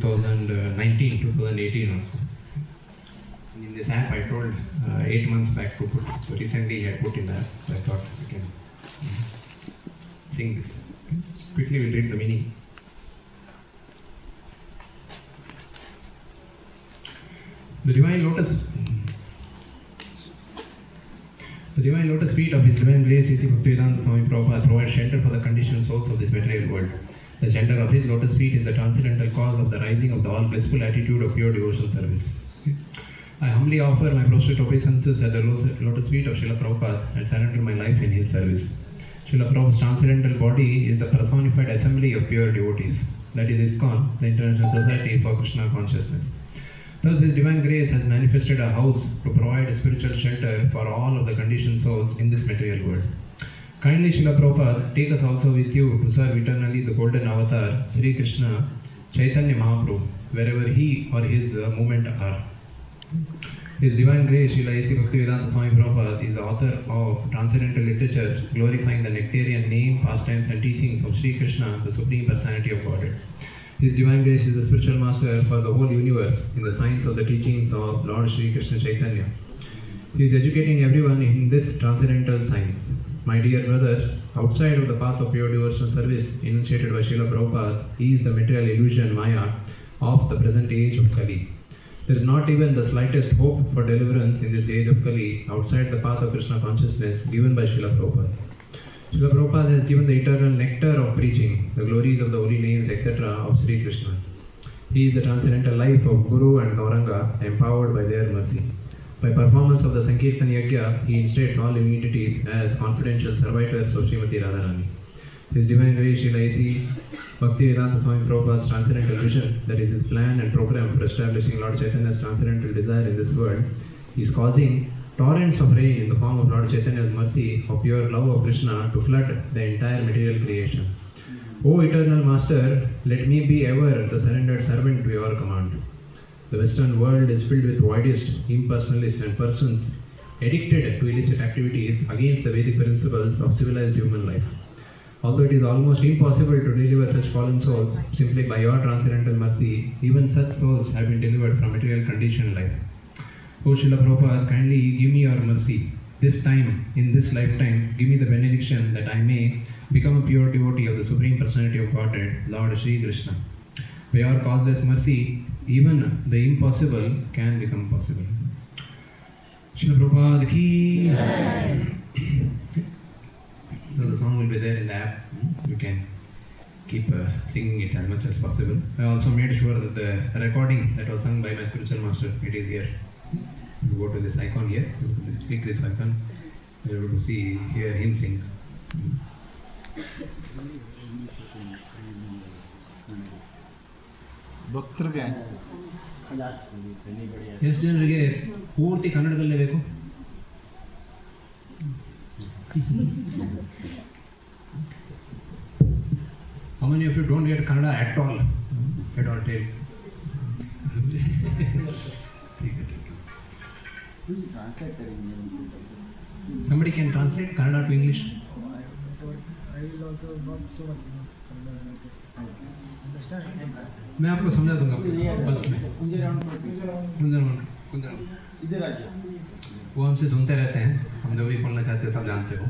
2019, 2018 also. In this app, I told 8 months back to put. So recently, I put in that. So I thought we can sing this. Quickly, we'll read the meaning. The divine lotus feet of His Divine Grace, A.C. Bhaktivedanta Swami Prabhupada, provides shelter for the conditioned souls of this material world. The shelter of His lotus feet is the transcendental cause of the rising of the all blissful attitude of pure devotional service. I humbly offer my prostrate obeisances at the lotus feet of Srila Prabhupada and surrender my life in His service. Srila Prabhupada's transcendental body is the personified assembly of pure devotees. That is ISKCON, the International Society for Krishna Consciousness. Thus, His Divine Grace has manifested a house to provide a spiritual shelter for all of the conditioned souls in this material world. Kindly, Srila Prabhupada, take us also with you to serve eternally the golden avatar, Sri Krishna Chaitanya Mahaprabhu, wherever he or his movement are. His Divine Grace, Srila A.C. Bhaktivedanta Swami Prabhupada, is the author of transcendental literatures glorifying the nectarian name, pastimes, and teachings of Sri Krishna, the Supreme Personality of Godhead. His Divine Grace is the spiritual master for the whole universe in the science of the teachings of Lord Sri Krishna Chaitanya. He is educating everyone in this transcendental science. My dear brothers, outside of the path of pure devotional service initiated by Srila Prabhupada is the material illusion Maya of the present age of Kali. There is not even the slightest hope for deliverance in this age of Kali outside the path of Krishna consciousness given by Srila Prabhupada. Srila Prabhupada has given the eternal nectar of preaching, the glories of the holy names, etc. of Sri Krishna. He is the transcendental life of Guru and Gauranga, empowered by their mercy. By performance of the Sankirtan Yajna, he instates all entities as confidential servitors of Srimati Radharani. His Divine Grace, Srila A.C. Bhaktivedanta Swami Prabhupada's transcendental vision, that is his plan and program for establishing Lord Chaitanya's transcendental desire in this world, is causing torrents of rain in the form of Lord Chaitanya's mercy of pure love of Krishna to flood the entire material creation. O Eternal Master, let me be ever the surrendered servant to your command. The Western world is filled with voidists, impersonalists, and persons addicted to illicit activities against the Vedic principles of civilized human life. Although it is almost impossible to deliver such fallen souls, simply by your transcendental mercy, even such souls have been delivered from material conditioned life. O Srila Prabhupada, kindly give me your mercy. This time, in this lifetime, give me the benediction that I may become a pure devotee of the Supreme Personality of Godhead, Lord Sri Krishna. By your causeless mercy, even the impossible can become possible. Srila Prabhupada ki jai. So the song will be there in the app. You can keep singing it as much as possible. I also made sure that the recording that was sung by my spiritual master, it is here. You go to this icon here, you click this icon, you are able to hear him sing. ಭಕ್ತರಿಗೆ ಎಷ್ಟು ಜನರಿಗೆ ಪೂರ್ತಿ ಕನ್ನಡದಲ್ಲೇ ಬೇಕು? How many of you don't get Kannada at all? At all, tell. Somebody can translate Kannada to English? I will also not so much understand. मैं आपको समझा दूंगा बस में. वो हमसे सुनते रहते हैं, हम जो भी पढ़ना चाहते हैं सब जानते हो.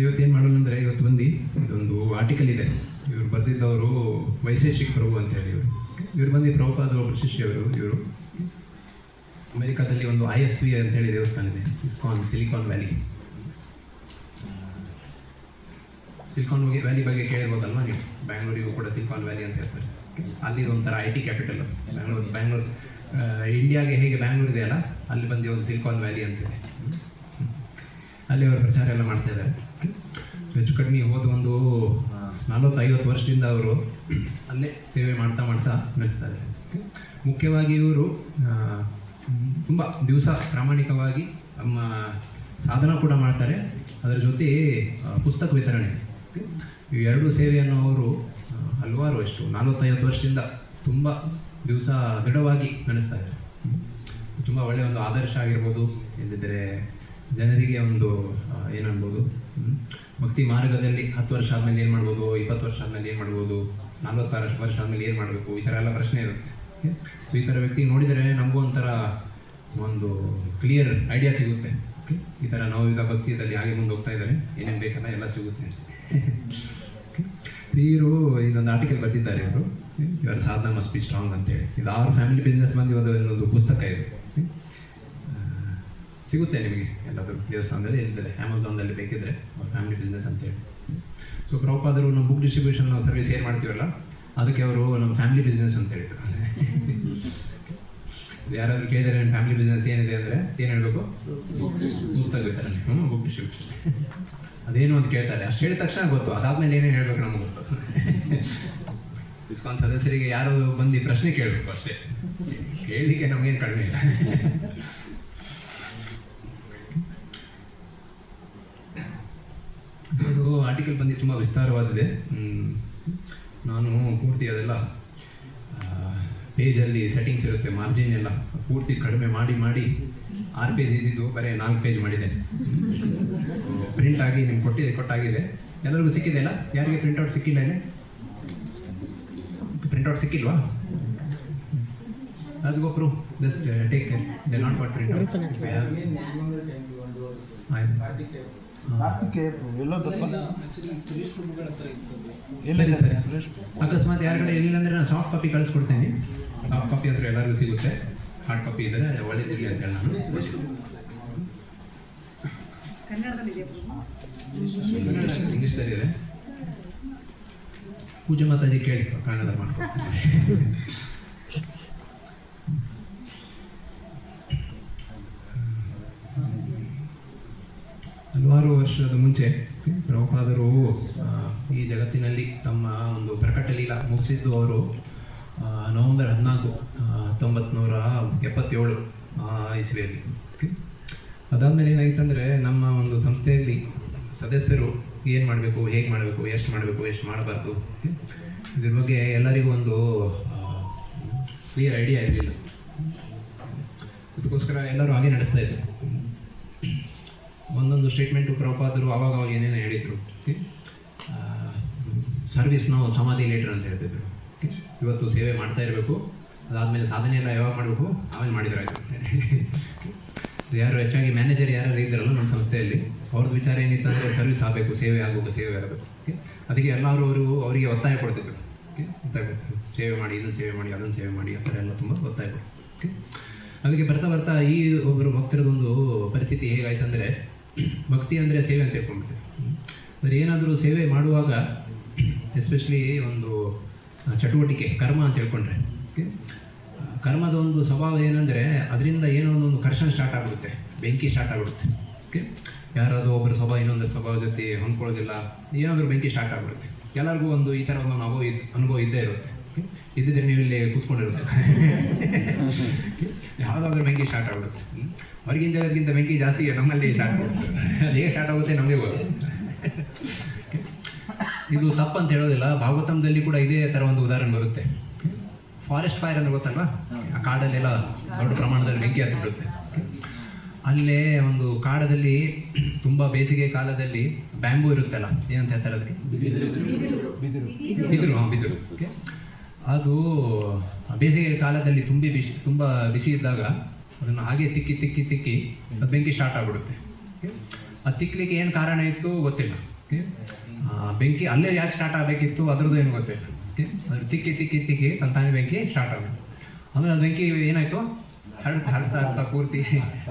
ಇವತ್ತೇನು ಮಾಡೋಣ ಅಂದರೆ ಇವತ್ತು ಬಂದು ಇದೊಂದು ಆರ್ಟಿಕಲ್ ಇದೆ. ಇವರು ಬರೆದಿದ್ದವರು ವೈಶೇಷಿಕ್ ಪ್ರಭು ಅಂತೇಳಿ ಇವರು ಬಂದು ಪ್ರಭುಪಾದ ಒಬ್ಬರು ಶಿಷ್ಯವರು. ಇವರು ಅಮೆರಿಕಾದಲ್ಲಿ ಒಂದು ISV ಅಂತೇಳಿ ದೇವಸ್ಥಾನ ಇದೆ, ISKCON, silicon valley. Silicon valley ಬಗ್ಗೆ ಕೇಳಿರ್ಬೋದಲ್ವಾ ನೀವು? ಬ್ಯಾಂಗ್ಳೂರಿಗೂ ಕೂಡ ಸಿಲಿಕಾನ್ ವ್ಯಾಲಿ ಅಂತ ಹೇಳ್ತಾರೆ. ಅಲ್ಲಿ ಒಂಥರ IT ಕ್ಯಾಪಿಟಲ್ ಬ್ಯಾಂಗ್ಳೂರು. ಇಂಡಿಯಾಗೆ ಹೇಗೆ ಬ್ಯಾಂಗ್ಳೂರು ಇದೆಯಲ್ಲ, ಅಲ್ಲಿ ಬಂದು ಒಂದು ಸಿಲಿಕಾನ್ ವ್ಯಾಲಿ ಅಂತಿದೆ. ಅಲ್ಲಿ ಅವರು ಪ್ರಚಾರ ಎಲ್ಲ ಮಾಡ್ತಾ ಇದ್ದಾರೆ. ಹೆಚ್ಚು ಕಡಿಮೆ ಹೋದ ಒಂದು 40-50 ವರ್ಷದಿಂದ ಅವರು ಅಲ್ಲೇ ಸೇವೆ ಮಾಡ್ತಾ ನಡೆಸ್ತಾರೆ. ಮುಖ್ಯವಾಗಿ ಇವರು ತುಂಬ ದಿವಸ ಪ್ರಾಮಾಣಿಕವಾಗಿ ನಮ್ಮ ಸಾಧನ ಕೂಡ ಮಾಡ್ತಾರೆ. ಅದರ ಜೊತೆ ಪುಸ್ತಕ ವಿತರಣೆ, ಈ ಎರಡೂ ಸೇವೆಯನ್ನು ಅವರು ಹಲವಾರು 40-50 ವರ್ಷದಿಂದ ತುಂಬ ದಿವಸ ದೃಢವಾಗಿ ನಡೆಸ್ತಾ ಇದ್ದಾರೆ. ತುಂಬ ಒಳ್ಳೆಯ ಒಂದು ಆದರ್ಶ ಆಗಿರ್ಬೋದು, ಇಲ್ಲದಿದ್ದರೆ ಜನರಿಗೆ ಒಂದು ಏನನ್ಬೋದು ಭಕ್ತಿ ಮಾರ್ಗದಲ್ಲಿ 10 ವರ್ಷ ಆದಮೇಲೆ ಏನು ಮಾಡ್ಬೋದು, 20 ವರ್ಷ ಆದಮೇಲೆ ಏನು ಮಾಡ್ಬೋದು, 46 ವರ್ಷ ಆದಮೇಲೆ ಏನು ಮಾಡಬೇಕು, ಈ ಥರ ಎಲ್ಲ ಪ್ರಶ್ನೆ ಇರುತ್ತೆ. ಸೊ ಈ ಥರ ವ್ಯಕ್ತಿ ನೋಡಿದರೆ ನಮಗೂ ಒಂಥರ ಒಂದು ಕ್ಲಿಯರ್ ಐಡಿಯಾ ಸಿಗುತ್ತೆ. ಈ ಥರ ನವಯುಗ ಭಕ್ತಿಯಲ್ಲಿ ಹಾಗೆ ಮುಂದೆ ಹೋಗ್ತಾ ಇದ್ದಾರೆ, ಏನೇನು ಬೇಕಲ್ಲ ಎಲ್ಲ ಸಿಗುತ್ತೆ. ಇವರು ಇದೊಂದು ಆರ್ಟಿಕಲ್ ಬರೆದಿದ್ದಾರೆ, ಇವರು ಇವರ ಸಾಧನ ಮಸ್ಟ್ ಬಿ ಸ್ಟ್ರಾಂಗ್ ಅಂತೇಳಿ. ಇದು ಅವ್ರ ಫ್ಯಾಮಿಲಿ ಬಿಸ್ನೆಸ್ ಬಂದು ಒಂದು ಪುಸ್ತಕ ಇದು ಸಿಗುತ್ತೆ ನಿಮಗೆ ಎಲ್ಲಾದರೂ ದೇವಸ್ಥಾನದಲ್ಲಿ ಇರ್ತದೆ, ಅಮೆಝಾನ್ದಲ್ಲಿ ಬೇಕಿದ್ರೆ ಅವ್ರ ಫ್ಯಾಮಿಲಿ ಬಿಸ್ನೆಸ್ ಅಂತೇಳಿ. ಸೊ ಪ್ರಭುಪಾದರು ನಮ್ಮ ಬುಕ್ ಡಿಸ್ಟ್ರಿಬ್ಯೂಷನ್ ಸರ್ವಿಸ್ ಏನು ಮಾಡ್ತೀವಲ್ಲ ಅದಕ್ಕೆ ಅವರು ನಮ್ಮ ಫ್ಯಾಮಿಲಿ ಬಿಸ್ನೆಸ್ ಅಂತ ಹೇಳಿದ್ರು. ಯಾರಾದರೂ ಕೇಳಿದರೆ ನನ್ನ ಫ್ಯಾಮಿಲಿ ಬಿಸ್ನೆಸ್ ಏನಿದೆ ಅಂದರೆ ಏನು ಹೇಳಬೇಕು, ಪುಸ್ತಕ ಬೇಕಾರೆ ಬುಕ್ ಡಿಸ್ಟ್ರಿಬ್ಯೂಷನ್ ಅದೇನು ಅಂತ ಕೇಳ್ತಾರೆ. ಅಷ್ಟು ಹೇಳಿದ ತಕ್ಷಣ ಗೊತ್ತು, ಅದಾದ್ಮೇಲೆ ಏನೇನು ಹೇಳಬೇಕು ನಮಗೆ ಗೊತ್ತು. ಇಸ್ಕಾನ್ ಸದಸ್ಯರಿಗೆ ಯಾರು ಬಂದು ಪ್ರಶ್ನೆ ಕೇಳಬೇಕು ಅಷ್ಟೇ, ಕೇಳಲಿಕ್ಕೆ ನಮಗೇನು ಕಡಿಮೆ ಇಲ್ಲ. ಅದು ಆರ್ಟಿಕಲ್ ಬಂದು ತುಂಬ ವಿಸ್ತಾರವಾದಿದೆ. ನಾನು ಪೂರ್ತಿ ಅದೆಲ್ಲ ಪೇಜಲ್ಲಿ ಸೆಟ್ಟಿಂಗ್ಸ್ ಇರುತ್ತೆ, ಮಾರ್ಜಿನ್ ಎಲ್ಲ ಪೂರ್ತಿ ಕಡಿಮೆ ಮಾಡಿ 6 ಪೇಜ್ ಇದ್ದಿದ್ದು ಬರೀ 4 ಪೇಜ್ ಮಾಡಿದೆ. ಪ್ರಿಂಟ್ ಆಗಿ ನಿಮ್ಗೆ ಕೊಟ್ಟಾಗಿದೆ. ಎಲ್ಲರಿಗೂ ಸಿಕ್ಕಿದೆ ಅಲ್ಲ? ಯಾರಿಗೆ ಪ್ರಿಂಟ್ಔಟ್ ಸಿಕ್ಕಿಲ್ಲ? ಇಲ್ಲಿ ಪ್ರಿಂಟ್ಔಟ್ ಸಿಕ್ಕಿಲ್ವಾ? ಅದು ಗೊಬ್ಬರು just take care, they not what printout. ಸರಿ ಸರಿ, ಅಕಸ್ಮಾತ್ ಯಾರ ಕಡೆ ಇರಲಿಲ್ಲ ಅಂದರೆ ನಾನು ಸಾಫ್ಟ್ ಕಾಪಿ ಕಳಿಸ್ಕೊಡ್ತೇನೆ. ಸಾಫ್ಟ್ ಕಾಪಿ ಅಂದರೆ ಎಲ್ಲರಿಗೂ ಸಿಗುತ್ತೆ, ಹಾರ್ಡ್ ಕಾಪಿ ಇದ್ದರೆ ಒಳ್ಳೆದಿರಲಿ ಅಂತ ಹೇಳಿ ನಾನು. ಇಂಗ್ಲೀಷ್ದಲ್ಲಿ ಇದೆ, ಪೂಜೆ ಮಾತಾಜಿ ಕೇಳಿ ಕನ್ನಡದಲ್ಲಿ ಮಾಡ್ಕೊಡ್ತೀನಿ. ಹಲವಾರು ವರ್ಷದ ಮುಂಚೆ ಪ್ರಭುಪಾದರು ಈ ಜಗತ್ತಿನಲ್ಲಿ ತಮ್ಮ ಒಂದು ಪ್ರಕಟ ಲೀಲಾ ಮುಗಿಸಿದ್ದು ಅವರು ನವೆಂಬರ್ 14, 1977 ಇಸ್ವಿಯಲ್ಲಿ. ಅದಾದಮೇಲೆ ಏನಾಗಿತ್ತಂದರೆ ನಮ್ಮ ಒಂದು ಸಂಸ್ಥೆಯಲ್ಲಿ ಸದಸ್ಯರು ಏನು ಮಾಡಬೇಕು, ಹೇಗೆ ಮಾಡಬೇಕು, ಎಷ್ಟು ಮಾಡಬೇಕು, ಎಷ್ಟು ಮಾಡಬಾರ್ದು, ಇದ್ರ ಬಗ್ಗೆ ಎಲ್ಲರಿಗೂ ಒಂದು ಕ್ಲಿಯರ್ ಐಡಿಯಾ ಇರಲಿಲ್ಲ. ಅದಕ್ಕೋಸ್ಕರ ಎಲ್ಲರೂ ಹಾಗೆ ನಡೆಸ್ತಾ ಇದ್ರು. ಒಂದೊಂದು ಸ್ಟೇಟ್ಮೆಂಟು ಪ್ರಭುಪಾದರು ಆವಾಗ ಏನೇನು ಹೇಳಿದರು. ಸರ್ವಿಸ್ ನಾವು ಸಮಾಧಿ ಲೇಟರ್ ಅಂತ ಹೇಳ್ತಿದ್ರು. ಇವತ್ತು ಸೇವೆ ಮಾಡ್ತಾ ಇರಬೇಕು, ಅದಾದಮೇಲೆ ಸಾಧನೆ ಎಲ್ಲ ಯಾವಾಗ ಮಾಡಬೇಕು ಆಮೇಲೆ ಮಾಡಿದ್ರೆ ಆಯಿತು. ಯಾರು ಹೆಚ್ಚಾಗಿ ಮ್ಯಾನೇಜರ್ ಯಾರು ಇದ್ದಾರಲ್ಲ ನಮ್ಮ ಸಂಸ್ಥೆಯಲ್ಲಿ, ಅವ್ರದ್ದು ವಿಚಾರ ಏನಿತ್ತು ಅಂದರೆ ಸರ್ವಿಸ್ ಆಗಬೇಕು, ಸೇವೆ ಆಗಬೇಕು. ಅದಕ್ಕೆ ಎಲ್ಲರೂ ಅವರಿಗೆ ಒತ್ತಾಯ ಕೊಡ್ತಿದ್ರು. ಸೇವೆ ಮಾಡಿ, ಇದನ್ನು ಸೇವೆ ಮಾಡಿ, ಅದನ್ನು ಸೇವೆ ಮಾಡಿ, ಆ ಥರ ಎಲ್ಲ ತುಂಬ ಒತ್ತಾಯ ಕೊಡ್ತು. ಅದಕ್ಕೆ ಬರ್ತಾ ಈ ಒಬ್ಬರು ಭಕ್ತರದೊಂದು ಪರಿಸ್ಥಿತಿ ಹೇಗಾಯ್ತು ಅಂದರೆ, ಭಕ್ತಿ ಅಂದರೆ ಸೇವೆ ಅಂತ ತಿಳ್ಕೊಂಡ್ಬಿಟ್ಟೆ. ಅಂದರೆ ಏನಾದರೂ ಸೇವೆ ಮಾಡುವಾಗ ಎಸ್ಪೆಷಲಿ ಒಂದು ಚಟುವಟಿಕೆ ಕರ್ಮ ಅಂತ ಹೇಳ್ಕೊಂಡ್ರೆ, ಕರ್ಮದ ಒಂದು ಸ್ವಭಾವ ಏನಂದರೆ ಅದರಿಂದ ಏನೋ ಒಂದು ಕರ್ಷನ್ ಸ್ಟಾರ್ಟ್ ಆಗಿಬಿಡುತ್ತೆ, ಬೆಂಕಿ ಸ್ಟಾರ್ಟ್ ಆಗಿಬಿಡುತ್ತೆ. ಯಾರಾದರೂ ಒಬ್ಬರು ಸ್ವಭಾವ ಇನ್ನೊಂದು ಸ್ವಭಾವ ಜೊತೆ ಹೊಂದ್ಕೊಳ್ಳೋದಿಲ್ಲ, ಏನಾದರೂ ಬೆಂಕಿ ಸ್ಟಾರ್ಟ್ ಆಗಿಬಿಡುತ್ತೆ. ಎಲ್ಲರಿಗೂ ಒಂದು ಈ ಥರ ಒಂದು ಅನುಭವ ಇದ್ದೇ ಇರುತ್ತೆ. ಇದ್ದಿದ್ರೆ ನೀವು ಇಲ್ಲಿ ಕೂತ್ಕೊಂಡಿರುತ್ತೆ, ಯಾವುದಾದ್ರೂ ಬೆಂಕಿ ಸ್ಟಾರ್ಟ್ ಆಗಿಬಿಡುತ್ತೆ. ಹೊರಗಿನ ಜಗತ್ತಿಗಿಂತ ಬೆಂಕಿ ಜಾಸ್ತಿ ನಮ್ಮಲ್ಲಿ ಸ್ಟಾರ್ಟ್ ಆಗುತ್ತೆ. ಅದು ಹೇಗೆ ಸ್ಟಾರ್ಟ್ ಆಗುತ್ತೆ ನಮಗೆ ಗೊತ್ತು. ಇದು ತಪ್ಪಂತ ಹೇಳೋದಿಲ್ಲ. ಭಾಗವತಂದಲ್ಲಿ ಕೂಡ ಇದೇ ಥರ ಒಂದು ಉದಾಹರಣೆ ಬರುತ್ತೆ. ಫಾರೆಸ್ಟ್ ಫೈರ್ ಅಂದ್ರೆ ಗೊತ್ತಲ್ವಾ, ಆ ಕಾಡಲ್ಲೆಲ್ಲ ದೊಡ್ಡ ಪ್ರಮಾಣದಲ್ಲಿ ಬೆಂಕಿ ಹತ್ತಿಬಿಡುತ್ತೆ. ಅಲ್ಲೇ ಒಂದು ಕಾಡದಲ್ಲಿ ತುಂಬ ಬೇಸಿಗೆ ಕಾಲದಲ್ಲಿ ಬ್ಯಾಂಬೂ ಇರುತ್ತಲ್ಲ, ಏನಂತ ಹೇಳ್ತಾರೆ ಅದಕ್ಕೆ, ಬಿದಿರು. ಅದು ಬೇಸಿಗೆ ಕಾಲದಲ್ಲಿ ತುಂಬ ಬಿಸಿ ಇದ್ದಾಗ ಅದನ್ನು ಹಾಗೆ ತಿಕ್ಕಿ ಅದು ಬೆಂಕಿ ಸ್ಟಾರ್ಟ್ ಆಗಿಬಿಡುತ್ತೆ. ಅದು ತಿಕ್ಕಲಿಕ್ಕೆ ಏನು ಕಾರಣ ಇತ್ತು ಗೊತ್ತಿಲ್ಲ. ಬೆಂಕಿ ಅಲ್ಲೇ ಯಾಕೆ ಸ್ಟಾರ್ಟ್ ಆಗಬೇಕಿತ್ತು ಅದರದ್ದು ಏನು ಗೊತ್ತಿಲ್ಲ. ಅದು ತಿಕ್ಕಿ ತಾನೇ ಬೆಂಕಿ ಸ್ಟಾರ್ಟ್ ಆಗುತ್ತೆ. ಆಮೇಲೆ ಅದು ಬೆಂಕಿ ಏನಾಯಿತು, ಹರಡ್ತಾ ಪೂರ್ತಿ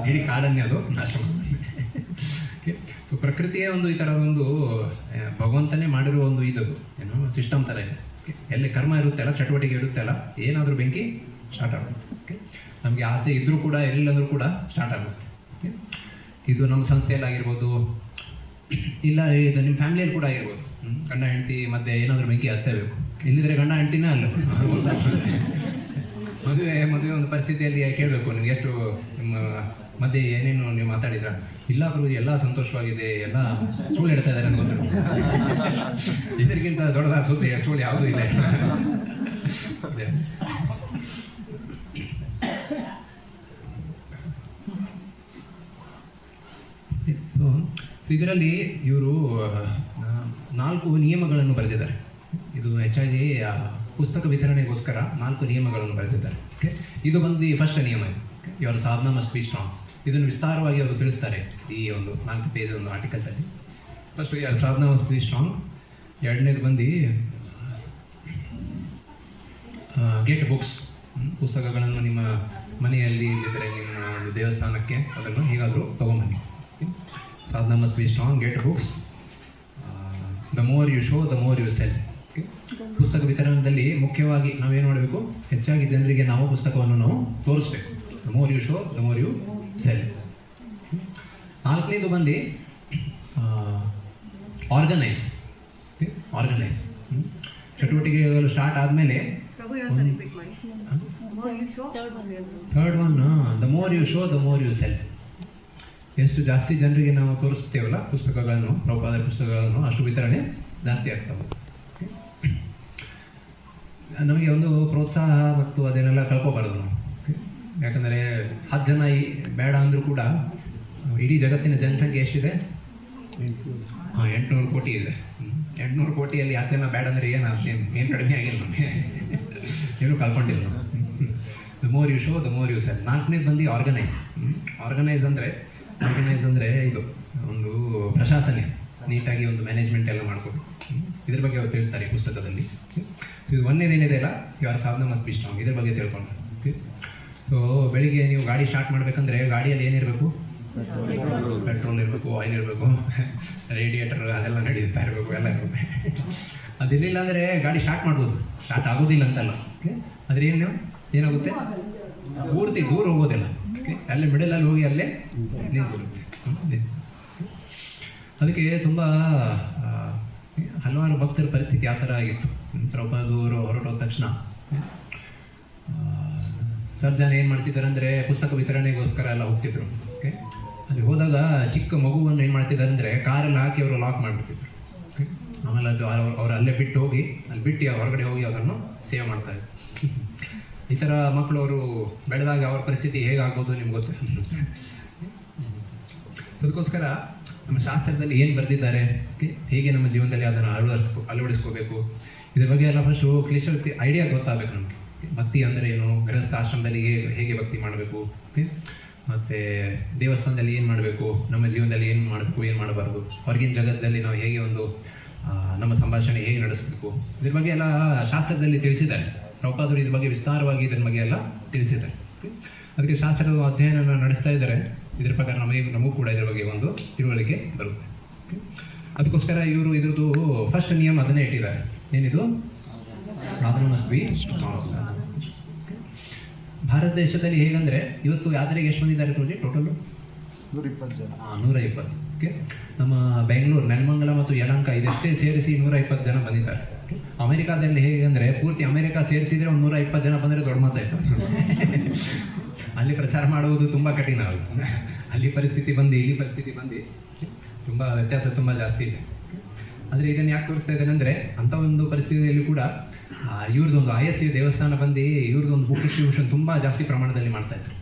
ಇಡೀ ಕಾಡನ್ನೇ ಅದು ನಾಶ ಮಾಡುತ್ತೆ. ಸೊ ಪ್ರಕೃತಿಯೇ ಒಂದು ಈ ಥರದೊಂದು ಭಗವಂತನೇ ಮಾಡಿರುವ ಒಂದು ಇದು ಏನೋ ಸಿಸ್ಟಮ್ ಥರ ಇದೆ. ಎಲ್ಲಿ ಕರ್ಮ ಇರುತ್ತಲ್ಲ, ಚಟುವಟಿಕೆ ಇರುತ್ತಲ್ಲ, ಏನಾದರೂ ಬೆಂಕಿ ಸ್ಟಾರ್ಟ್ ಆಗುತ್ತೆ. ನಮಗೆ ಆಸೆ ಇದ್ದರೂ ಕೂಡ ಇರಲಿಲ್ಲಂದ್ರೂ ಕೂಡ ಸ್ಟಾರ್ಟ್ ಆಗುತ್ತೆ. ಇದು ನಮ್ಮ ಸಂಸ್ಥೆಯಲ್ಲಿ ಆಗಿರ್ಬೋದು, ಇಲ್ಲ ಇದು ನಿಮ್ಮ ಫ್ಯಾಮಿಲಿಯಲ್ಲಿ ಕೂಡ ಆಗಿರ್ಬೋದು. ಗಂಡ ಹೆಂಡತಿ ಮತ್ತೆ ಏನಾದರೂ ಬೆಂಕಿ ಹತ್ತಬೇಕು, ಇಲ್ಲಿದ್ರೆ ಗಂಡ ಹೆಂಡತಿನೇ ಅಲ್ಲ. ಮದುವೆ ಒಂದು ಪರಿಸ್ಥಿತಿಯಲ್ಲಿ ಕೇಳಬೇಕು, ನಿಮ್ಗೆ ಎಷ್ಟು ನಿಮ್ಮ ಮಧ್ಯೆ ಏನೇನು ನೀವು ಮಾತಾಡಿದ್ರ, ಇಲ್ಲ ಗುರು ಎಲ್ಲ ಸಂತೋಷವಾಗಿದೆ, ಎಲ್ಲ ಸುಳ್ಳು ಹೇಳ್ತಾ ಇದ್ದಾರೆ ಅಂತ ಗೊತ್ತಿಲ್ಲ. ಇದಕ್ಕಿಂತ ದೊಡ್ಡದಾದ ಸುದ್ದಿ ಸುಳ್ಳು ಯಾವುದೂ ಇಲ್ಲ. ಸೊ ಇದರಲ್ಲಿ ಇವರು 4 ನಿಯಮಗಳನ್ನು ಬರೆದಿದ್ದಾರೆ. ಇದು ಹೆಚ್ಚಾಗಿ ಪುಸ್ತಕ ವಿತರಣೆಗೋಸ್ಕರ 4 ನಿಯಮಗಳನ್ನು ಬರೆದಿದ್ದಾರೆ. ಓಕೆ, ಇದು ಬಂದು ಫಸ್ಟ್ ನಿಯಮ. ಇವರ ಸಾಧನ ಮಸ್ಟ್ ಬಿ ಸ್ಟ್ರಾಂಗ್. ಇದನ್ನು ವಿಸ್ತಾರವಾಗಿ ಅವರು ತಿಳಿಸ್ತಾರೆ ಈ ಒಂದು 4 ಪೇಜ್ ಒಂದು ಆರ್ಟಿಕಲ್ದಲ್ಲಿ. ಫಸ್ಟ್ ಇವರ ಸಾಧನ ಮಸ್ಟ್ ಬಿ ಸ್ಟ್ರಾಂಗ್. ಎರಡನೇದು ಬಂದು ಗೆಟ್ ಬುಕ್ಸ್. ಪುಸ್ತಕಗಳನ್ನು ನಿಮ್ಮ ಮನೆಯಲ್ಲಿ ಇದ್ದರೆ ನಿಮ್ಮ ಒಂದು ದೇವಸ್ಥಾನಕ್ಕೆ ಅದನ್ನು ಹೇಗಾದರೂ ತೊಗೊಂಬನ್ನಿ. ಸಾಧನ must be strong, get books. The more you show the more you sell. ಪುಸ್ತಕ ವಿತರಣೆಯಲ್ಲಿ ಮುಖ್ಯವಾಗಿ ನಾವೇನು ಮಾಡಬೇಕು, ಹೆಚ್ಚಾಗಿ ಜನರಿಗೆ ನಾವು ಪುಸ್ತಕವನ್ನು ನಾವು ತೋರಿಸ್ಬೇಕು. The more you show the more you sell. 4ನೇದು ಬಂದು ಆರ್ಗನೈಸ್. ಆರ್ಗನೈಸ್ ಚಟುವಟಿಕೆಗಳು ಸ್ಟಾರ್ಟ್ ಆದಮೇಲೆ third one the more you show the more you sell. ಎಷ್ಟು ಜಾಸ್ತಿ ಜನರಿಗೆ ನಾವು ತೋರಿಸ್ತೇವಲ್ಲ ಪುಸ್ತಕಗಳನ್ನು, ಪ್ರಭುಪಾದರ ಪುಸ್ತಕಗಳನ್ನು, ಅಷ್ಟು ವಿತರಣೆ ಜಾಸ್ತಿ ಆಗ್ತವೆ. ನಮಗೆ ಒಂದು ಪ್ರೋತ್ಸಾಹ ಮತ್ತು ಅದನ್ನೆಲ್ಲ ಕಳ್ಕೊಬಾರ್ದು ನಾವು. ಯಾಕಂದರೆ 10 ಜನ ಬೇಡ ಅಂದರೂ ಕೂಡ ಇಡೀ ಜಗತ್ತಿನ ಜನಸಂಖ್ಯೆ ಎಷ್ಟಿದೆ? 800 ಕೋಟಿ ಇದೆ. 800 ಕೋಟಿಯಲ್ಲಿ 10 ಜನ ಬೇಡ ಅಂದರೆ ಏನು ಕಡಿಮೆ ಆಗಿಲ್ಲ, ನಮಗೆ ಏನೂ ಕಳ್ಕೊಂಡಿಲ್ಲ ನಾವು. The more you show the more you sell. 4ನೇದು ಬಂದು ಆರ್ಗನೈಸ್. ಆರ್ಗನೈಸ್ ಅಂದರೆ ಇದು ಒಂದು ಪ್ರಶಾಸನೆ, ನೀಟಾಗಿ ಒಂದು ಮ್ಯಾನೇಜ್ಮೆಂಟ್ ಎಲ್ಲ ಮಾಡ್ಕೊಂಡು ಇದ್ರ ಬಗ್ಗೆ ಅವ್ರು ತಿಳಿಸ್ತಾರೆ ಈ ಪುಸ್ತಕದಲ್ಲಿ. ಇದು 1ನೇದೇನಿದೆ ಅಲ್ಲ, ಇವರ ಸಾಧನ ಮಸ್ಟ್ ಬಿ ಸ್ಟ್ರಾಂಗ್, ಇದ್ರ ಬಗ್ಗೆ ತಿಳ್ಕೊಂಡು. ಓಕೆ, ಸೊ ಬೆಳಿಗ್ಗೆ ನೀವು ಗಾಡಿ ಸ್ಟಾರ್ಟ್ ಮಾಡಬೇಕಂದ್ರೆ ಗಾಡಿಯಲ್ಲಿ ಏನಿರಬೇಕು? ಪೆಟ್ರೋಲ್ ಇರಬೇಕು, ಆಯಿಲ್ ಇರಬೇಕು, ರೇಡಿಯೇಟರ್ ಅದೆಲ್ಲ ನಡೀತಾ ಇರಬೇಕು, ಎಲ್ಲ ಇರಬೇಕು. ಅದಿರಲಿಲ್ಲ ಅಂದರೆ ಗಾಡಿ ಸ್ಟಾರ್ಟ್ ಮಾಡ್ಬೋದು, ಸ್ಟಾರ್ಟ್ ಆಗೋದಿಲ್ಲ ಅಂತಲ್ಲ. ಓಕೆ, ಆದರೆ ಏನಾಗುತ್ತೆ, ಪೂರ್ತಿ ದೂರ ಹೋಗೋದಿಲ್ಲ. ಓಕೆ, ಅಲ್ಲೇ ಮಿಡಲಲ್ಲಿ ಹೋಗಿ ಅಲ್ಲೇ ನಿಂತ್ಬಿಡುತ್ತೆ. ಅದಕ್ಕೆ ತುಂಬ ಹಲವಾರು ಭಕ್ತರ ಪರಿಸ್ಥಿತಿ ಆ ಥರ ಆಗಿತ್ತು. ಪ್ರಭುಪಾದರು ಹೊರಟೋದ ತಕ್ಷಣ ಸ್ವಲ್ಪ ಜನ ಏನು ಮಾಡ್ತಿದ್ದಾರೆ ಅಂದರೆ ಪುಸ್ತಕ ವಿತರಣೆಗೋಸ್ಕರ ಎಲ್ಲ ಹೋಗ್ತಿದ್ರು. ಓಕೆ, ಅಲ್ಲಿ ಹೋದಾಗ ಚಿಕ್ಕ ಮಗುವನ್ನು ಏನು ಮಾಡ್ತಿದ್ದಾರೆ ಅಂದರೆ ಕಾರಲ್ಲಿ ಹಾಕಿ ಅವರು ಲಾಕ್ ಮಾಡಿಬಿಡ್ತಿದ್ರು. ಓಕೆ, ಆಮೇಲೆ ಅದು ಅವ್ರು ಅಲ್ಲೇ ಬಿಟ್ಟು ಹೋಗಿ ಅಲ್ಲಿ ಬಿಟ್ಟು ಹೊರಗಡೆ ಹೋಗಿ ಅವರನ್ನು ಸೇವೆ ಮಾಡ್ತಾರೆ. ಈ ಥರ ಮಕ್ಕಳು ಅವರು ಬೆಳೆದಾಗ ಅವ್ರ ಪರಿಸ್ಥಿತಿ ಹೇಗಾಗ್ಬೋದು ನಿಮ್ಗೆ ಗೊತ್ತು. ಅದಕ್ಕೋಸ್ಕರ ನಮ್ಮ ಶಾಸ್ತ್ರದಲ್ಲಿ ಏನು ಬರೆದಿದ್ದಾರೆ, ಹೇಗೆ ನಮ್ಮ ಜೀವನದಲ್ಲಿ ಅದನ್ನು ಅಳವಡಿಸ್ಕೋಬೇಕು, ಇದ್ರ ಬಗ್ಗೆ ಎಲ್ಲ ಫಸ್ಟು ಕ್ಲಿಯರ್ ಐಡಿಯಾ ಗೊತ್ತಾಗಬೇಕು ನಮಗೆ. ಭಕ್ತಿ ಅಂದರೆ ಏನು, ಗೃಹಸ್ಥಾಶ್ರಮದಲ್ಲಿ ಹೇಗೆ ಭಕ್ತಿ ಮಾಡಬೇಕು, ಮತ್ತು ದೇವಸ್ಥಾನದಲ್ಲಿ ಏನು ಮಾಡಬೇಕು, ನಮ್ಮ ಜೀವನದಲ್ಲಿ ಏನು ಮಾಡಬೇಕು, ಏನು ಮಾಡಬಾರ್ದು, ಹೊರಗಿನ ಜಗತ್ತಲ್ಲಿ ನಾವು ಹೇಗೆ ಒಂದು ನಮ್ಮ ಸಂಭಾಷಣೆ ಹೇಗೆ ನಡೆಸಬೇಕು, ಇದ್ರ ಬಗ್ಗೆ ಎಲ್ಲ ಶಾಸ್ತ್ರದಲ್ಲಿ ತಿಳಿಸಿದ್ದಾರೆ. ಪ್ರಭುಪಾದರು ಇದ್ರ ಬಗ್ಗೆ ವಿಸ್ತಾರವಾಗಿ ಇದ್ರ ಬಗ್ಗೆ ಎಲ್ಲ ತಿಳಿಸಿದ್ದಾರೆ. ಅದಕ್ಕೆ ಶಾಸ್ತ್ರದ ಅಧ್ಯಯನ ನಡೆಸ್ತಾ ಇದ್ದಾರೆ. ಇದ್ರ ಪ್ರಕಾರ ನಮಗೂ ಕೂಡ ಇದ್ರ ಬಗ್ಗೆ ಒಂದು ತಿಳುವಳಿಕೆ ಬರುತ್ತೆ. ಅದಕ್ಕೋಸ್ಕರ ಇವರು ಇದ್ರದ್ದು ಫಸ್ಟ್ ನಿಯಮ ಅದನ್ನೇ ಇಟ್ಟಿದ್ದಾರೆ. ಏನಿದು? ಸಾಧನ ಮಸ್ಟ್ ಬಿ ಸ್ಟ್ರಾಂಗ್. ಭಾರತ ದೇಶದಲ್ಲಿ ಹೇಗಂದರೆ ಇವತ್ತು ಯಾತ್ರೆಗೆ ಎಷ್ಟು ಬಂದಿದ್ದಾರೆ ಟೋಟಲು? 120 ಜನ. 120. ಓಕೆ, ನಮ್ಮ ಬೆಂಗಳೂರು, ನೆಲಮಂಗಲ ಮತ್ತು ಯಲಹಂಕ ಇದಷ್ಟೇ ಸೇರಿಸಿ 120 ಜನ ಬಂದಿದ್ದಾರೆ. ಅಮೆರಿಕಾದಲ್ಲಿ ಹೇಗೆಂದರೆ ಪೂರ್ತಿ ಅಮೆರಿಕ ಸೇರಿಸಿದರೆ ಒಂದು 120 ಜನ ಬಂದರೆ ದೊಡ್ಡ ಮಾತಾಯಿತು. ಅಲ್ಲಿ ಪ್ರಚಾರ ಮಾಡುವುದು ತುಂಬ ಕಠಿಣ. ಅಲ್ಲಿ ಪರಿಸ್ಥಿತಿ ಬಂದು ಇಲ್ಲಿ ಪರಿಸ್ಥಿತಿ ಬಂದು ತುಂಬ ವ್ಯತ್ಯಾಸ ತುಂಬ ಜಾಸ್ತಿ ಇದೆ. ಆದರೆ ಇದನ್ನು ಯಾಕೆ ತೋರಿಸ್ತಾ ಇದ್ದೇನೆ ಅಂದರೆ ಅಂಥ ಒಂದು ಪರಿಸ್ಥಿತಿಯಲ್ಲಿ ಕೂಡ ಇವ್ರದ್ದೊಂದು ISU ದೇವಸ್ಥಾನ ಬಂದು ಇವ್ರದ್ದೊಂದು ಬುಕ್ ಡಿಸ್ಟ್ರಿಬ್ಯೂಷನ್ ತುಂಬ ಜಾಸ್ತಿ ಪ್ರಮಾಣದಲ್ಲಿ ಮಾಡ್ತಾಯಿದ್ರು.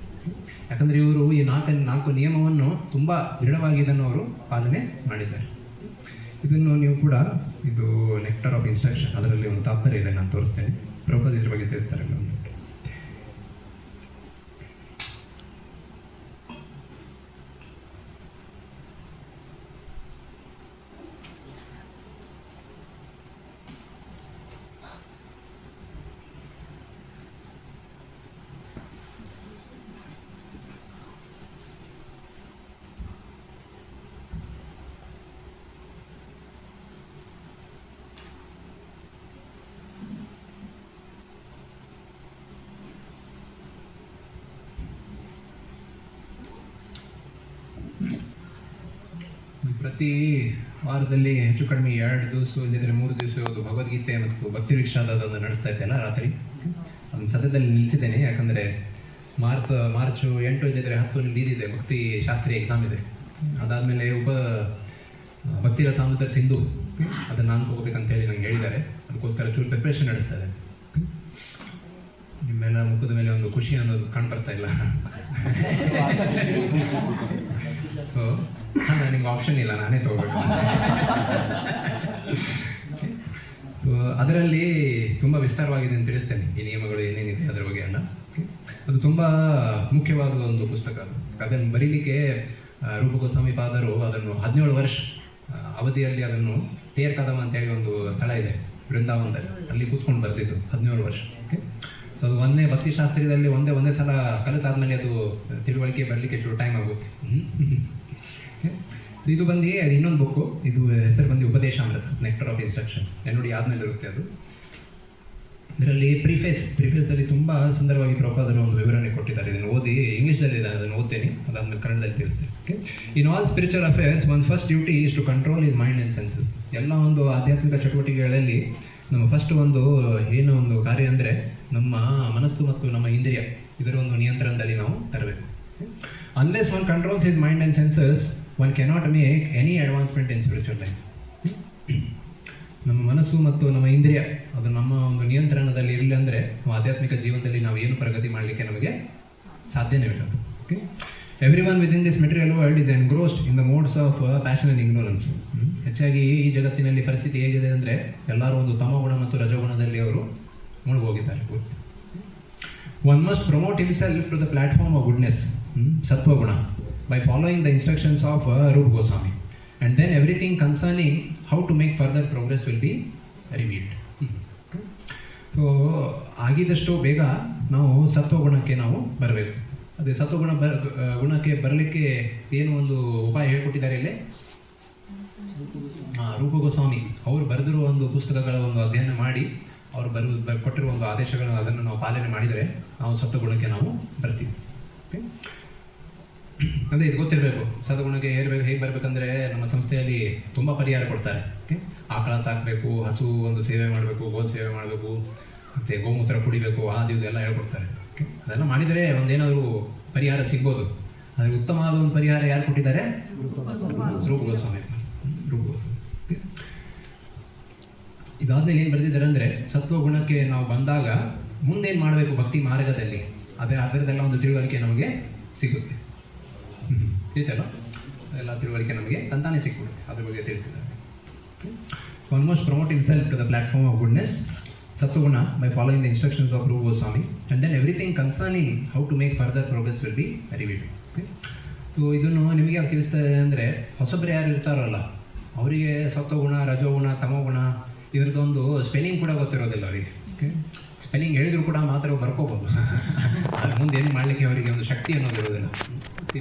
ಯಾಕಂದರೆ ಇವರು ಈ 4 ನಿಯಮವನ್ನು ತುಂಬ ದೃಢವಾಗಿ ಇದನ್ನು ಅವರು ಪಾಲನೆ ಮಾಡಿದ್ದಾರೆ. ಇದನ್ನು ನೀವು ಕೂಡ ಇದು ನೆಕ್ಟರ್ ಆಫ್ ಇನ್ಸ್ಟ್ರಕ್ಷನ್ ಅದರಲ್ಲಿ ಒಂದು ತಾತ್ಪರ್ಯ ಇದೆ, ನಾನು ತೋರಿಸ್ತೇನೆ. ಪ್ರಭುಪಾದ ಇದ್ರ ಬಗ್ಗೆ ತಿಳಿಸ್ತಾರೆ. ಪ್ರತಿ ವಾರದಲ್ಲಿ ಹೆಚ್ಚು ಕಡಿಮೆ 2 ದಿವಸ ಇಲ್ಲದಿದ್ದರೆ 3 ದಿವಸ ಅದು ಭಗವದ್ಗೀತೆ ಮತ್ತು ಭಕ್ತಿ ರಿಕ್ಷಾದನ್ನು ನಡೆಸ್ತಾ ಇದ್ದೆಲ್ಲ ರಾತ್ರಿ. ಅದನ್ನು ಸದ್ಯದಲ್ಲಿ ನಿಲ್ಲಿಸಿದ್ದೇನೆ. ಯಾಕಂದರೆ ಮಾರ್ಚ್ 8 ಇದ್ದಿದ್ದರೆ 10 ನಿಂದಿದೆ ಭಕ್ತಿ ಶಾಸ್ತ್ರೀಯ ಎಕ್ಸಾಮ್ ಇದೆ. ಅದಾದಮೇಲೆ ಭಕ್ತಿ ರಸಾಮೃತ ಸಿಂಧು ಅದನ್ನು ನಾನು ಹೋಗ್ಬೇಕಂತೇಳಿ ನಂಗೆ ಹೇಳಿದ್ದಾರೆ. ಅದಕ್ಕೋಸ್ಕರ ಚೂರು ಪ್ರಿಪ್ರೇಷನ್ ನಡೆಸ್ತಾ ಇದೆ. ನಿಮ್ಮೆಲ್ಲ ಮುಖದ ಮೇಲೆ ಒಂದು ಖುಷಿ ಅನ್ನೋದು ಕಾಣ್ಬರ್ತಾ ಇಲ್ಲ. ಸೊ ನಿಮ್ಗೆ ಆಪ್ಷನ್ ಇಲ್ಲ, ನಾನೇ ತೊಗೋಬೇಕು. ಸೊ ಅದರಲ್ಲಿ ತುಂಬ ವಿಸ್ತಾರವಾಗಿದೆ ಅಂತ ತಿಳಿಸ್ತೇನೆ, ಈ ನಿಯಮಗಳು ಏನೇನಿದೆ ಅದರ ಬಗ್ಗೆ ಎಲ್ಲ. ಅದು ತುಂಬ ಮುಖ್ಯವಾದ ಒಂದು ಪುಸ್ತಕ. ಅದನ್ನು ಬರೀಲಿಕ್ಕೆ ರೂಪ ಗೋಸ್ವಾಮಿ ಪಾದರು ಅದನ್ನು 17 ವರ್ಷ ಅವಧಿಯಲ್ಲಿ ಅದನ್ನು ತೇರ್ ಕದಮ ಅಂತೇಳಿ ಒಂದು ಸ್ಥಳ ಇದೆ ಬೃಂದಾವನದಲ್ಲಿ, ಅಲ್ಲಿ ಕೂತ್ಕೊಂಡು ಬರೆದಿದ್ದು 17 ವರ್ಷ. ಓಕೆ, ಸೊ ಅದು ಒಂದೇ ಭಕ್ತಿಶಾಸ್ತ್ರದಲ್ಲಿ ಒಂದೇ ಸಲ ಕಲಿತಾದ್ಮೇಲೆ ಅದು ತಿಳುವಳಿಕೆ ಬರಲಿಕ್ಕೆ ಚೂರು ಟೈಮ್ ಆಗುತ್ತೆ. ಸೊ ಇದು ಬಂದು ಅದು ಇನ್ನೊಂದು ಬುಕ್ಕು, ಇದು ಹೆಸರು ಬಂದು ಉಪದೇಶಾಮೃತ, ನೆಕ್ಟರ್ ಆಫ್ ಇನ್ಸ್ಟ್ರಕ್ಷನ್, ನೋಡಿ ಆದ್ಮೇಲೆ ಇರುತ್ತೆ ಅದು. ಇದರಲ್ಲಿ ಪ್ರಿಫೇಸ್ದಲ್ಲಿ ತುಂಬ ಸುಂದರವಾಗಿ ಪ್ರಭುಪಾದರು ಒಂದು ವಿವರಣೆ ಕೊಟ್ಟಿದ್ದಾರೆ. ಇದನ್ನು ಓದಿ, ಇಂಗ್ಲೀಷಲ್ಲಿ ಇದೆ, ಅದನ್ನು ಓದ್ತೇನೆ, ಅದಾದ್ಮೇಲೆ ಕನ್ನಡದಲ್ಲಿ ತಿಳಿಸ್ತೇನೆ. Okay, in all spiritual affairs one first duty is to control is mind and senses. ಎಲ್ಲ ಒಂದು ಆಧ್ಯಾತ್ಮಿಕ ಚಟುವಟಿಕೆಗಳಲ್ಲಿ ನಮ್ಮ ಫಸ್ಟ್ ಒಂದು ಏನು ಒಂದು ಕಾರ್ಯ ಅಂದರೆ ನಮ್ಮ ಮನಸ್ಸು ಮತ್ತು ನಮ್ಮ ಇಂದ್ರಿಯ ಇದರ ಒಂದು ನಿಯಂತ್ರಣದಲ್ಲಿ ನಾವು ತರಬೇಕು. Unless one controls his mind and senses one cannot make any advancement in spiritual life. ನಮ್ಮ ಮನಸ್ಸು ಮತ್ತು ನಮ್ಮ ಇಂದ್ರಿಯ ಅದು ನಮ್ಮ ಒಂದು ನಿಯಂತ್ರಣದಲ್ಲಿ ಇರಲಿ ಅಂದರೆ ಆಧ್ಯಾತ್ಮಿಕ ಜೀವನದಲ್ಲಿ ನಾವು ಏನು ಪ್ರಗತಿ ಮಾಡಲಿಕ್ಕೆ ನಮಗೆ ಸಾಧ್ಯನೇ ಇಲ್ಲ. Okay, every one within this material world is engrossed in the modes of passion and ignorance. ಹೆಚ್ಚಾಗಿ ಈ ಜಗತ್ತಿನಲ್ಲಿ ಪರಿಸ್ಥಿತಿ ಹೇಗಿದೆ ಅಂದರೆ ಎಲ್ಲರೂ ಒಂದು ತಮಗುಣ ಮತ್ತು ರಜಗುಣದಲ್ಲಿ ಅವರು ಮುಳುಗೋಗಿದ್ದಾರೆ. One must promote himself to the platform of goodness, ಸತ್ವಗುಣ, by following the instructions of Rupa Goswami, and then everything concerning how to make further progress will be revealed. So ಆಗಿದಷ್ಟು ಬೇಗ ನಾವು ಸತ್ವಗುಣಕ್ಕೆ ನಾವು ಬರಬೇಕು. ಅದೇ ಸತ್ವಗುಣ ಗುಣಕ್ಕೆ ಬರಲಿಕ್ಕೆ ಏನು ಒಂದು ಉಪಾಯ ಹೇಳ್ಕೊಟ್ಟಿದ್ದಾರೆ ಇಲ್ಲಿ ರೂಪ ಗೋಸ್ವಾಮಿ ಅವರು ಬರೆದಿರುವ ಒಂದು ಪುಸ್ತಕಗಳ ಒಂದು ಅಧ್ಯಯನ ಮಾಡಿ ಅವರು ಕೊಟ್ಟಿರುವ ಒಂದು ಆದೇಶಗಳನ್ನು ಅದನ್ನು ನಾವು ಪಾಲನೆ ಮಾಡಿದರೆ ನಾವು ಸತ್ವಗುಣಕ್ಕೆ ನಾವು ಬರ್ತೀವಿ. ಓಕೆ, ಅಂದರೆ ಇದು ಗೊತ್ತಿರಬೇಕು, ಸದ್ಗುಣಕ್ಕೆ ಹೇಗೆ ಬರಬೇಕಂದ್ರೆ ನಮ್ಮ ಸಂಸ್ಥೆಯಲ್ಲಿ ತುಂಬ ಪರಿಹಾರ ಕೊಡ್ತಾರೆ. ಓಕೆ, ಆಕಳ ಸಾಕಬೇಕು, ಹಸು ಒಂದು ಸೇವೆ ಮಾಡಬೇಕು, ಗೋಲ್ ಸೇವೆ ಮಾಡಬೇಕು, ಮತ್ತು ಗೋಮೂತ್ರ ಕುಡಿಬೇಕು, ಇದು ಎಲ್ಲ ಹೇಳ್ಕೊಡ್ತಾರೆ. ಓಕೆ, ಅದೆಲ್ಲ ಮಾಡಿದರೆ ಒಂದೇನಾದರೂ ಪರಿಹಾರ ಸಿಗ್ಬೋದು. ಆದರೆ ಉತ್ತಮವಾದ ಒಂದು ಪರಿಹಾರ ಯಾರು ಕೊಟ್ಟಿದ್ದಾರೆ? ರೂಪ ಗೋಸ್ವಾಮಿ. ಇದಾದ್ಮೇಲೆ ಏನು ಬರೆದಿದ್ದಾರೆ ಅಂದರೆ ಸತ್ವಗುಣಕ್ಕೆ ನಾವು ಬಂದಾಗ ಮುಂದೇನು ಮಾಡಬೇಕು ಭಕ್ತಿ ಮಾರ್ಗದಲ್ಲಿ, ಅದರದೆಲ್ಲ ಒಂದು ತಿಳುವಳಿಕೆ ನಮಗೆ ಸಿಗುತ್ತೆ. ತಿಳಿತಲ್ಲ, ಎಲ್ಲ ತಿಳುವಳಿಕೆ ನಮಗೆ ತಂತಾನೆ ಸಿಕ್ಬಿಡುತ್ತೆ, ಅದ್ರ ಬಗ್ಗೆ ತಿಳಿಸಿದ್ದಾರೆ. Almost promote himself to the platform of goodness, ಸತ್ವಗುಣ, by following the instructions of Rupa Goswami, and then everything concerning how to make further progress will be revealed. Okay, so ಇದನ್ನು ನಿಮಗೆ ಯಾಕೆ ತಿಳಿಸ್ತಾರೆ ಅಂದರೆ ಹೊಸಬರು ಯಾರು ಇರ್ತಾರಲ್ಲ ಅವರಿಗೆ ಸತ್ವಗುಣ, ರಜೋಗುಣ, ತಮೋಗುಣ ಇದರದ್ದೊಂದು ಸ್ಪೆಲ್ಲಿಂಗ್ ಕೂಡ ಗೊತ್ತಿರೋದಿಲ್ಲ ಅವರಿಗೆ. ಓಕೆ, ಸ್ಪೆಲ್ಲಿಂಗ್ ಹೇಳಿದ್ರು ಕೂಡ ಮಾತ್ರ ಬರ್ಕೋಬೋದು, ಅದ್ರ ಮುಂದೆ ಏನು ಮಾಡಲಿಕ್ಕೆ ಅವರಿಗೆ ಒಂದು ಶಕ್ತಿ ಅನ್ನೋದಿರೋದಿಲ್ಲ,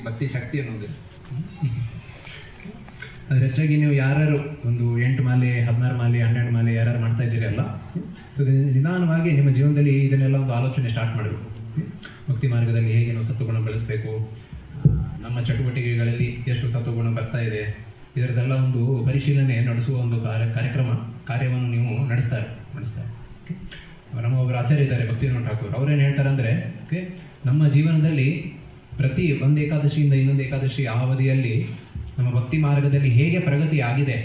ಭಕ್ತಿ ಶಕ್ತಿ ಅನ್ನೋದಿಲ್ಲ. ಅದ್ರ ಹೆಚ್ಚಾಗಿ ನೀವು ಯಾರು ಒಂದು 8 ಮಾಲೆ, 16 ಮಾಲೆ, 12 ಮಾಲೆ ಯಾರು ಮಾಡ್ತಾ ಇದ್ದೀರಲ್ಲ, ಸೊ ನಿಧಾನವಾಗಿ ನಿಮ್ಮ ಜೀವನದಲ್ಲಿ ಇದನ್ನೆಲ್ಲ ಒಂದು ಆಲೋಚನೆ ಸ್ಟಾರ್ಟ್ ಮಾಡಬೇಕು. ಭಕ್ತಿ ಮಾರ್ಗದಲ್ಲಿ ಹೇಗೆ ನಾವು ಸತ್ವಗುಣ ಬೆಳೆಸಬೇಕು, ನಮ್ಮ ಚಟುವಟಿಕೆಗಳಲ್ಲಿ ಎಷ್ಟು ಸತ್ವಗುಣ ಬರ್ತಾ ಇದೆ, ಇದರದೆಲ್ಲ ಒಂದು ಪರಿಶೀಲನೆ ನಡೆಸುವ ಒಂದು ಕಾರ್ಯವನ್ನು ನೀವು ನಡೆಸ್ತಾರೆ. ನಮ್ಮ ಒಬ್ಬರು ಆಚಾರ್ಯ ಇದ್ದಾರೆ, ಭಕ್ತಿವಿನೋದ್ ಠಾಕೂರ್, ಅವ್ರೇನು ಹೇಳ್ತಾರೆ ಅಂದರೆ, ಓಕೆ, ನಮ್ಮ ಜೀವನದಲ್ಲಿ ಪ್ರತಿ ಒಂದು ಏಕಾದಶಿಯಿಂದ ಇನ್ನೊಂದು ಏಕಾದಶಿ ಆ ಅವಧಿಯಲ್ಲಿ ನಮ್ಮ ಭಕ್ತಿ ಮಾರ್ಗದಲ್ಲಿ ಹೇಗೆ ಪ್ರಗತಿ ಆಗಿದೆ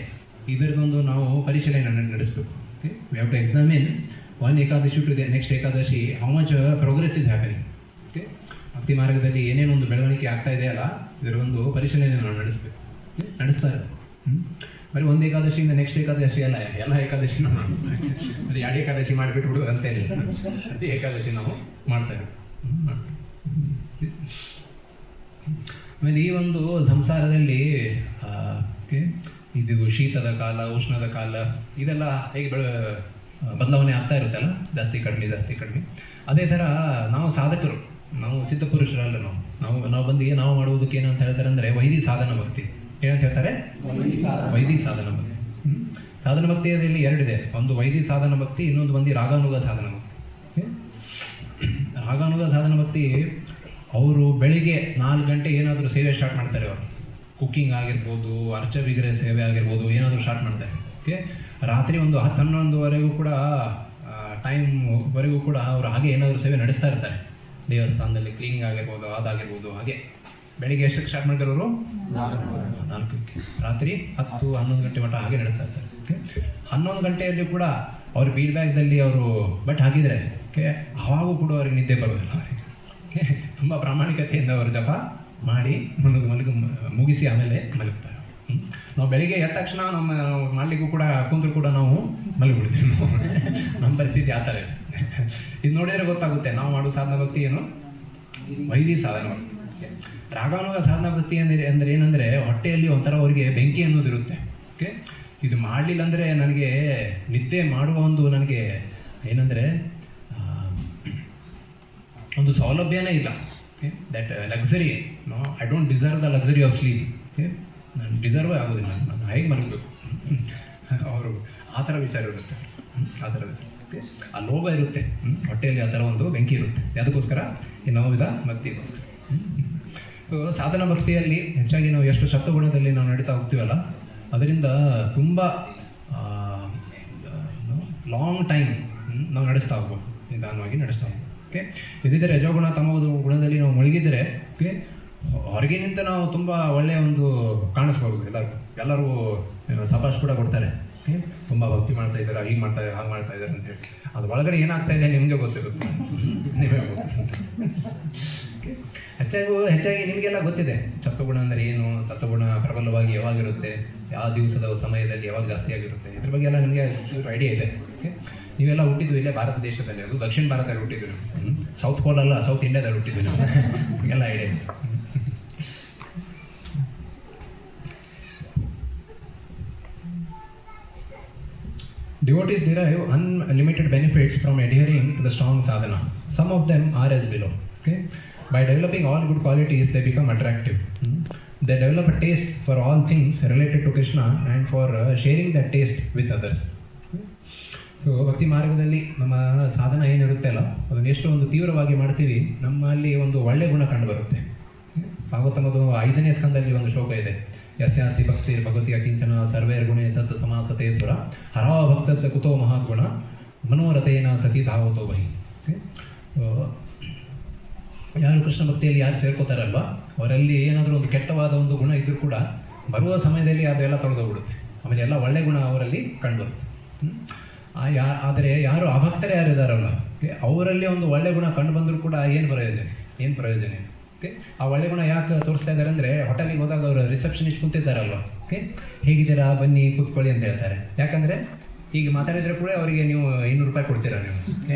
ಇದರದೊಂದು ನಾವು ಪರಿಶೀಲನೆ ನಡೆಸಬೇಕು. Okay, we have to examine one Ekadashi to the next Ekadashi how much progress is happening. Okay, ಭಕ್ತಿ ಮಾರ್ಗದಲ್ಲಿ ಏನೇನೊಂದು ಬೆಳವಣಿಗೆ ಆಗ್ತಾ ಇದೆಯಲ್ಲ ಇದರ ಒಂದು ಪರಿಶೀಲನೆ ನಾವು ನಡೆಸಬೇಕು. ನಡೆಸ್ತಾರೆ. ಬರೀ ಒಂದು ಏಕಾದಶಿಯಿಂದ ನೆಕ್ಸ್ಟ್ ಏಕಾದಶಿ ಅಲ್ಲ, ಎಲ್ಲ ಏಕಾದಶಿ ನಾವು ಅದು 2 ಏಕಾದಶಿ ಮಾಡಿಬಿಟ್ಬಿಡು ಅಂತೇಳಿ ಪ್ರತಿ ಏಕಾದಶಿ ನಾವು ಮಾಡ್ತೇವೆ. ಆಮೇಲೆ ಈ ಒಂದು ಸಂಸಾರದಲ್ಲಿ ಇದು ಶೀತದ ಕಾಲ, ಉಷ್ಣದ ಕಾಲ, ಇದೆಲ್ಲ ಹೇಗೆ ಬದಲಾವಣೆ ಆಗ್ತಾ ಇರುತ್ತಲ್ಲ, ಜಾಸ್ತಿ ಕಡಿಮೆ. ಅದೇ ಥರ ನಾವು ಸಾಧಕರು, ನಾವು ಸಿದ್ಧಪುರುಷರಲ್ಲ, ನಾವು ಬಂದು ನಾವು ಮಾಡುವುದಕ್ಕೆ ಏನಂತ ಹೇಳ್ತಾರೆ ಅಂದರೆ ವೈದಿ ಸಾಧನ ಭಕ್ತಿ. ಏನಂತ ಹೇಳ್ತಾರೆ? ವೈದಿ ಸಾಧನ ಭಕ್ತಿ. ಸಾಧನ ಭಕ್ತಿಯಲ್ಲಿ 2 ಇದೆ, ಒಂದು ವೈದಿ ಸಾಧನ ಭಕ್ತಿ, ಇನ್ನೊಂದು ಬಂದು ರಾಗಾನುಗ ಸಾಧನ ಭಕ್ತಿ. ರಾಗಾನುಗ ಸಾಧನ ಭಕ್ತಿ ಅವರು ಬೆಳಿಗ್ಗೆ 4 ಗಂಟೆ ಏನಾದರೂ ಸೇವೆ ಸ್ಟಾರ್ಟ್ ಮಾಡ್ತಾರೆ. ಅವರು ಕುಕ್ಕಿಂಗ್ ಆಗಿರ್ಬೋದು, ಅರ್ಚ ವಿಗ್ರಹ ಸೇವೆ ಆಗಿರ್ಬೋದು, ಏನಾದರೂ ಸ್ಟಾರ್ಟ್ ಮಾಡ್ತಾರೆ. ಓಕೆ, ರಾತ್ರಿ ಒಂದು 10-11ವರೆಗೂ ಕೂಡ ಟೈಮ್ವರೆಗೂ ಕೂಡ ಅವರು ಹಾಗೆ ಏನಾದರೂ ಸೇವೆ ನಡೆಸ್ತಾ ಇರ್ತಾರೆ. ದೇವಸ್ಥಾನದಲ್ಲಿ ಕ್ಲೀನಿಂಗ್ ಆಗಿರ್ಬೋದು, ಅದಾಗಿರ್ಬೋದು. ಹಾಗೆ ಬೆಳಿಗ್ಗೆ ಎಷ್ಟಕ್ಕೆ ಸ್ಟಾರ್ಟ್ ಮಾಡ್ತಾರೆ ಅವರು? 4ಕ್ಕೆ. ರಾತ್ರಿ 10-11 ಗಂಟೆ ಮಟ್ಟ ಹಾಗೆ ನಡೆಸ್ತಾ ಇರ್ತಾರೆ. ಓಕೆ, 11 ಗಂಟೆಯಲ್ಲಿ ಕೂಡ ಅವ್ರ ಫೀಡ್ಬ್ಯಾಕ್ದಲ್ಲಿ ಅವರು ಹಾಕಿದರೆ ಓಕೆ, ಅವಾಗೂ ಕೂಡ ಅವ್ರಿಗೆ ನಿದ್ದೆ ಬರೋದಿಲ್ಲ. ಅವರಿಗೆ ಓಕೆ, ತುಂಬ ಪ್ರಾಮಾಣಿಕತೆಯಿಂದ ಅವರು ಜಪ ಮಾಡಿ ಮುಗಿಸಿ ಆಮೇಲೆ ಮಲಗ್ತಾರೆ. ನಾವು ಬೆಳಿಗ್ಗೆ ಎದ್ದ ತಕ್ಷಣ ನಮ್ಮ ಮಾಡಲಿಕ್ಕೂ ಕೂಡ ಕುಂತರು ಕೂಡ ನಾವು ಮಲಗಿಬಿಡ್ತೀವಿ. ನಮ್ಮ ಪರಿಸ್ಥಿತಿ ಆ ಥರ ಇದೆ. ಇದು ನೋಡಿದರೆ ಗೊತ್ತಾಗುತ್ತೆ ನಾವು ಮಾಡೋ ಸಾಧನಾ ಭಕ್ತಿ ಏನು ವೈದಿ ಸಾಧನ. ರಾಗಾನುಗ ಸಾಧನಾ ಭಕ್ತಿ ಅಂದರೆ ಏನಂದರೆ ಹೊಟ್ಟೆಯಲ್ಲಿ ಒಂಥರ ಅವರಿಗೆ ಬೆಂಕಿ ಅನ್ನೋದಿರುತ್ತೆ. ಓಕೆ, ಇದು ಮಾಡಲಿಲ್ಲ ಅಂದರೆ ನನಗೆ ನಿದ್ದೆ ಮಾಡುವ ಒಂದು ನನಗೆ ಏನಂದರೆ ಒಂದು ಸೌಲಭ್ಯನೇ ಇಲ್ಲ. That luxury I don't deserve the luxury of sleep. ನಾನು ಡಿಸರ್ವೇ ಆಗೋದಿಲ್ಲ, ನಾನು ಹೇಗೆ ಮಲಗಬೇಕು ಅವರು ಆ ಥರ ವಿಚಾರ ಇರುತ್ತೆ. ಆ ಥರ ಆ ಲೋಭ ಇರುತ್ತೆ ಹೊಟ್ಟೆಯಲ್ಲಿ, ಆ ಥರ ಒಂದು ಬೆಂಕಿ ಇರುತ್ತೆ. ಅದಕ್ಕೋಸ್ಕರ ಈ ನವವಿಧ ಭಕ್ತಿಗೋಸ್ಕರ. ಸಾಧನ ಭಕ್ತಿಯಲ್ಲಿ ಹೆಚ್ಚಾಗಿ ನಾವು ಎಷ್ಟು ಸತ್ವಗುಣದಲ್ಲಿ ನಾವು ನಡೀತಾ ಹೋಗ್ತೀವಲ್ಲ, ಅದರಿಂದ ತುಂಬ ಲಾಂಗ್ ಟೈಮ್ ನಾವು ನಡೆಸ್ತಾ ಹೋಗ್ಬೋದು, ನಿಧಾನವಾಗಿ ನಡೆಸ್ತಾ ಹೋಗ್ಬೋದು. ಓಕೆ, ಇದಿದ್ದರೆ ರಜೋಗುಣ ತಮ್ಮ ಗುಣದಲ್ಲಿ ನಾವು ಮುಳುಗಿದರೆ ಓಕೆ ಹೊರಗೆ ನಿಂತ ನಾವು ತುಂಬ ಒಳ್ಳೆಯ ಒಂದು ಕಾಣಿಸ್ಬೋದು. ಎಲ್ಲರೂ ಸಭಾಷ್ ಕೂಡ ಕೊಡ್ತಾರೆ, ಓಕೆ ತುಂಬ ಭಕ್ತಿ ಮಾಡ್ತಾ ಇದ್ದಾರೆ, ಹೀಗೆ ಮಾಡ್ತಾ ಇದ್ದಾರೆ, ಹಾಗೆ ಮಾಡ್ತಾ ಇದ್ದಾರೆ ಅಂತೇಳಿ. ಅದು ಒಳಗಡೆ ಏನಾಗ್ತಾ ಇದೆ ನಿಮಗೆ ಗೊತ್ತಿರುತ್ತೆ, ನೀವೇ ಹೆಚ್ಚಾಗಿ ನಿಮಗೆಲ್ಲ ಗೊತ್ತಿದೆ ಸತ್ವಗುಣ ಅಂದರೆ ಏನು, ಸತ್ವಗುಣ ಪ್ರಬಲವಾಗಿ ಯಾವಾಗಿರುತ್ತೆ, ಯಾವ ದಿವಸದ ಸಮಯದಲ್ಲಿ ಯಾವಾಗ ಜಾಸ್ತಿ ಆಗಿರುತ್ತೆ, ಇದ್ರ ಬಗ್ಗೆ ಎಲ್ಲ ನಿಮಗೆ ಐಡಿಯಾ ಇದೆ. ಓಕೆ, ನೀವೆಲ್ಲ ಹುಟ್ಟಿದ್ವಿ ಇಲ್ಲೇ ಭಾರತ ದೇಶದಲ್ಲಿ, ಅದು ದಕ್ಷಿಣ ಭಾರತದಲ್ಲಿ ಹುಟ್ಟಿದ್ವಿ, ಸೌತ್ ಪೋಲ್ ಅಲ್ಲ, ಸೌತ್ ಇಂಡಿಯಾದಲ್ಲಿ ಹುಟ್ಟಿದ್ವಿ ನಾವು, ಎಲ್ಲ ಐಡಿಯಾ ಇದೆ. Devotees derive unlimited benefits from adhering to the strong sadhana. Some of them are as below. Okay? By developing all good qualities, they become attractive. They develop a taste for all things related to Krishna and for sharing that taste with others. So ಭಕ್ತಿ ಮಾರ್ಗದಲ್ಲಿ ನಮ್ಮ ಸಾಧನ ಏನಿರುತ್ತೆ ಅಲ್ಲ, ಅದನ್ನು ಎಷ್ಟು ಒಂದು ತೀವ್ರವಾಗಿ ಮಾಡ್ತೀವಿ, ನಮ್ಮಲ್ಲಿ ಒಂದು ಒಳ್ಳೆ ಗುಣ ಕಂಡು ಬರುತ್ತೆ. ಭಾಗವತಮದು 5ನೇ ಸ್ಕಂದದಲ್ಲಿ ಒಂದು ಶ್ಲೋಕ ಇದೆ, ಯಸ್ಯಾಸ್ತಿ ಭಕ್ತಿ ಭಗವತಿ ಅಕಿಂಚನ ಸರ್ವೇರ್ ಗುಣೇ ಸತ್ ಸಮಾಸತೆ ಸುರ ಹರಾ ಭಕ್ತಸ್ಯ ಕುತೋ ಮಹಾಗುಣ ಮನೋರಥೇನ ಸತಿ ಧಾವತೋ ಬಹಿ. ಯಾರು ಕೃಷ್ಣ ಭಕ್ತಿಯಲ್ಲಿ ಯಾರು ಸೇರ್ಕೋತಾರಲ್ವ, ಅವರಲ್ಲಿ ಏನಾದರೂ ಒಂದು ಕೆಟ್ಟವಾದ ಒಂದು ಗುಣ ಇದ್ರೂ ಕೂಡ ಬರುವ ಸಮಯದಲ್ಲಿ ಅದೆಲ್ಲ ತೊಳೆದೋಗ್ಬಿಡುತ್ತೆ, ಆಮೇಲೆ ಎಲ್ಲ ಒಳ್ಳೆ ಗುಣ ಅವರಲ್ಲಿ ಕಂಡುಬರುತ್ತೆ. ಆದರೆ ಯಾರು ಅಭಕ್ತರೇ ಯಾರಿದ್ದಾರಲ್ಲ, ಅವರಲ್ಲಿ ಒಂದು ಒಳ್ಳೆ ಗುಣ ಕಂಡು ಬಂದರೂ ಕೂಡ ಏನು ಪ್ರಯೋಜನ ಓಕೆ. ಆ ಒಳ್ಳೆ ಗುಣ ಯಾಕೆ ತೋರಿಸ್ತಾ ಇದ್ದಾರೆ ಅಂದರೆ, ಹೋಟೆಲಿಗೆ ಹೋದಾಗ ಅವರು ರಿಸೆಪ್ಷನಿಸ್ಟ್ ಕೂತಿದ್ದಾರಲ್ವ, ಓಕೆ ಹೇಗಿದ್ದೀರಾ ಬನ್ನಿ ಕೂತ್ಕೊಳ್ಳಿ ಅಂತ ಹೇಳ್ತಾರೆ. ಯಾಕಂದರೆ ಹೀಗೆ ಮಾತಾಡಿದರೆ ಕೂಡ ಅವರಿಗೆ ನೀವು 200 ರೂಪಾಯಿ ಕೊಡ್ತೀರಾ, ನೀವು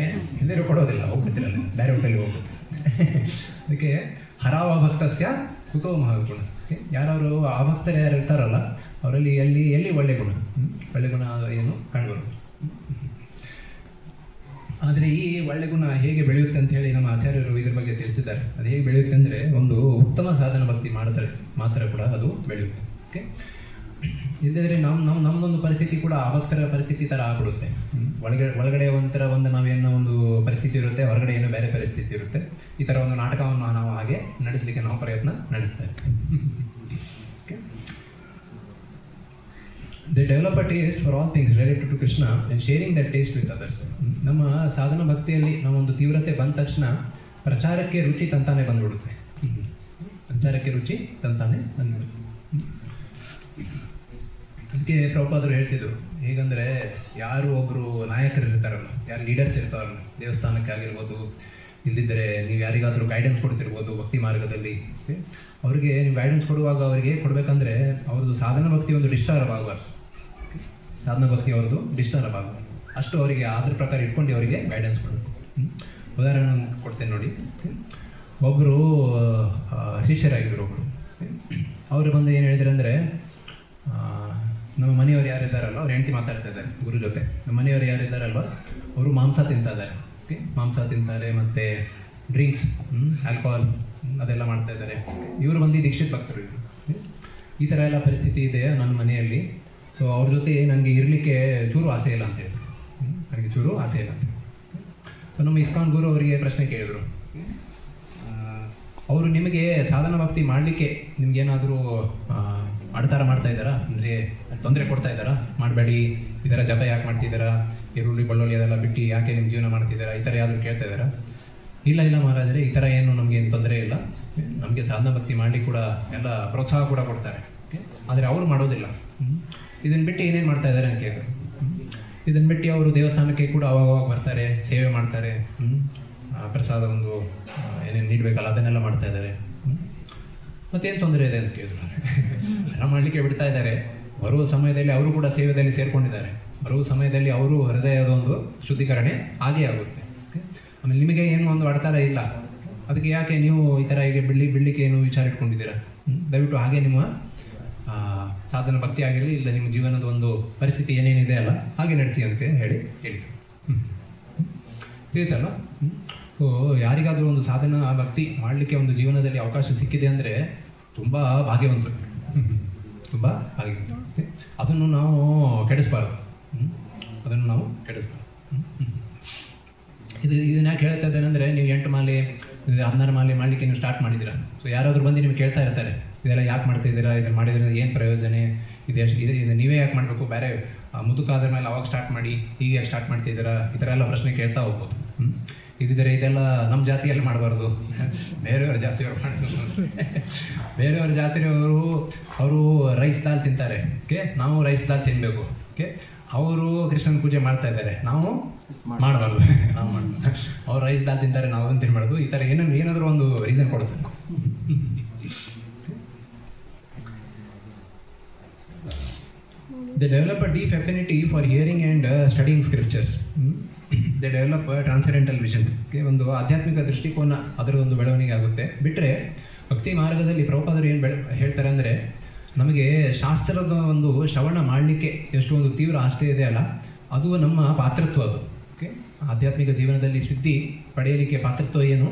ಹಿಂದಿರು ಕೊಡೋದಿಲ್ಲ, ಹೋಗ್ಬಿಡ್ತೀರಲ್ಲ ಬೇರೆ ಹೋಟೆಲಿಗೆ ಹೋಗ್ಬಿಟ್ಟು. ಅದಕ್ಕೆ ಹರಾವ ಭಕ್ತಸ್ಯ ಕುತೋ ಮಹಾಗುಣ. ಯಾರವರು ಅಭಕ್ತರು ಯಾರು ಇರ್ತಾರಲ್ಲ, ಅವರಲ್ಲಿ ಎಲ್ಲಿ ಒಳ್ಳೆ ಗುಣ ಏನು ಕಂಡುಬರುತ್ತೆ. ಆದರೆ ಈ ಒಳ್ಳೆ ಗುಣ ಹೇಗೆ ಬೆಳೆಯುತ್ತೆ ಅಂತ ಹೇಳಿ ನಮ್ಮ ಆಚಾರ್ಯರು ಇದ್ರ ಬಗ್ಗೆ ತಿಳಿಸಿದ್ದಾರೆ. ಅದು ಹೇಗೆ ಬೆಳೆಯುತ್ತೆ ಅಂದರೆ, ಒಂದು ಉತ್ತಮ ಸಾಧನ ಭಕ್ತಿ ಮಾಡಿದ್ರೆ ಮಾತ್ರ ಕೂಡ ಅದು ಬೆಳೆಯುತ್ತೆ. ಓಕೆ, ಇಲ್ಲದಿದ್ದರೆ ನಮ್ಮದೊಂದು ಪರಿಸ್ಥಿತಿ ಕೂಡ ಅಭಕ್ತರ ಪರಿಸ್ಥಿತಿ ಥರ ಆಗ್ಬಿಡುತ್ತೆ. ಒಳಗಡೆ ಒಂಥರ ನಾವೇನೋ ಒಂದು ಪರಿಸ್ಥಿತಿ ಇರುತ್ತೆ, ಹೊರಗಡೆ ಏನೋ ಬೇರೆ ಪರಿಸ್ಥಿತಿ ಇರುತ್ತೆ. ಈ ಥರ ಒಂದು ನಾಟಕವನ್ನು ನಾವು ಹಾಗೆ ನಡೆಸಲಿಕ್ಕೆ ನಾವು ಪ್ರಯತ್ನ ನಡೆಸ್ತಾ ಇರ್ತೀವಿ. They develop a taste for all things related to Krishna and sharing that taste with others. ನಮ್ಮ ಸಾಧನ ಭಕ್ತಿಯಲ್ಲಿ ನಾವೊಂದು ತೀವ್ರತೆ ಬಂದ ತಕ್ಷಣ ಪ್ರಚಾರಕ್ಕೆ ರುಚಿ ತಂತಾನೆ ಬಂದ್ಬಿಡುತ್ತೆ. ಅದಕ್ಕೆ ಪ್ರಭುಪಾದರು ಹೇಳ್ತಿದ್ರು, ಹೇಗಂದರೆ ಯಾರು ಒಬ್ಬರು ನಾಯಕರು ಇರ್ತಾರಲ್ಲ, ಯಾರು ಲೀಡರ್ಸ್ ಇರ್ತಾರಲ್ಲ, ದೇವಸ್ಥಾನಕ್ಕೆ ಆಗಿರ್ಬೋದು, ಇಲ್ಲದಿದ್ದರೆ ನೀವು ಯಾರಿಗಾದರೂ ಗೈಡೆನ್ಸ್ ಕೊಡ್ತಿರ್ಬೋದು ಭಕ್ತಿ ಮಾರ್ಗದಲ್ಲಿ, ಅವರಿಗೆ ನೀವು ಗೈಡೆನ್ಸ್ ಕೊಡುವಾಗ ಅವರಿಗೆ ಕೊಡಬೇಕಂದ್ರೆ ಅವ್ರದ್ದು ಸಾಧನ ಭಕ್ತಿ ಒಂದು ಡಿಸ್ಟರ್ಬ್ ಆಗಬಾರ್ದು. ಸಾಧನ ಭಕ್ತಿ ಅವ್ರದ್ದು ಡಿಸ್ಟರ್ಬ್ ಆಗಬಾರ್ದು, ಅಷ್ಟು ಅವರಿಗೆ ಅದ್ರ ಪ್ರಕಾರ ಇಟ್ಕೊಂಡು ಅವರಿಗೆ ಗೈಡೆನ್ಸ್ ಕೊಡಬೇಕು. ಉದಾಹರಣೆ ಕೊಡ್ತೇನೆ ನೋಡಿ. ಒಬ್ಬರು ಶಿಷ್ಯರಾಗಿದ್ದರು, ಅವರು ಬಂದು ಏನು ಹೇಳಿದ್ರು ಅಂದರೆ, ನಮ್ಮ ಮನೆಯವರು ಯಾರಿದ್ದಾರಲ್ವ ಅವ್ರು ಹೆಂಡತಿ ಮಾತಾಡ್ತಾ ಇದ್ದಾರೆ ಗುರು ಜೊತೆ, ನಮ್ಮ ಮನೆಯವರು ಯಾರಿದ್ದಾರಲ್ವ ಅವರು ಮಾಂಸ ತಿಂತಾ ಇದ್ದಾರೆ. ಓಕೆ, ಮಾಂಸ ತಿಂತಾರೆ ಮತ್ತು ಡ್ರಿಂಕ್ಸ್, ಆಲ್ಕೋಹಾಲ್ ಅದೆಲ್ಲ ಮಾಡ್ತಾ ಇದ್ದಾರೆ. ಇವರು ಬಂದು ದೀಕ್ಷಿತ್ ಭಕ್ತರು. ಇವರು ಈ ಥರ ಎಲ್ಲ ಪರಿಸ್ಥಿತಿ ಇದೆ ನನ್ನ ಮನೆಯಲ್ಲಿ. ಸೊ ಅವ್ರ ಜೊತೆ ನನಗೆ ಇರಲಿಕ್ಕೆ ಚೂರು ಆಸೆ ಇಲ್ಲ ಅಂತೇಳಿ, ಸೊ ನಮ್ಮ ಇಸ್ಕಾನ್ ಗುರು ಅವರಿಗೆ ಪ್ರಶ್ನೆ ಕೇಳಿದರು, ಅವರು ನಿಮಗೆ ಸಾಧನ ಭಕ್ತಿ ಮಾಡಲಿಕ್ಕೆ ನಿಮಗೇನಾದರೂ ಅಡ್ತಾರ ಮಾಡ್ತಾ ಇದ್ದಾರಾ, ಅಂದರೆ ತೊಂದರೆ ಕೊಡ್ತಾ ಇದ್ದಾರಾ, ಮಾಡಬೇಡಿ ಈ ಥರ ಜಪ ಯಾಕೆ ಮಾಡ್ತಿದ್ದಾರಾ, ಈರುಳ್ಳಿ ಬೆಳ್ಳುಳ್ಳಿ ಅದೆಲ್ಲ ಬಿಟ್ಟು ಯಾಕೆ ನಿಮ್ಮ ಜೀವನ ಮಾಡ್ತಿದ್ದಾರಾ, ಈ ಥರ ಯಾರು ಕೇಳ್ತಾ ಇದ್ದಾರಾ? ಇಲ್ಲ ಮಹಾರಾಜರೇ, ಈ ಥರ ಏನು ನಮಗೇನು ತೊಂದರೆ ಇಲ್ಲ, ನಮಗೆ ಸಾಧನ ಭಕ್ತಿ ಮಾಡಲಿಕ್ಕೆ ಕೂಡ ಎಲ್ಲ ಪ್ರೋತ್ಸಾಹ ಕೂಡ ಕೊಡ್ತಾರೆ. ಆದರೆ ಅವರು ಮಾಡೋದಿಲ್ಲ. ಇದನ್ನು ಬಿಟ್ಟು ಏನೇನು ಮಾಡ್ತಾ ಇದ್ದಾರೆ ಅಂತ ಕೇಳಿದ್ರು. ಇದನ್ನು ಬಿಟ್ಟು ಅವರು ದೇವಸ್ಥಾನಕ್ಕೆ ಕೂಡ ಅವಾಗ ಬರ್ತಾರೆ, ಸೇವೆ ಮಾಡ್ತಾರೆ, ಪ್ರಸಾದ ಒಂದು ಏನೇನು ನೀಡಬೇಕಲ್ಲ ಅದನ್ನೆಲ್ಲ ಮಾಡ್ತಾ ಇದ್ದಾರೆ. ಮತ್ತೇನು ತೊಂದರೆ ಇದೆ ಅಂತ ಕೇಳಿದ್ರು. ಎಲ್ಲ ಮಾಡಲಿಕ್ಕೆ ಬಿಡ್ತಾ ಇದ್ದಾರೆ. ಬರುವ ಸಮಯದಲ್ಲಿ ಅವರು ಕೂಡ ಸೇವೆಯಲ್ಲಿ ಸೇರಿಕೊಂಡಿದ್ದಾರೆ. ಬರುವ ಸಮಯದಲ್ಲಿ ಅವರು ಹೃದಯದ ಒಂದು ಶುದ್ಧೀಕರಣೆ ಆಗೇ ಆಗುತ್ತೆ. ಆಮೇಲೆ ನಿಮಗೆ ಏನು ಒಂದು ಅಡತಾರ ಇಲ್ಲ, ಅದಕ್ಕೆ ಯಾಕೆ ನೀವು ಈ ಥರ ಈಗ ಬಿಡಲಿಕ್ಕೆ ಏನು ವಿಚಾರ ಇಟ್ಕೊಂಡಿದ್ದೀರಾ? ದಯವಿಟ್ಟು ಹಾಗೆ ನಿಮ್ಮ ಸಾಧನ ಭಕ್ತಿ ಆಗಿರಲಿ, ಇಲ್ಲ ನಿಮ್ಮ ಜೀವನದ ಒಂದು ಪರಿಸ್ಥಿತಿ ಏನೇನಿದೆ ಅಲ್ಲ ಹಾಗೆ ನಡೆಸಿ ಅಂತ ಹೇಳಿ ತಿಳಿತಲ್ಲ. ಸೊ ಯಾರಿಗಾದರೂ ಒಂದು ಸಾಧನ ಭಕ್ತಿ ಮಾಡಲಿಕ್ಕೆ ಒಂದು ಜೀವನದಲ್ಲಿ ಅವಕಾಶ ಸಿಕ್ಕಿದೆ ಅಂದರೆ ತುಂಬ ಭಾಗ್ಯವಂತರು, ತುಂಬ ಭಾಗ್ಯವಂತರು. ಅದನ್ನು ನಾವು ಕೆಡಿಸ್ಬಾರ್ದು, ಅದನ್ನು ನಾವು ಕೆಡಿಸ್ಬಾರ್ದು. ಇದನ್ನ ಯಾಕೆ ಹೇಳ್ತಾ ಇದ್ದೇನೆ ಅಂದರೆ, ನೀವು 8 ಮಾಲೆ 16 ಮಾಲೆ ಮಾಡಲಿಕ್ಕೆ ನೀವು ಸ್ಟಾರ್ಟ್ ಮಾಡಿದ್ದೀರಾ. ಸೊ ಯಾರಾದರೂ ಬಂದು ನಿಮ್ಗೆ ಕೇಳ್ತಾ ಇರ್ತಾರೆ, ಇದೆಲ್ಲ ಯಾಕೆ ಮಾಡ್ತಾ ಇದ್ದೀರಾ, ಇದನ್ನು ಮಾಡಿದ್ರೆ ಏನು ಪ್ರಯೋಜನ, ಇದು ನೀವೇ ಯಾಕೆ ಮಾಡಬೇಕು, ಬೇರೆ ಮುದುಕಾದ್ರ ಮೇಲೆ ಅವಾಗ ಸ್ಟಾರ್ಟ್ ಮಾಡಿ ಈಗ ಯಾಕೆ ಸ್ಟಾರ್ಟ್ ಮಾಡ್ತಿದ್ದೀರಾ, ಈ ಥರ ಎಲ್ಲ ಪ್ರಶ್ನೆ ಕೇಳ್ತಾ ಹೋಗ್ಬೋದು. ಇದಿದ್ರೆ ಇದೆಲ್ಲ ನಮ್ಮ ಜಾತಿಯಲ್ಲಿ ಮಾಡಬಾರ್ದು, ಬೇರೆಯವ್ರ ಜಾತಿಯವರು ಮಾಡಬೇಕು. ಬೇರೆಯವ್ರ ಜಾತಿಯವರು ಅವರು ರೈಸ್ ದಾಲ್ ತಿಂತಾರೆ, ಓಕೆ, ನಾವು ರೈಸ್ ದಾಲ್ ತಿನ್ನಬೇಕು. ಓಕೆ, ಅವರು ಕೃಷ್ಣನ ಪೂಜೆ ಮಾಡ್ತಾ ಇದ್ದಾರೆ, ನಾವು ಮಾಡಬಾರ್ದು. ನಾವು ಮಾಡಬಾರ್ದು. ಅವ್ರು ರೈಸ್ ದಾಲ್ ತಿಂತಾರೆ, ನಾವು ಅದನ್ನು ತಿನ್ನಬಾರ್ದು. ಈ ಥರ ಏನಾದರೂ ಒಂದು ರೀಸನ್ ಕೊಡಬೇಕು. They develop a deep affinity for hearing and studying scriptures. They develop a transcendental vision. ಒಂದು ಆಧ್ಯಾತ್ಮಿಕ ದೃಷ್ಟಿಕೋನ ಅದರ ಒಂದು ಬೆಳವಣಿಗೆ ಆಗುತ್ತೆ. ಬಿಟ್ಟರೆ ಭಕ್ತಿ ಮಾರ್ಗದಲ್ಲಿ ಪ್ರಭುಪಾದರು ಏನು ಹೇಳ್ತಾರೆ ಅಂದರೆ, ನಮಗೆ ಶಾಸ್ತ್ರದ ಒಂದು ಶ್ರವಣ ಮಾಡಲಿಕ್ಕೆ ಎಷ್ಟು ಒಂದು ತೀವ್ರ ಆಸ್ಥೆ ಇದೆ ಅಲ್ಲ, ಅದು ನಮ್ಮ ಪಾತ್ರತ್ವ. ಅದು ಓಕೆ, ಆಧ್ಯಾತ್ಮಿಕ ಜೀವನದಲ್ಲಿ ಸಿದ್ಧಿ ಪಡೆಯಲಿಕ್ಕೆ ಪಾತ್ರತ್ವ ಏನು,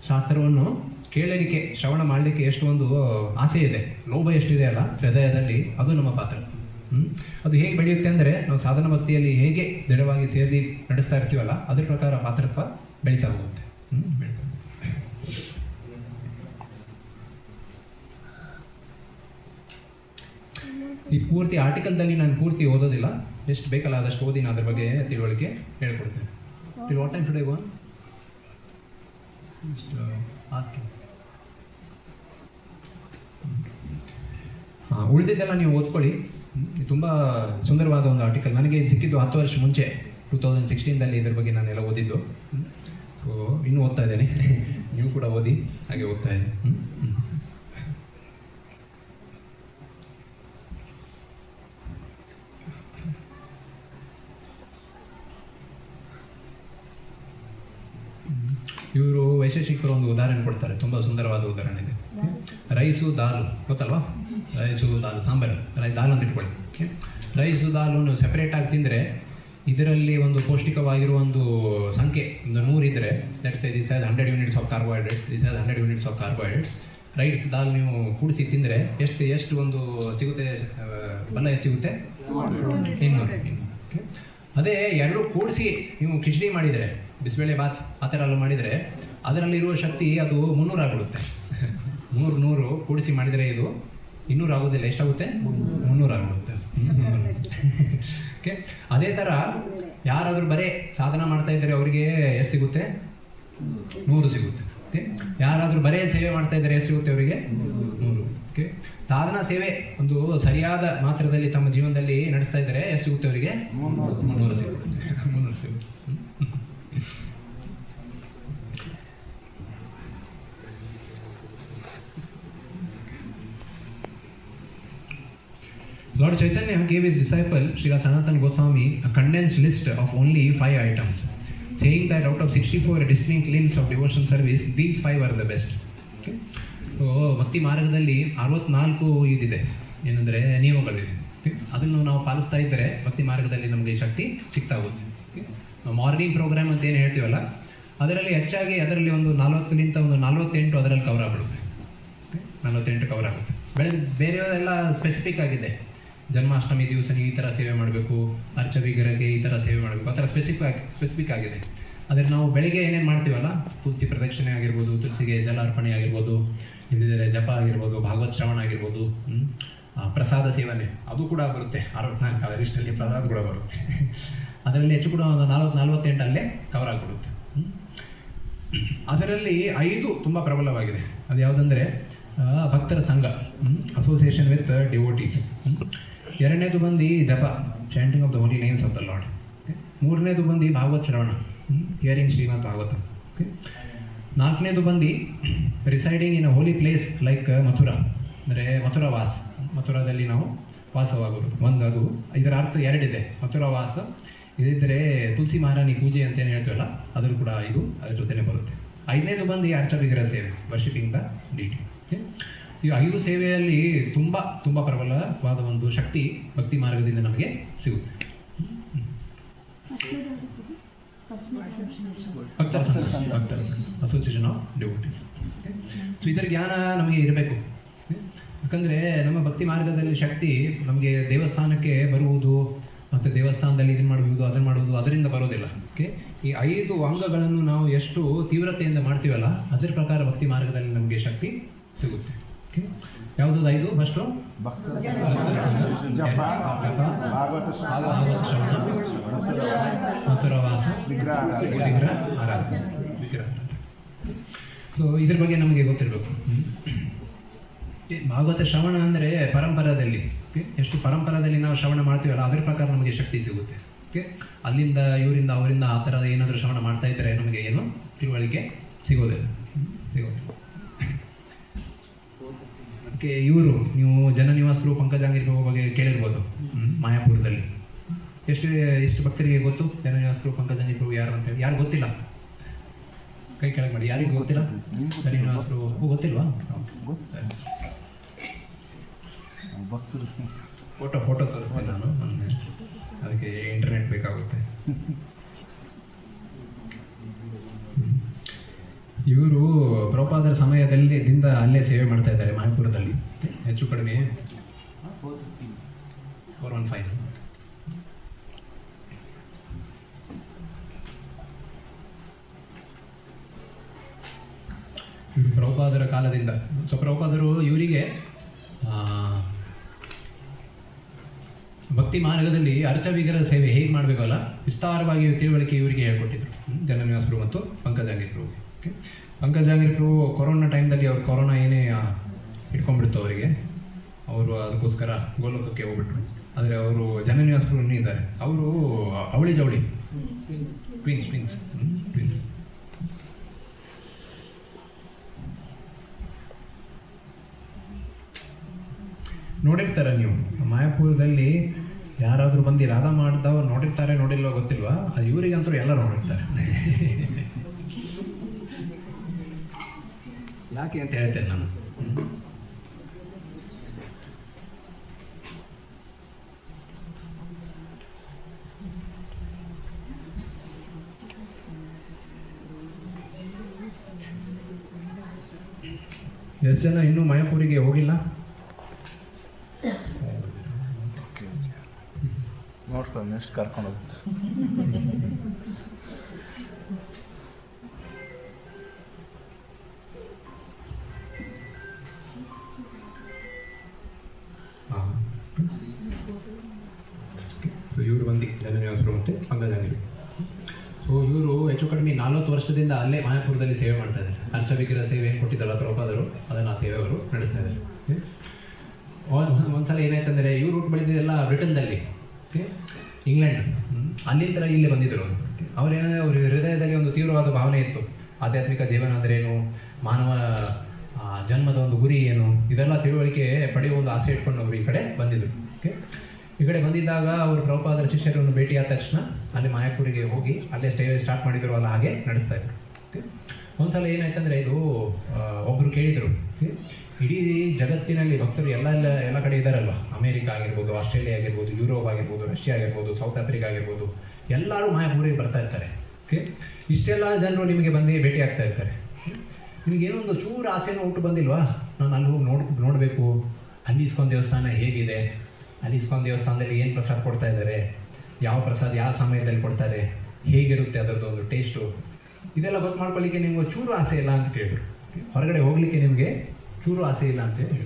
ಶಾಸ್ತ್ರವನ್ನು ಕೇಳಲಿಕ್ಕೆ ಶ್ರವಣ ಮಾಡಲಿಕ್ಕೆ ಎಷ್ಟು ಒಂದು ಆಸೆ ಇದೆ, ಲೋಭ ಎಷ್ಟಿದೆ ಅಲ್ಲ ಹೃದಯದಲ್ಲಿ, ಅದು ನಮ್ಮ ಪಾತ್ರತ್ವ. ಅದು ಹೇಗೆ ಬೆಳೆಯುತ್ತೆ ಅಂದರೆ, ನಾವು ಸಾಧನ ಭಕ್ತಿಯಲ್ಲಿ ಹೇಗೆ ದೃಢವಾಗಿ ಸೇರಿ ನಡೆಸ್ತಾ ಇರ್ತೀವಲ್ಲ ಅದ್ರ ಪ್ರಕಾರ ಪಾತ್ರತ್ವ ಬೆಳೀತಾ ಹೋಗುತ್ತೆ. ಈ ಪೂರ್ತಿ ಆರ್ಟಿಕಲ್ದಲ್ಲಿ ನಾನು ಪೂರ್ತಿ ಓದೋದಿಲ್ಲ, ಎಷ್ಟು ಬೇಕಲ್ಲ ಆದಷ್ಟು ಓದಿ ನಾನು ಅದ್ರ ಬಗ್ಗೆ ತಿಳುವಳಿಕೆ ಹೇಳ್ಕೊಡ್ತೇನೆ. Till what time should I go? ಉಳಿದಿದ್ದೆಲ್ಲ ನೀವು ಓದ್ಕೊಳ್ಳಿ. ತುಂಬ ಸುಂದರವಾದ ಒಂದು ಆರ್ಟಿಕಲ್. ನನಗೆ ಸಿಕ್ಕಿದ್ದು 10 ವರ್ಷ ಮುಂಚೆ 2016ದಲ್ಲಿ ಇದ್ರ ಬಗ್ಗೆ ನಾನೆಲ್ಲ ಓದಿದ್ದು. ಸೊ ಇನ್ನೂ ಓದ್ತಾ ಇದ್ದೇನೆ, ನೀವು ಕೂಡ ಓದಿ ಹಾಗೆ ಓದ್ತಾ ಇದ್ದೀನಿ. ಇವರು ವೈಶೇಷಿಕರು ಒಂದು ಉದಾಹರಣೆ ಕೊಡ್ತಾರೆ, ತುಂಬ ಸುಂದರವಾದ ಉದಾಹರಣೆ ಇದೆ. ರೈಸು ದಾಲು ಗೊತ್ತಲ್ವಾ? ರೈಸು ದಾಲು ಸಾಂಬಾರು, ದಾಲ್ ಅಂತ ಇಟ್ಕೊಳ್ಳಿ. ರೈಸು ದಾಲು ನೀವು ಸೆಪರೇಟಾಗಿ ತಿಂದರೆ ಇದರಲ್ಲಿ ಒಂದು ಪೌಷ್ಟಿಕವಾಗಿರುವ ಒಂದು ಸಂಖ್ಯೆ ಒಂದು 100 ಇದ್ದರೆ, that's this has 100 units of carbohydrates, this has 100 units of carbohydrates. Rice ದಾಲ್ ನೀವು ಕೂಡಿಸಿ ತಿಂದರೆ ಎಷ್ಟು ಒಂದು ಸಿಗುತ್ತೆ, ಬಲ ಎಷ್ಟು ಸಿಗುತ್ತೆ? 200. ಅದೇ ಎರಡು ಕೂಡಿಸಿ ನೀವು ಕಿಚಡಿ ಮಾಡಿದರೆ, ಬಿಸಿಬೇಳೆ ಬಾತ್ ಆ ಥರ ಎಲ್ಲ ಮಾಡಿದರೆ ಅದರಲ್ಲಿರುವ ಶಕ್ತಿ ಅದು 300 ಆಗಿಬಿಡುತ್ತೆ. 100 ಕೂಡಿಸಿ ಮಾಡಿದರೆ ಇದು 200 ಆಗೋದಿಲ್ಲ, ಎಷ್ಟಾಗುತ್ತೆ? 300 ಆಗಿಬಿಡುತ್ತೆ. ಓಕೆ, ಅದೇ ಥರ ಯಾರಾದರೂ ಬರೀ ಸಾಧನ ಮಾಡ್ತಾ ಇದ್ದಾರೆ ಅವರಿಗೆ ಎಷ್ಟು ಸಿಗುತ್ತೆ? 100 ಸಿಗುತ್ತೆ. ಓಕೆ, ಯಾರಾದರೂ ಬರೇ ಸೇವೆ ಮಾಡ್ತಾ ಇದ್ದಾರೆ ಎಷ್ಟು ಸಿಗುತ್ತೆ ಅವರಿಗೆ? 100. ಓಕೆ, ಸಾಧನಾ ಸೇವೆ ಒಂದು ಸರಿಯಾದ ಮಾತ್ರದಲ್ಲಿ ತಮ್ಮ ಜೀವನದಲ್ಲಿ ನಡೆಸ್ತಾ ಇದ್ದಾರೆ ಎಷ್ಟು ಸಿಗುತ್ತೆ ಅವರಿಗೆ? 300 ಸಿಗುತ್ತೆ. 300 ಸಿಗುತ್ತೆ. Lord Chaitanya gave his disciple Srila Sanatana Goswami a condensed list of only 5 items, saying that out of 64 distinct limbs of devotion service, these 5 are the best. Okay? So, ಭಕ್ತಿ ಮಾರ್ಗದಲ್ಲಿ 64 ಇದಿದೆ, ಏನಂದರೆ ನಿಯಮಗಳಿವೆ. Okay? ಅದನ್ನು ನಾವು ಪಾಲಿಸ್ತಾ ಇದ್ದರೆ ಭಕ್ತಿ ಮಾರ್ಗದಲ್ಲಿ ನಮಗೆ ಶಕ್ತಿ ಸಿಗ್ತಾ ಹೋಗುತ್ತೆ. ನಾವು ಮಾರ್ನಿಂಗ್ ಪ್ರೋಗ್ರಾಮ್ ಅಂತ ಏನು ಹೇಳ್ತೀವಲ್ಲ, ಅದರಲ್ಲಿ ಹೆಚ್ಚಾಗಿ ಅದರಲ್ಲಿ ಒಂದು 40 ಒಂದು 48 ಅದರಲ್ಲಿ ಕವರ್ ಆಗಿಬಿಡುತ್ತೆ. 48 ಕವರ್ ಆಗುತ್ತೆ. ಬೇರೆಯವರೆಲ್ಲ ಸ್ಪೆಸಿಫಿಕ್ ಆಗಿದೆ. ಜನ್ಮಾಷ್ಟಮಿ ದಿವಸ ನೀವು ಈ ಥರ ಸೇವೆ ಮಾಡಬೇಕು, ಅರ್ಚವಿಗರಿಗೆ ಈ ಥರ ಸೇವೆ ಮಾಡಬೇಕು, ಆ ಥರ ಸ್ಪೆಸಿಫಿಕ್ ಆಗಿದೆ. ಆದರೆ ನಾವು ಬೆಳಿಗ್ಗೆ ಏನೇನು ಮಾಡ್ತೀವಲ್ಲ, ತುಳಸಿ ಪ್ರದಕ್ಷಿಣೆ ಆಗಿರ್ಬೋದು, ತುಳಸಿಗೆ ಜಲ ಅರ್ಪಣೆ ಆಗಿರ್ಬೋದು, ಇಲ್ಲದಿದ್ದರೆ ಜಪ ಆಗಿರ್ಬೋದು, ಭಾಗವತ್ ಶ್ರವಣ ಆಗಿರ್ಬೋದು, ಪ್ರಸಾದ ಸೇವನೆ ಅದು ಕೂಡ ಬರುತ್ತೆ. 64 ಕ್ಯಾಲರೀಸ್ನಲ್ಲಿ ಪ್ರಸಾದ ಕೂಡ ಬರುತ್ತೆ. ಅದರಲ್ಲಿ ಹೆಚ್ಚು ಕೂಡ ಒಂದು 48 ಅಲ್ಲೇ ಕವರ್ ಆಗಿಬಿಡುತ್ತೆ. ಅದರಲ್ಲಿ 5 ತುಂಬ ಪ್ರಬಲವಾಗಿದೆ. ಅದು ಯಾವುದಂದರೆ ಭಕ್ತರ ಸಂಘ, ಅಸೋಸಿಯೇಷನ್ ವಿತ್ ಡಿವೋಟೀಸ್. 2ನೇದು ಬಂದು ಜಪ, chanting of the holy names of the Lord. 3ನೇದು ಬಂದು ಭಾಗವತ್ ಶ್ರವಣ, ಹಿಯರಿಂಗ್ ಶ್ರೀಮದ್ ಭಾಗವತ. ನಾಲ್ಕನೇದು ಬಂದು residing in a holy place like Mathura, ಅಂದರೆ ಮಥುರಾ ವಾಸ್, ಮಥುರಾದಲ್ಲಿ ನಾವು ವಾಸವಾಗೋದು ಒಂದು. ಅದು ಇದರ ಅರ್ಥ ಎರಡಿದೆ. ಮಥುರಾ ವಾಸ ಇದಿದ್ದರೆ ತುಳಸಿ ಮಹಾರಾಣಿ ಪೂಜೆ ಅಂತ ಏನು ಹೇಳ್ತೀವಲ್ಲ ಅದ್ರ ಕೂಡ ಇದು ಅದ್ರ ಜೊತೆನೇ ಬರುತ್ತೆ. ಐದನೇದು ಬಂದು ಅರ್ಚ ವಿಗ್ರಹ ಸೇವೆ, ವರ್ಷಿಪಿಂಗ್ ದ ಡಿಟಿ. ಈ 5 ಸೇವೆಯಲ್ಲಿ ತುಂಬ ತುಂಬ ಪ್ರಬಲವಾದ ಒಂದು ಶಕ್ತಿ ಭಕ್ತಿ ಮಾರ್ಗದಿಂದ ನಮಗೆ ಸಿಗುತ್ತೆ. Association of devotees. ಸೊ ಇದರ ಜ್ಞಾನ ನಮಗೆ ಇರಬೇಕು. ಯಾಕಂದರೆ ನಮ್ಮ ಭಕ್ತಿ ಮಾರ್ಗದಲ್ಲಿ ಶಕ್ತಿ ನಮಗೆ ದೇವಸ್ಥಾನಕ್ಕೆ ಬರುವುದು ಮತ್ತು ದೇವಸ್ಥಾನದಲ್ಲಿ ಇದನ್ನು ಮಾಡುವುದು ಅದನ್ನು ಮಾಡುವುದು ಅದರಿಂದ ಬರೋದಿಲ್ಲ. ಓಕೆ, ಈ 5 ಅಂಗಗಳನ್ನು ನಾವು ಎಷ್ಟು ತೀವ್ರತೆಯಿಂದ ಮಾಡ್ತೀವಲ್ಲ ಅದರ ಪ್ರಕಾರ ಭಕ್ತಿ ಮಾರ್ಗದಲ್ಲಿ ನಮಗೆ ಶಕ್ತಿ ಸಿಗುತ್ತೆ. ಓಕೆ, ಯಾವುದು 5? ಫಸ್ಟು ಮಥುರವಾಸ, ವಿಗ್ರಹ ಆರಾಧನೆ, ವಿಗ್ರಹ. ಸೊ ಇದ್ರ ಬಗ್ಗೆ ನಮಗೆ ಗೊತ್ತಿರಬೇಕು. ಭಾಗವತ ಶ್ರವಣ ಅಂದರೆ ಪರಂಪರಾದಲ್ಲಿ, ಎಷ್ಟು ಪರಂಪರಾದಲ್ಲಿ ನಾವು ಶ್ರವಣ ಮಾಡ್ತೀವಲ್ಲ ಅದರ ಪ್ರಕಾರ ನಮಗೆ ಶಕ್ತಿ ಸಿಗುತ್ತೆ. ಓಕೆ, ಅಲ್ಲಿಂದ ಇವರಿಂದ ಅವರಿಂದ ಆ ಥರ ಏನಾದರೂ ಶ್ರವಣ ಮಾಡ್ತಾ ಇದ್ದರೆ ನಮಗೆ ಏನು ತಿಳುವಳಿಕೆ ಸಿಗೋದಿಲ್ಲ. ಅದಕ್ಕೆ ಇವರು ನೀವು ಜನನಿವಾಸರು ಪಂಕಜಾಂಗಿರಿ ಪ್ರಭು ಬಗ್ಗೆ ಕೇಳಿರ್ಬೋದು. ಮಾಯಾಪುರದಲ್ಲಿ ಎಷ್ಟು ಭಕ್ತರಿಗೆ ಗೊತ್ತು ಜನನಿವಾಸರು ಪಂಕಜಾಂಗಿರಿ ಪ್ರಭು ಯಾರು ಅಂತೇಳಿ? ಯಾರು ಗೊತ್ತಿಲ್ಲ? ಕೈ ಕೆಳಗೆ ಮಾಡಿ. ಯಾರಿಗೂ ಗೊತ್ತಿಲ್ಲ ಜನನಿವಾಸರು ಗೊತ್ತಿಲ್ವಾ? ಫೋಟೋ ತೋರಿಸ್ತೇನೆ ನಾನು, ಅದಕ್ಕೆ ಇಂಟರ್ನೆಟ್ ಬೇಕಾಗುತ್ತೆ. ಇವರು ಪ್ರಭುಪಾದರ ಸಮಯದಿಂದ ಅಲ್ಲೇ ಸೇವೆ ಮಾಡ್ತಾ ಇದ್ದಾರೆ ಮಾಯಾಪುರದಲ್ಲಿ. ಹೆಚ್ಚು ಕಡಿಮೆ 415. ಇವರು ಪ್ರಭುಪಾದರ ಕಾಲದಿಂದ. ಸೊ ಪ್ರಭುಪಾದರು ಇವರಿಗೆ ಭಕ್ತಿ ಮಾರ್ಗದಲ್ಲಿ ಅರ್ಚ ವಿಗ್ರಹ ಸೇವೆ ಹೇಗೆ ಮಾಡಬೇಕಲ್ಲ ವಿಸ್ತಾರವಾಗಿ ತಿಳುವಳಿಕೆ ಇವರಿಗೆ ಹೇಳ್ಕೊಟ್ಟಿದ್ರು, ಜನನಿವಾಸರು ಮತ್ತು ಪಂಕಜಾಂಗಿರಿ ಪ್ರಭು. ಓಕೆ, ಪಂಕಜಾಂಗಿರಿ ಪ್ರಭು ಕೊರೋನಾ ಟೈಮ್ದಲ್ಲಿ ಅವ್ರು ಕೊರೋನಾ ಏನೇ ಇಟ್ಕೊಂಡ್ಬಿಡ್ತು ಅವರಿಗೆ, ಅವರು ಅದಕ್ಕೋಸ್ಕರ ಗೋಲೋಕಕ್ಕೆ ಹೋಗ್ಬಿಟ್ರು. ಆದರೆ ಅವರು ಜನನಿವಾಸರು ಇನ್ನೂ ಇದ್ದಾರೆ. ಅವರು ಅವಳಿ ಜವಳಿ ಟ್ವಿನ್ಸ್. ನೋಡಿರ್ತಾರೆ ನೀವು ಮಾಯಾಪುರದಲ್ಲಿ ಯಾರಾದರೂ ಬಂದು ರಾಗ ಮಾಡಿದವ್ರು ನೋಡಿರ್ತಾರೆ, ನೋಡಿಲ್ವ ಗೊತ್ತಿಲ್ವಾ? ಅದು ಇವರಿಗಂತೂ ಎಲ್ಲ ನೋಡಿರ್ತಾರೆ. ಯಾಕೆ ಅಂತ ಹೇಳ್ತೇನೆ ನಾನು. ಎಷ್ಟು ಜನ ಇನ್ನೂ ಮಾಯಾಪುರಿಗೆ ಹೋಗಿಲ್ಲ? ನೋಡ್ಕೊಂಡು ನೆಕ್ಸ್ಟ್ ಕರ್ಕೊಂಡು ಹೋಗ್ತೀನಿ. ಸೊ ಇವರು ಬಂದು ಜನನಿವಾಸರು ಮತ್ತು ಪಂಕಜಾಂಗಿರಿ. ಸೊ ಇವರು ಹೆಚ್ಚು ಕಡಿಮೆ 40 ವರ್ಷದಿಂದ ಅಲ್ಲೇ ಮಾಯಾಪುರದಲ್ಲಿ ಸೇವೆ ಮಾಡ್ತಾ ಇದ್ದಾರೆ. ಅರ್ಚ ವಿಗ್ರಹ ಸೇವೆ ಏನು ಕೊಟ್ಟಿದ್ದಲ್ಲ ಪ್ರಭುಪಾದರು, ಅದನ್ನು ಆ ಸೇವೆ ಅವರು ನಡೆಸ್ತಾ ಇದ್ದಾರೆ. ಒಂದ್ಸಲ ಏನಾಯ್ತಂದರೆ ಇವ್ರು ರೂಟ್ ಬೆಳೆದಿದ್ದೆಲ್ಲ ಬ್ರಿಟನ್ದಲ್ಲಿ, ಇಂಗ್ಲೆಂಡ್, ಅಲ್ಲಿಂದ ಇಲ್ಲೇ ಬಂದಿದ್ದರು. ಅವರೇನಂದರೆ ಅವ್ರ ಹೃದಯದಲ್ಲಿ ಒಂದು ತೀವ್ರವಾದ ಭಾವನೆ ಇತ್ತು. ಆಧ್ಯಾತ್ಮಿಕ ಜೀವನ ಅಂದರೆ ಏನು, ಮಾನವ ಜನ್ಮದ ಒಂದು ಗುರಿ ಏನು, ಇದೆಲ್ಲ ತಿಳುವಳಿಕೆ ಪಡೆಯುವ ಒಂದು ಆಸೆ ಇಟ್ಕೊಂಡು ಅವರು ಈ ಕಡೆ ಬಂದಿದ್ದರು. ಓಕೆ, ಈ ಕಡೆ ಬಂದಿದ್ದಾಗ ಅವರು ಪ್ರಭುಪಾದರ ಶಿಷ್ಯರನ್ನು ಭೇಟಿಯಾದ ತಕ್ಷಣ ಅಲ್ಲಿ ಮಾಯಾಪುರಿಗೆ ಹೋಗಿ ಅಲ್ಲೇ ಸ್ಟಾರ್ಟ್ ಮಾಡಿದ್ರು, ಅಲ್ಲ ಹಾಗೆ ನಡೆಸ್ತಾ ಇದ್ರು. ಒಂದ್ಸಲ ಏನಾಯ್ತಂದರೆ ಇದು ಒಬ್ಬರು ಕೇಳಿದರು, ಇಡೀ ಜಗತ್ತಿನಲ್ಲಿ ಭಕ್ತರು ಎಲ್ಲ ಕಡೆ ಇದ್ದಾರಲ್ವ, ಅಮೇರಿಕಾ ಆಗಿರ್ಬೋದು, ಆಸ್ಟ್ರೇಲಿಯಾ ಆಗಿರ್ಬೋದು, ಯುರೋಪ್ ಆಗಿರ್ಬೋದು, ರಷ್ಯಾ ಆಗಿರ್ಬೋದು, ಸೌತ್ ಆಫ್ರಿಕಾ ಆಗಿರ್ಬೋದು, ಎಲ್ಲರೂ ಮಾಯಾಪುರಿಗೆ ಬರ್ತಾ ಇರ್ತಾರೆ. ಓಕೆ, ಇಷ್ಟೆಲ್ಲ ಜನರು ನಿಮಗೆ ಬಂದು ಭೇಟಿ ಆಗ್ತಾ ಇರ್ತಾರೆ. ನಿಮಗೇನೋ ಒಂದು ಚೂರು ಆಸೆನೂ ಹುಟ್ಟು ಬಂದಿಲ್ವಾ? ನಾನು ಅಲ್ಲಿ ಹೋಗಿ ನೋಡಬೇಕು, ಅಲ್ಲಿ ಇಸ್ಕಾನ್ ದೇವಸ್ಥಾನ ಹೇಗಿದೆ, ಅಲ್ಲಿ ಇಸ್ಕಾನ್ ದೇವಸ್ಥಾನದಲ್ಲಿ ಏನು ಪ್ರಸಾದ ಕೊಡ್ತಾ ಇದ್ದಾರೆ, ಯಾವ ಪ್ರಸಾದ ಯಾವ ಸಮಯದಲ್ಲಿ ಕೊಡ್ತಾರೆ, ಹೇಗಿರುತ್ತೆ ಅದರದ್ದು ಒಂದು ಟೇಸ್ಟು, ಇದೆಲ್ಲ ಗೊತ್ತು ಮಾಡ್ಕೊಳ್ಳಿಕ್ಕೆ ನಿಮ್ಗೆ ಚೂರು ಆಸೆ ಇಲ್ಲ ಅಂತ ಕೇಳಿದ್ರು. ಹೊರಗಡೆ ಹೋಗಲಿಕ್ಕೆ ನಿಮಗೆ ಚೂರು ಆಸೆ ಇಲ್ಲ ಅಂತ ಹೇಳಿ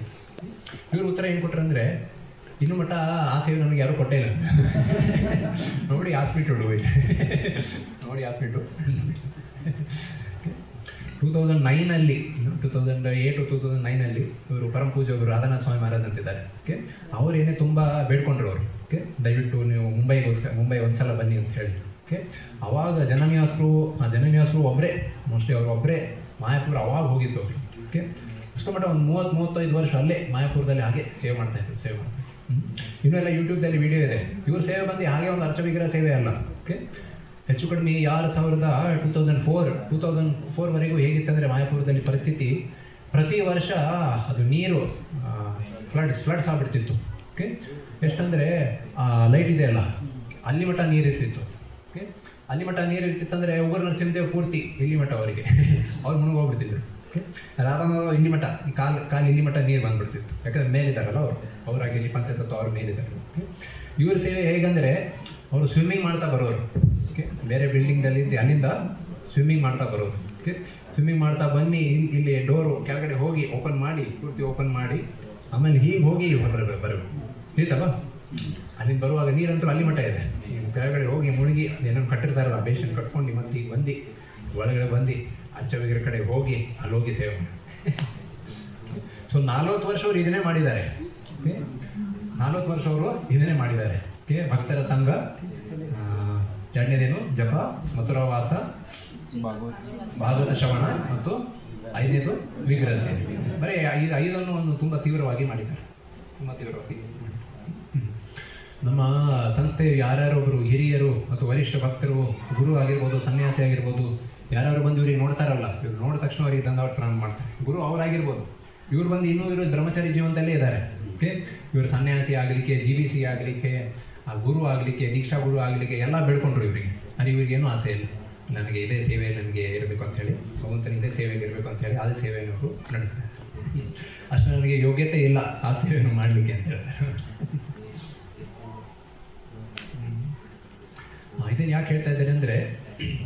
ಇವರು ಉತ್ತರ ಏನು ಕೊಟ್ಟರು ಅಂದರೆ, ಇನ್ನೂ ಮಟ್ಟ ಆಸೆ ನನಗೆ ಯಾರೂ ಕೊಟ್ಟೇ ಇಲ್ಲ ಅಂತ. ನೋಡಿ ಹಾಸ್ಪಿಟ್ಲು ನೋಡಿ ಹಾಸ್ಪಿಟ್ಲು 2009 2008-2009 ಇವರು ಪರಮ ಪೂಜ್ಯ ಅವರು ರಾಧಾನಾಥ ಸ್ವಾಮಿ ಮಹಾರಾಜ್ ಅಂತಿದ್ದಾರೆ. ಓಕೆ, ಅವರೇನೇ ತುಂಬ ಬೇಡ್ಕೊಂಡ್ರು ಅವರು. ಓಕೆ, ದಯವಿಟ್ಟು ನೀವು ಮುಂಬೈ ಒಂದ್ಸಲ ಬನ್ನಿ ಅಂತ ಹೇಳಿ. ಓಕೆ, ಅವಾಗ ಜನನಿವಾಸರು ಒಬ್ಬರೇ, ಮೋಸ್ಟ್ಲಿ ಅವರು ಒಬ್ಬರೇ ಮಾಯಾಪುರ ಅವಾಗ ಹೋಗಿತ್ತು ಅವ್ರಿಗೆ. ಓಕೆ, ಅಷ್ಟು ಮಟ್ಟ ಒಂದು 30-35 ವರ್ಷ ಅಲ್ಲೇ ಮಾಯಾಪುರದಲ್ಲಿ ಹಾಗೆ ಸೇವೆ ಮಾಡ್ತಾಯಿದ್ರು. ಇನ್ನೂ ಎಲ್ಲ ಯೂಟ್ಯೂಬ್ದಲ್ಲಿ ವಿಡಿಯೋ ಇದೆ. ಇವ್ರ ಸೇವೆ ಬಂದು ಹಾಗೆ ಒಂದು ಅರ್ಚ ವಿಗ್ರಹ ಸೇವೆ ಅಲ್ಲ. ಓಕೆ, ಹೆಚ್ಚು ಕಡಿಮೆ 2004ವರೆಗೂ ಹೇಗಿತ್ತಂದರೆ ಮಾಯಾಪುರದಲ್ಲಿ ಪರಿಸ್ಥಿತಿ, ಪ್ರತಿ ವರ್ಷ ಅದು ನೀರು ಫ್ಲಡ್ಸ್ ಆಗ್ಬಿಡ್ತಿತ್ತು. ಓಕೆ, ಎಷ್ಟಂದರೆ ಲೈಟ್ ಇದೆ ಅಲ್ಲ, ಅಲ್ಲಿ ಮಟ್ಟ ನೀರು ಇರ್ತಿತ್ತು. ಓಕೆ, ಅಲ್ಲಿ ಮಟ್ಟ ನೀರು ಇರ್ತಿತ್ತಂದರೆ ಉಗುರು ನರಸಿಂಹದೇವ್ ಪೂರ್ತಿ ಇಲ್ಲಿ ಮಟ್ಟ ಅವರಿಗೆ ಅವ್ರು ಮುಳುಗೋಗ್ಬಿಡ್ತಿದ್ರು. ಓಕೆ, ರಾಧಮ್ಮ ಇಲ್ಲಿ ಮಟ್ಟ ಕಾಲು ಇಲ್ಲಿ ಮಟ್ಟ ನೀರು ಬಂದ್ಬಿಡ್ತಿತ್ತು. ಯಾಕಂದರೆ ಮೇಲಿದ್ದಾರಲ್ಲ ಅವರಾಗಿ ಇಲ್ಲಿ ಪಂಚತತ್ವ ಅವ್ರ ಮೇಲಿದ್ದಾರೆ. ಓಕೆ, ಇವ್ರ ಸೇವೆ ಹೇಗಂದರೆ ಅವರು ಸ್ವಿಮ್ಮಿಂಗ್ ಮಾಡ್ತಾ ಬರೋರು. ಓಕೆ, ಬೇರೆ ಬಿಲ್ಡಿಂಗ್ದಲ್ಲಿ ಅಲ್ಲಿಂದ ಸ್ವಿಮ್ಮಿಂಗ್ ಮಾಡ್ತಾ ಬರೋರು. ಓಕೆ, ಸ್ವಿಮ್ಮಿಂಗ್ ಮಾಡ್ತಾ ಬನ್ನಿ, ಇಲ್ಲಿ ಡೋರು ಕೆಳಗಡೆ ಹೋಗಿ ಪೂರ್ತಿ ಓಪನ್ ಮಾಡಿ ಆಮೇಲೆ ಹೀಗೆ ಹೋಗಿ ಬರಬೇಕು. ನಿಂತಲ್ಲ ಅಲ್ಲಿಂದ ಬರುವಾಗ ನೀರಂತೂ ಅಲ್ಲಿ ಮಟ್ಟ ಇದೆ. ಕೆಳಗಡೆ ಹೋಗಿ ಮುಳುಗಿ ಏನೋ ಕಟ್ಟಿರ್ತಾರಲ್ಲ ಬೇಷನ್ ಕಟ್ಕೊಂಡು ಮತ್ತೆ ಈಗ ಬಂದು ಒಳಗಡೆ ಬಂದು ಅಚ್ಚ ವಿಗ್ರಹ ಕಡೆ ಹೋಗಿ ಅಲ್ಲಿ ಹೋಗಿ ಸೇವೆ ಮಾಡಿ. ಸೊ 40 ವರ್ಷ ಅವರು ಇದನ್ನೇ ಮಾಡಿದ್ದಾರೆ. ಓಕೆ, 40 ವರ್ಷ ಅವರು ಇದನ್ನೇ ಮಾಡಿದ್ದಾರೆ. ಓಕೆ, ಭಕ್ತರ ಸಂಘ, ಎರಡನೇದೇನು ಜಪ, ಮಥುರಾವಾಸ, ಭಾಗವತ ಶ್ರವಣ ಮತ್ತು 5ನೇದು ವಿಗ್ರಹ ಸೇವೆ. ಬರೀ ಐದನ್ನು ತುಂಬ ತೀವ್ರವಾಗಿ ಮಾಡಿದ್ದಾರೆ. ನಮ್ಮ ಸಂಸ್ಥೆ ಯಾರ್ಯಾರೊಬ್ಬರು ಹಿರಿಯರು ಮತ್ತು ವರಿಷ್ಠ ಭಕ್ತರು, ಗುರು ಆಗಿರ್ಬೋದು, ಸನ್ಯಾಸಿ ಆಗಿರ್ಬೋದು, ಯಾರು ಬಂದು ಇವ್ರಿಗೆ ನೋಡ್ತಾರಲ್ಲ, ಇವ್ರು ನೋಡಿದ ತಕ್ಷಣ ಅವರಿಗೆ ತಂದವ್ರು ಪ್ರಾರಂಭ ಮಾಡ್ತಾರೆ. ಗುರು ಅವರಾಗಿರ್ಬೋದು, ಇವ್ರು ಬಂದು ಇನ್ನೂ ಇವರು ಬ್ರಹ್ಮಚಾರಿ ಜೀವನದಲ್ಲೇ ಇದ್ದಾರೆ. ಓಕೆ, ಇವರು ಸನ್ಯಾಸಿ ಆಗಲಿಕ್ಕೆ, GBC ಆಗಲಿಕ್ಕೆ, ಗುರು ಆಗಲಿಕ್ಕೆ, ದೀಕ್ಷಾ ಗುರು ಆಗಲಿಕ್ಕೆ ಎಲ್ಲ ಬೆಳ್ಕೊಂಡ್ರು ಇವರಿಗೆ. ಅದು ಇವ್ರಿಗೇನು ಆಸೆ ಇಲ್ಲ, ನನಗೆ ಇದೇ ಸೇವೆ ನನಗೆ ಇರಬೇಕು ಅಂಥೇಳಿ, ಭಗವಂತನ ಇದೇ ಸೇವೆಗೆ ಇರಬೇಕು ಅಂಥೇಳಿ ಅದೇ ಸೇವೆಯನ್ನು ಅವರು ನಡೆಸ್ತಾರೆ. ಅಷ್ಟು ನನಗೆ ಯೋಗ್ಯತೆ ಇಲ್ಲ ಆ ಸೇವೆಯನ್ನು ಮಾಡಲಿಕ್ಕೆ ಅಂತ ಹೇಳ್ತಾರೆ. ಇದನ್ನು ಯಾಕೆ ಹೇಳ್ತಾ ಇದ್ದಾರೆ ಅಂದರೆ,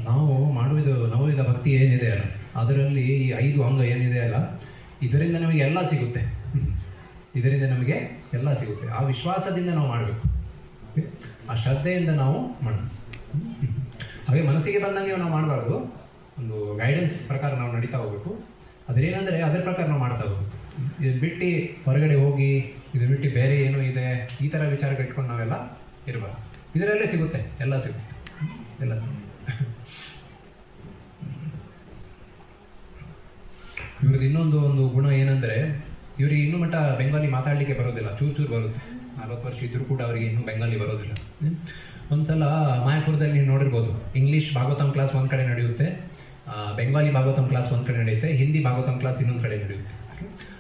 ನಾವು ಮಾಡುವುದು ನವವಿಧ ಭಕ್ತಿ ಏನಿದೆ ಅಲ್ಲ, ಅದರಲ್ಲಿ ಈ 5 ಅಂಗ ಏನಿದೆ ಅಲ್ಲ, ಇದರಿಂದ ನಮಗೆ ಎಲ್ಲ ಸಿಗುತ್ತೆ. ಆ ವಿಶ್ವಾಸದಿಂದ ನಾವು ಮಾಡಬೇಕು, ಆ ಶ್ರದ್ಧೆಯಿಂದ ನಾವು ಮಾಡಬೇಕು. ಹಾಗೆ ಮನಸ್ಸಿಗೆ ಬಂದಂಗೆ ನಾವು ಮಾಡಬಾರ್ದು. ಒಂದು ಗೈಡೆನ್ಸ್ ಪ್ರಕಾರ ನಾವು ನಡೀತಾ ಹೋಗ್ಬೇಕು. ಅದೇನೆಂದರೆ ಅದರ ಪ್ರಕಾರ ನಾವು ಮಾಡ್ತಾ ಹೋಗ್ಬೇಕು. ಇದನ್ನು ಬಿಟ್ಟು ಹೊರಗಡೆ ಹೋಗಿ, ಇದನ್ನು ಬಿಟ್ಟು ಬೇರೆ ಏನೋ ಇದೆ ಈ ಥರ ವಿಚಾರಗಳು ಇಟ್ಕೊಂಡು ನಾವೆಲ್ಲ ಇರಬಾರ್ದು. ಇದರಲ್ಲೇ ಸಿಗುತ್ತೆ, ಎಲ್ಲ ಸಿಗುತ್ತೆ. ಇವ್ರದ್ದು ಇನ್ನೊಂದು ಗುಣ ಏನಂದರೆ, ಇವರಿಗೆ ಇನ್ನೂ ಮಟ್ಟ ಬೆಂಗಾಲಿ ಮಾತಾಡಲಿಕ್ಕೆ ಬರೋದಿಲ್ಲ, ಚೂರು ಬರುತ್ತೆ. 40 ವರ್ಷ ಇದ್ದರೂ ಕೂಡ ಅವರಿಗೆ ಇನ್ನೂ ಬೆಂಗಾಲಿ ಬರೋದಿಲ್ಲ. ಒಂದ್ಸಲ ಮಾಯಾಪುರದಲ್ಲಿ ನೀವು ನೋಡಿರ್ಬೋದು, ಇಂಗ್ಲೀಷ್ ಭಾಗವತಂ ಕ್ಲಾಸ್ ಒಂದು ಕಡೆ ನಡೆಯುತ್ತೆ, ಬೆಂಗಾಲಿ ಭಾಗವತಂ ಕ್ಲಾಸ್ ಒಂದು ಕಡೆ ನಡೆಯುತ್ತೆ, ಹಿಂದಿ ಭಾಗವತಂ ಕ್ಲಾಸ್ ಇನ್ನೊಂದು ಕಡೆ ನಡೆಯುತ್ತೆ.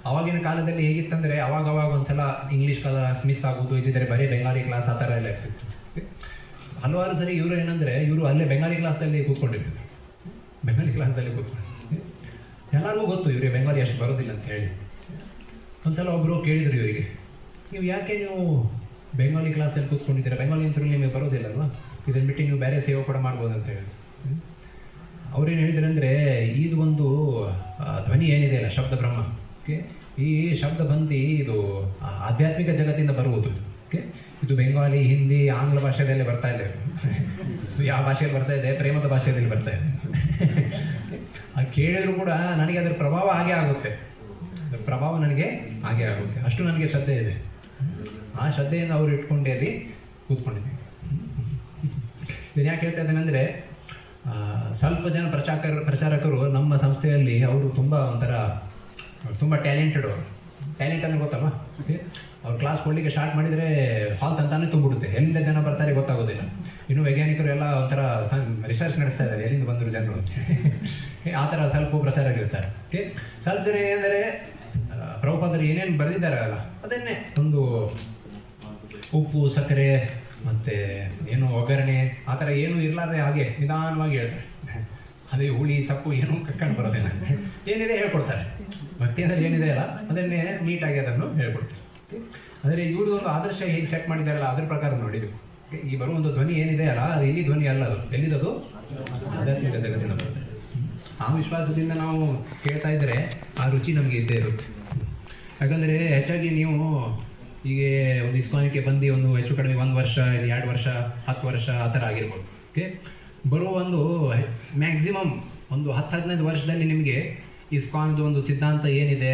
ಆವಾಗಿನ ಕಾಲದಲ್ಲಿ ಹೇಗಿತ್ತಂದರೆ, ಅವಾಗ ಒಂದ್ಸಲ ಇಂಗ್ಲೀಷ್ ಕ್ಲಾಸ್ ಮಿಸ್ ಆಗೋದು, ಇದ್ದಿದ್ದರೆ ಬರೀ ಬೆಂಗಾಲಿ ಕ್ಲಾಸ್ ಆ ಥರ ಎಲ್ಲ ಇರ್ತಿತ್ತು. ಹಲವಾರು ಸರಿ ಇವರು ಏನಂದರೆ, ಇವರು ಅಲ್ಲೇ ಬೆಂಗಾಲಿ ಕ್ಲಾಸ್ದಲ್ಲಿ ಕೂತ್ಕೊಂಡಿರ್ತಿದ್ರು. ಎಲ್ಲರಿಗೂ ಗೊತ್ತು ಇವರಿಗೆ ಬೆಂಗಾಲಿ ಅಷ್ಟು ಬರೋದಿಲ್ಲ ಅಂತ ಹೇಳಿ. ಒಂದ್ಸಲ ಒಬ್ಬರು ಕೇಳಿದರು ಇವರಿಗೆ, ನೀವು ಯಾಕೆ ಬೆಂಗಾಲಿ ಕ್ಲಾಸ್ದಲ್ಲಿ ಕೂತ್ಕೊಂಡಿದ್ದೀರಾ, ಬೆಂಗಾಲಿ ಅಂತೂ ನಿಮಗೆ ಬರೋದಿಲ್ಲಲ್ವ, ಇದನ್ನು ಬಿಟ್ಟು ನೀವು ಬೇರೆ ಸೇವೆ ಕೂಡ ಮಾಡ್ಬೋದು ಅಂತ ಹೇಳಿ. ಅವ್ರೇನು ಹೇಳಿದ್ರು ಅಂದರೆ, ಇದು ಒಂದು ಧ್ವನಿ ಏನಿದೆ ಅಲ್ಲ, ಶಬ್ದ ಬ್ರಹ್ಮ. ಓಕೆ, ಈ ಶಬ್ದ ಬಂದು ಇದು ಆಧ್ಯಾತ್ಮಿಕ ಜಗತ್ತಿಂದ ಬರುವುದು. ಓಕೆ, ಇದು ಬೆಂಗಾಲಿ, ಹಿಂದಿ, ಆಂಗ್ಲ ಭಾಷೆಯಲ್ಲೇ ಬರ್ತಾ ಇದೆ. ಯಾವ ಭಾಷೆಯಲ್ಲಿ ಬರ್ತಾ ಇದೆ? ಪ್ರೇಮದ ಭಾಷೆಯಲ್ಲಿ ಬರ್ತಾ ಇದೆ. ಅದು ಕೇಳಿದ್ರು ಕೂಡ ನನಗೆ ಅದರ ಪ್ರಭಾವ ಹಾಗೆ ಆಗುತ್ತೆ. ಅಷ್ಟು ನನಗೆ ಶ್ರದ್ಧೆ ಇದೆ. ಆ ಶ್ರದ್ಧೆಯಿಂದ ಅವರು ಇಟ್ಕೊಂಡೆ ಅಲ್ಲಿ ಕೂತ್ಕೊಂಡಿದ್ದೀವಿ. ಇದನ್ನು ಯಾಕೆ ಹೇಳ್ತಾ ಇದ್ದೇನೆಂದರೆ, ಸ್ವಲ್ಪ ಜನ ಪ್ರಚಾರಕರು ನಮ್ಮ ಸಂಸ್ಥೆಯಲ್ಲಿ ಅವರು ತುಂಬ ಟ್ಯಾಲೆಂಟೆಡ್ ಅಂದರೆ ಗೊತ್ತಲ್ವ. ಅವ್ರು ಕ್ಲಾಸ್ ಕೊಡಲಿಕ್ಕೆ ಸ್ಟಾರ್ಟ್ ಮಾಡಿದರೆ ಹಾಲ್ ತಂತಾನೆ ತುಂಬಿಡುತ್ತೆ. ಎಲ್ಲಿಂದ ಜನ ಬರ್ತಾರೆ ಗೊತ್ತಾಗೋದಿಲ್ಲ. ಇನ್ನು ವೈಜ್ಞಾನಿಕರು ಎಲ್ಲ ಒಂಥರ ರಿಸರ್ಚ್ ನಡೆಸ್ತಾ ಇದ್ದಾರೆ, ಎಲ್ಲಿಂದ ಬಂದರು ಜನರು ಆ ಥರ ಸ್ವಲ್ಪ ಪ್ರಚಾರಕರಿರ್ತಾರೆ. ಓಕೆ, ಸ್ವಲ್ಪ ಜನ ಏನಂದರೆ, ಪ್ರಭುಪಾದರು ಏನೇನು ಬರೆದಿದ್ದಾರಲ್ಲ ಅದನ್ನೇ ಒಂದು ಉಪ್ಪು, ಸಕ್ಕರೆ ಮತ್ತು ಏನು ಒಗ್ಗರಣೆ ಆ ಥರ ಏನೂ ಇರಲಾರ್ದೆ ಹಾಗೆ ನಿಧಾನವಾಗಿ ಹೇಳ್ತಾರೆ. ಅದೇ ಹುಳಿ ಸೊಪ್ಪು ಏನೂ ಕಟ್ಕೊಂಡು ಬರೋದಿಲ್ಲ, ಏನಿದೆ ಹೇಳ್ಕೊಡ್ತಾರೆ. ಭಕ್ತಿ ಅಂದರೆ ಏನಿದೆ ಅಲ್ಲ ಅದನ್ನೇ ನೀಟಾಗಿ ಅದನ್ನು ಹೇಳ್ಕೊಡ್ತಾರೆ. ಆದರೆ ಇವ್ರದ್ದೊಂದು ಆದರ್ಶ ಹೇಗೆ ಸೆಟ್ ಮಾಡಿದಾರಲ್ಲ ಅದ್ರ ಪ್ರಕಾರ ನೋಡಿದ್ವಿ. ಈ ಬರುವೊಂದು ಧ್ವನಿ ಏನಿದೆ ಅಲ್ಲ, ಅದು ಇಲ್ಲಿ ಧ್ವನಿ ಅಲ್ಲ, ಅದು ಎಲ್ಲಿರೋದು ಆಧ್ಯಾತ್ಮಿಕ ಜಗತ್ತಿನ ಬರುತ್ತೆ. ಆ ವಿಶ್ವಾಸದಿಂದ ನಾವು ಕೇಳ್ತಾ ಇದ್ದರೆ ಆ ರುಚಿ ನಮಗೆ ಇದ್ದೇ ಇರುತ್ತೆ. ಯಾಕಂದರೆ ಹೆಚ್ಚಾಗಿ ನೀವು ಈಗ ಒಂದು ಇಸ್ಕಾನ್ಗೆ ಬಂದು ಒಂದು ಹೆಚ್ಚು ಕಡಿಮೆ 1 ವರ್ಷ, 2 ವರ್ಷ, 10 ವರ್ಷ ಆ ಥರ ಆಗಿರ್ಬೋದು. ಓಕೆ, ಬರುವ ಒಂದು ಮ್ಯಾಕ್ಸಿಮಮ್ ಒಂದು 10-15 ವರ್ಷದಲ್ಲಿ ನಿಮಗೆ ಇಸ್ಕಾನ್ದು ಒಂದು ಸಿದ್ಧಾಂತ ಏನಿದೆ,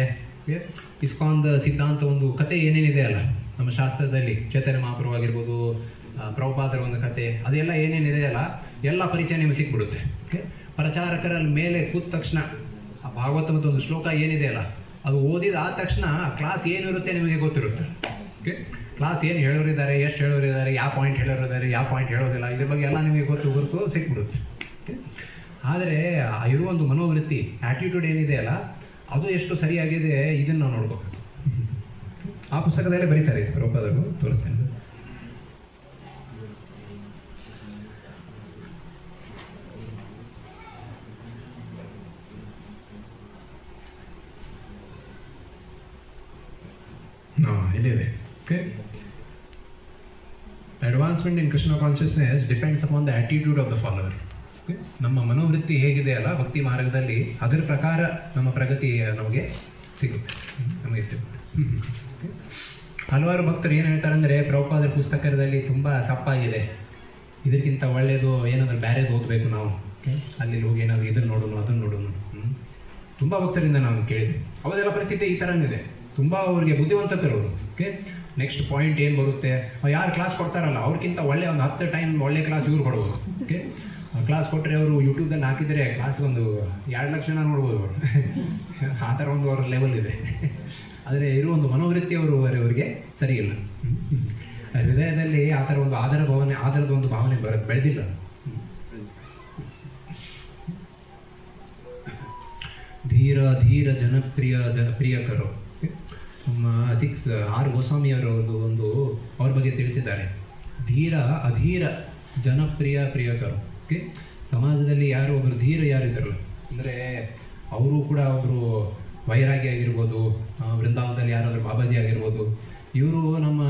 ಇಸ್ಕಾನ್ದ ಸಿದ್ಧಾಂತ ಒಂದು ಕತೆ ಏನೇನಿದೆ ಅಲ್ಲ ನಮ್ಮ ಶಾಸ್ತ್ರದಲ್ಲಿ, ಚೈತನ್ಯ ಮಹಾಪ್ರಭು ಆಗಿರ್ಬೋದು, ಪ್ರಭುಪಾದರ ಒಂದು ಕತೆ, ಅದೆಲ್ಲ ಏನೇನಿದೆ ಅಲ್ಲ ಎಲ್ಲ ಪರಿಚಯ ನಿಮಗೆ ಸಿಕ್ಬಿಡುತ್ತೆ. ಓಕೆ, ಪ್ರಚಾರಕರ ಮೇಲೆ ಕೂತ ತಕ್ಷಣ ಆ ಭಾಗವತದ ಒಂದು ಶ್ಲೋಕ ಏನಿದೆ ಅಲ್ಲ, ಅದು ಓದಿದ ಆದ ತಕ್ಷಣ ಕ್ಲಾಸ್ ಏನಿರುತ್ತೆ ನಿಮಗೆ ಗೊತ್ತಿರುತ್ತೆ. ಓಕೆ, ಕ್ಲಾಸ್ ಏನು ಹೇಳೋರಿದ್ದಾರೆ, ಎಷ್ಟು ಹೇಳೋರಿದ್ದಾರೆ, ಯಾವ ಪಾಯಿಂಟ್ ಹೇಳೋರಿದ್ದಾರೆ, ಯಾವ ಪಾಯಿಂಟ್ ಹೇಳೋದಿಲ್ಲ, ಇದ್ರ ಬಗ್ಗೆ ಎಲ್ಲ ನಿಮಗೆ ಗೊತ್ತು ಸಿಕ್ಬಿಡುತ್ತೆ. ಓಕೆ, ಆದರೆ ಇರುವ ಒಂದು ಮನೋವೃತ್ತಿ, ಆ್ಯಟಿಟ್ಯೂಡ್ ಏನಿದೆ ಅಲ್ಲ, ಅದು ಎಷ್ಟು ಸರಿಯಾಗಿದೆ ಇದನ್ನು ನಾವು ನೋಡ್ಬೇಕು. ಆ ಪುಸ್ತಕದಲ್ಲೇ ಬರೀತಾರೆ ರೂಪದಲ್ಲೂ, ತೋರಿಸ್ತೇನೆ. ಇಲ್ಲಿದೆ. Okay, advancement in Krishna consciousness depends upon the attitude of the follower. ನಮ್ಮ ಮನೋವೃತ್ತಿ ಹೇಗಿದೆ ಅಲ್ಲ ಭಕ್ತಿ ಮಾರ್ಗದಲ್ಲಿ, ಅದರ ಪ್ರಕಾರ ನಮ್ಮ ಪ್ರಗತಿ ನಮಗೆ ಸಿಗುತ್ತೆ, ನಮಗೆ ಸಿಗುತ್ತೆ. ಹಲವಾರು ಭಕ್ತರು ಏನು ಹೇಳ್ತಾರೆ ಅಂದರೆ, ಪ್ರಭುಪಾದರ ಪುಸ್ತಕದಲ್ಲಿ ತುಂಬ ಸಪ್ಪಾಗಿದೆ, ಇದಕ್ಕಿಂತ ಒಳ್ಳೆಯದು ಏನಾದರೂ ಬೇರೆದು ಓದಬೇಕು ನಾವು, ಅಲ್ಲಿ ಹೋಗಿ ಏನಾದರೂ ಇದನ್ನು ನೋಡೋಣ ಅದನ್ನು ನೋಡೋಣ. ತುಂಬ ಭಕ್ತರಿಂದ ನಾವು ಕೇಳಿದ್ವಿ, ಅವರೆಲ್ಲ ಪರಿಸ್ಥಿತಿ ಈ ಥರನಿದೆ. ತುಂಬ ಅವ್ರಿಗೆ ಬುದ್ಧಿವಂತಕರು ಅವರು. ಓಕೆ, ನೆಕ್ಸ್ಟ್ ಪಾಯಿಂಟ್ ಏನು ಬರುತ್ತೆ, ಯಾರು ಕ್ಲಾಸ್ ಕೊಡ್ತಾರಲ್ಲ ಅವ್ರಿಗಿಂತ ಒಳ್ಳೆ ಒಂದು 10 ಟೈಮ್ ಒಳ್ಳೆ ಕ್ಲಾಸ್ ಇವ್ರು ಕೊಡ್ಬೋದು. ಓಕೆ, ಕ್ಲಾಸ್ ಕೊಟ್ಟರೆ ಅವರು ಯೂಟ್ಯೂಬ್ದಲ್ಲಿ ಹಾಕಿದರೆ ಕ್ಲಾಸ್ಗೆ ಒಂದು 2 ಲಕ್ಷನ ನೋಡ್ಬೋದು ಅವರು. ಆ ಥರ ಒಂದು ಅವ್ರ ಲೆವೆಲ್ ಇದೆ. ಆದರೆ ಇರುವ ಒಂದು ಮನೋವೃತ್ತಿ ಅವರಿಗೆ ಸರಿ ಇಲ್ಲ. ಹೃದಯದಲ್ಲಿ ಆ ಥರ ಒಂದು ಆಧಾರದ ಒಂದು ಭಾವನೆ ಬೆಳೆದಿಲ್ಲ. ಧೀರ ಜನಪ್ರಿಯಕರು ನಮ್ಮ 6 ಗೋಸ್ವಾಮಿಯವರು ಒಂದು ಅವ್ರ ಬಗ್ಗೆ ತಿಳಿಸಿದ್ದಾರೆ. ಧೀರ ಅಧೀರ ಪ್ರಿಯಕರು. ಓಕೆ, ಸಮಾಜದಲ್ಲಿ ಒಬ್ಬರು ಧೀರ ಯಾರಿದ್ದಾರಲ್ಲ, ಅಂದರೆ ಅವರು ಕೂಡ ಒಬ್ಬರು ವೈರಾಗಿ ಆಗಿರ್ಬೋದು, ವೃಂದಾವನದಲ್ಲಿ ಯಾರಾದರೂ ಬಾಬಾಜಿ ಆಗಿರ್ಬೋದು, ಇವರು ನಮ್ಮ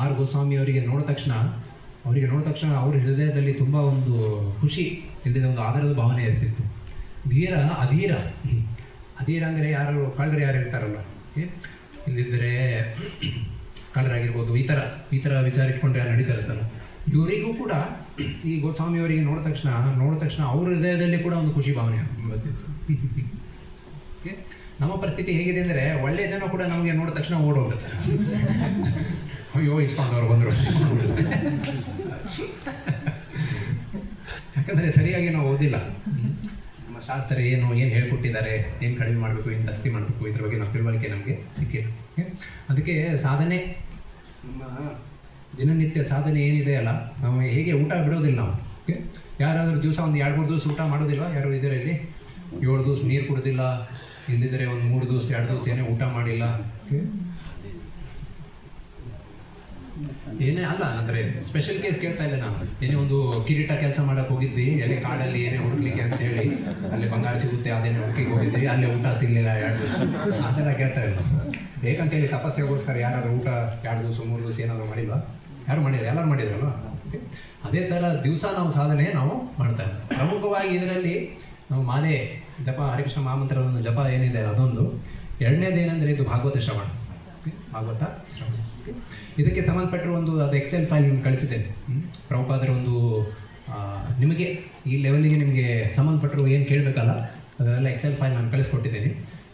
6 ಗೋಸ್ವಾಮಿಯವರಿಗೆ ನೋಡಿದ ತಕ್ಷಣ ಅವ್ರ ಹೃದಯದಲ್ಲಿ ತುಂಬ ಒಂದು ಖುಷಿ ಇಲ್ಲದೆ ಒಂದು ಆಧಾರದ ಭಾವನೆ ಇರ್ತಿತ್ತು. ಅಧೀರ ಅಂದರೆ ಕಳ್ಳರು ಯಾರು ಇರ್ತಾರಲ್ಲ, ಇಲ್ಲಿದ್ದರೆ ಕಳ್ಳರಾಗಿರ್ಬೋದು, ಈ ಥರ ವಿಚಾರ ಇಟ್ಕೊಂಡ್ರೆ ನಡೀತಾ ಇರುತ್ತಲ್ಲ, ಇವರಿಗೂ ಕೂಡ ಈ ಗೋಸ್ವಾಮಿಯವರಿಗೆ ನೋಡಿದ ತಕ್ಷಣ ಅವ್ರ ಹೃದಯದಲ್ಲಿ ಕೂಡ ಒಂದು ಖುಷಿ ಭಾವನೆ ಬರ್ತಿತ್ತು. ನಮ್ಮ ಪರಿಸ್ಥಿತಿ ಹೇಗಿದೆ ಅಂದರೆ, ಒಳ್ಳೆಯ ಜನ ಕೂಡ ನಮಗೆ ನೋಡಿದ ತಕ್ಷಣ ಓಡೋಗುತ್ತೆ. ಅಯ್ಯೋ ಇಸ್ಕೊಂಡವ್ರು ಬಂದರು. ಯಾಕಂದರೆ ಸರಿಯಾಗಿ ನಾವು ಓದಿಲ್ಲ. ನಮ್ಮ ಶಾಸ್ತ್ರ ಏನು ಹೇಳ್ಕೊಟ್ಟಿದ್ದಾರೆ, ಏನು ಕಡಿಮೆ ಮಾಡಬೇಕು, ಏನು ಜಾಸ್ತಿ ಮಾಡಬೇಕು, ಇದ್ರ ಬಗ್ಗೆ ನಾವು ತಿಳುವಳಿಕೆ ನಮಗೆ ಸಿಕ್ಕಿಲ್ಲ. ಅದಕ್ಕೆ ಸಾಧನೆ, ನಮ್ಮ ದಿನನಿತ್ಯ ಸಾಧನೆ ಏನಿದೆ ಅಲ್ಲ, ನಾವು ಹೇಗೆ ಊಟ ಬಿಡೋದಿಲ್ಲ ನಾವು. ಯಾರಾದರೂ ದಿವಸ ಒಂದು 2-3 ದಿವಸ ಊಟ ಮಾಡೋದಿಲ್ಲ ಯಾರು ಇದ್ದಾರೆ ಇಲ್ಲಿ? 7 ದಿವಸ ನೀರು ಕುಡೋದಿಲ್ಲ, ಇಲ್ಲಿದ್ದರೆ ಒಂದು 3 ದಿವಸ 2 ದಿವಸ ಏನೇ ಊಟ ಮಾಡಿಲ್ಲ. ಏನೇ ಅಲ್ಲ ಅಂದರೆ ಸ್ಪೆಷಲ್ ಕೇಸ್ ಕೇಳ್ತಾ ಇಲ್ಲ ನಾನು. ಏನೇ ಒಂದು ಕಿರೀಟ ಕೆಲಸ ಮಾಡಕ್ಕೆ ಹೋಗಿದ್ವಿ, ಎಲ್ಲಿ ಕಾಡಲ್ಲಿ ಏನೇ ಹುಡುಕ್ಲಿಕ್ಕೆ ಅಂತ ಹೇಳಿ, ಅಲ್ಲಿ ಬಂಗಾರ ಸಿಗುತ್ತೆ ಅದೇನೇ ಹುಡುಕಿಗೆ ಹೋಗಿದ್ವಿ, ಅಲ್ಲೇ ಊಟ ಸಿಗಲಿಲ್ಲ 2 ದಿವಸ, ಆ ಥರ ಕೇಳ್ತಾ ಇಲ್ಲ. ಬೇಕಂತೇಳಿ ತಪಸ್ಸೆಗೋಸ್ಕರ ಯಾರಾದರೂ ಊಟ 2 ದಿವಸ 3 ದಿವಸ ಏನಾದರೂ ಮಾಡಿಲ್ವಾ? ಯಾರು ಮಾಡಿಲ್ಲ, ಎಲ್ಲರೂ ಮಾಡಿದ್ರಲ್ವ. ಅದೇ ಥರ ದಿವಸ ನಾವು ಸಾಧನೆ ನಾವು ಮಾಡ್ತಾ ಇದ್ದೀವಿ. ಪ್ರಮುಖವಾಗಿ ಇದರಲ್ಲಿ ನಾವು ಮಾಲೆ ಜಪ, ಹರಿಕೃಷ್ಣ ಮಹಾಮಂತ್ರದ ಒಂದು ಜಪ ಏನಿದೆ ಅದೊಂದು. 2ನೇದು ಏನಂದರೆ ಇದು ಭಾಗವತ ಶ್ರವಣ. ಇದಕ್ಕೆ ಸಂಬಂಧಪಟ್ಟಿರೋ ಅದು ಎಕ್ಸೆಲ್ ಫೈಲ್ ನಿಮ್ಗೆ ಕಳಿಸಿದ್ದೇನೆ. ಪ್ರಭುಪಾದರ ನಿಮಗೆ ಈ ಲೆವೆಲಿಗೆ ನಿಮಗೆ ಸಂಬಂಧಪಟ್ಟಿರೋ ಏನು ಕೇಳಬೇಕಲ್ಲ, ಅದನ್ನೆಲ್ಲ ಎಕ್ಸೆಲ್ ಫೈಲ್ ನಾನು ಕಳಿಸ್ಕೊಟ್ಟಿದ್ದೀನಿ.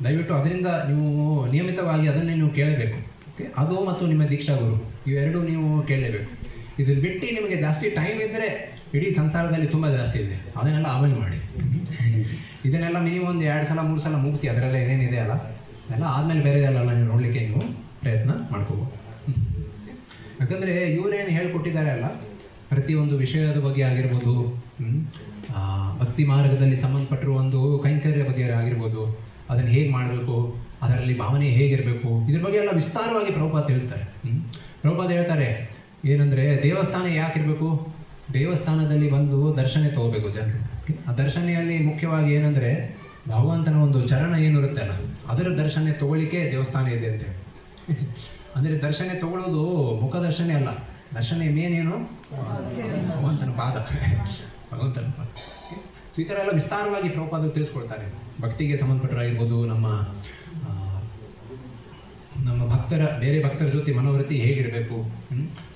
ದಯವಿಟ್ಟು ಅದರಿಂದ ನೀವು ನಿಯಮಿತವಾಗಿ ಅದನ್ನೇ ನೀವು ಕೇಳಬೇಕು. ಓಕೆ, ಅದು ಮತ್ತು ನಿಮ್ಮ ದೀಕ್ಷಾ ಗುರು ಇವೆರಡೂ ನೀವು ಕೇಳಲೇಬೇಕು. ಇದನ್ನು ಬಿಟ್ಟು ನಿಮಗೆ ಜಾಸ್ತಿ ಟೈಮ್ ಇದ್ದರೆ ಇಡೀ ಸಂಸಾರದಲ್ಲಿ ತುಂಬ ಜಾಸ್ತಿ ಇದೆ, ಅದನ್ನೆಲ್ಲ ಆಮೇಲೆ ಮಾಡಿ. ಇದನ್ನೆಲ್ಲ ಮಿನಿಮಮ್ ಒಂದು 2 ಸಲ 3 ಸಲ ಮುಗಿಸಿ, ಅದರೆಲ್ಲ ಏನೇನಿದೆ ಅಲ್ಲ ಎಲ್ಲ ಆದಮೇಲೆ ಬೇರೆದೆಲ್ಲ ನೀವು ನೋಡಲಿಕ್ಕೆ ನೀವು ಪ್ರಯತ್ನ ಮಾಡ್ಕೋಬೋದು. ಯಾಕಂದರೆ ಇವರೇನು ಹೇಳ್ಕೊಟ್ಟಿದ್ದಾರೆ ಅಲ್ಲ, ಪ್ರತಿಯೊಂದು ವಿಷಯದ ಬಗ್ಗೆ ಆಗಿರ್ಬೋದು, ಭಕ್ತಿ ಮಾರ್ಗದಲ್ಲಿ ಸಂಬಂಧಪಟ್ಟಿರುವ ಒಂದು ಕೈಂಕರ್ಯ ಬಗ್ಗೆ ಆಗಿರ್ಬೋದು, ಅದನ್ನು ಹೇಗೆ ಮಾಡಬೇಕು, ಅದರಲ್ಲಿ ಭಾವನೆ ಹೇಗಿರಬೇಕು, ಇದ್ರ ಬಗ್ಗೆ ಎಲ್ಲ ವಿಸ್ತಾರವಾಗಿ ಪ್ರಭುಪಾದ ಹೇಳ್ತಾರೆ. ಪ್ರಭುಪಾದ ಹೇಳ್ತಾರೆ ಏನಂದರೆ, ದೇವಸ್ಥಾನ ಯಾಕಿರಬೇಕು, ದೇವಸ್ಥಾನದಲ್ಲಿ ಬಂದು ದರ್ಶನ ತಗೋಬೇಕು ಜನರು. ಆ ದರ್ಶನೆಯಲ್ಲಿ ಮುಖ್ಯವಾಗಿ ಏನಂದರೆ, ಭಗವಂತನ ಒಂದು ಚರಣ ಏನಿರುತ್ತೆ ಅಲ್ಲ, ಅದರ ದರ್ಶನ ತಗೊಳ್ಳಿಕ್ಕೆ ದೇವಸ್ಥಾನ ಇದೆ ಅಂತೇಳಿ. ಅಂದರೆ ದರ್ಶನ ತಗೊಳ್ಳೋದು ಮುಖ ದರ್ಶನ ಅಲ್ಲ, ದರ್ಶನ ಮೇನ್ ಏನು, ಭಗವಂತನ ಪಾದ. ಈ ಥರ ಎಲ್ಲ ವಿಸ್ತಾರವಾಗಿ ಪ್ರಭುಪಾದ ತಿಳಿಸ್ಕೊಡ್ತಾರೆ. ಭಕ್ತಿಗೆ ಸಂಬಂಧಪಟ್ಟರಾಗಿರ್ಬೋದು, ನಮ್ಮ ಬೇರೆ ಭಕ್ತರ ಜೊತೆ ಮನೋವೃತ್ತಿ ಹೇಗಿರಬೇಕು,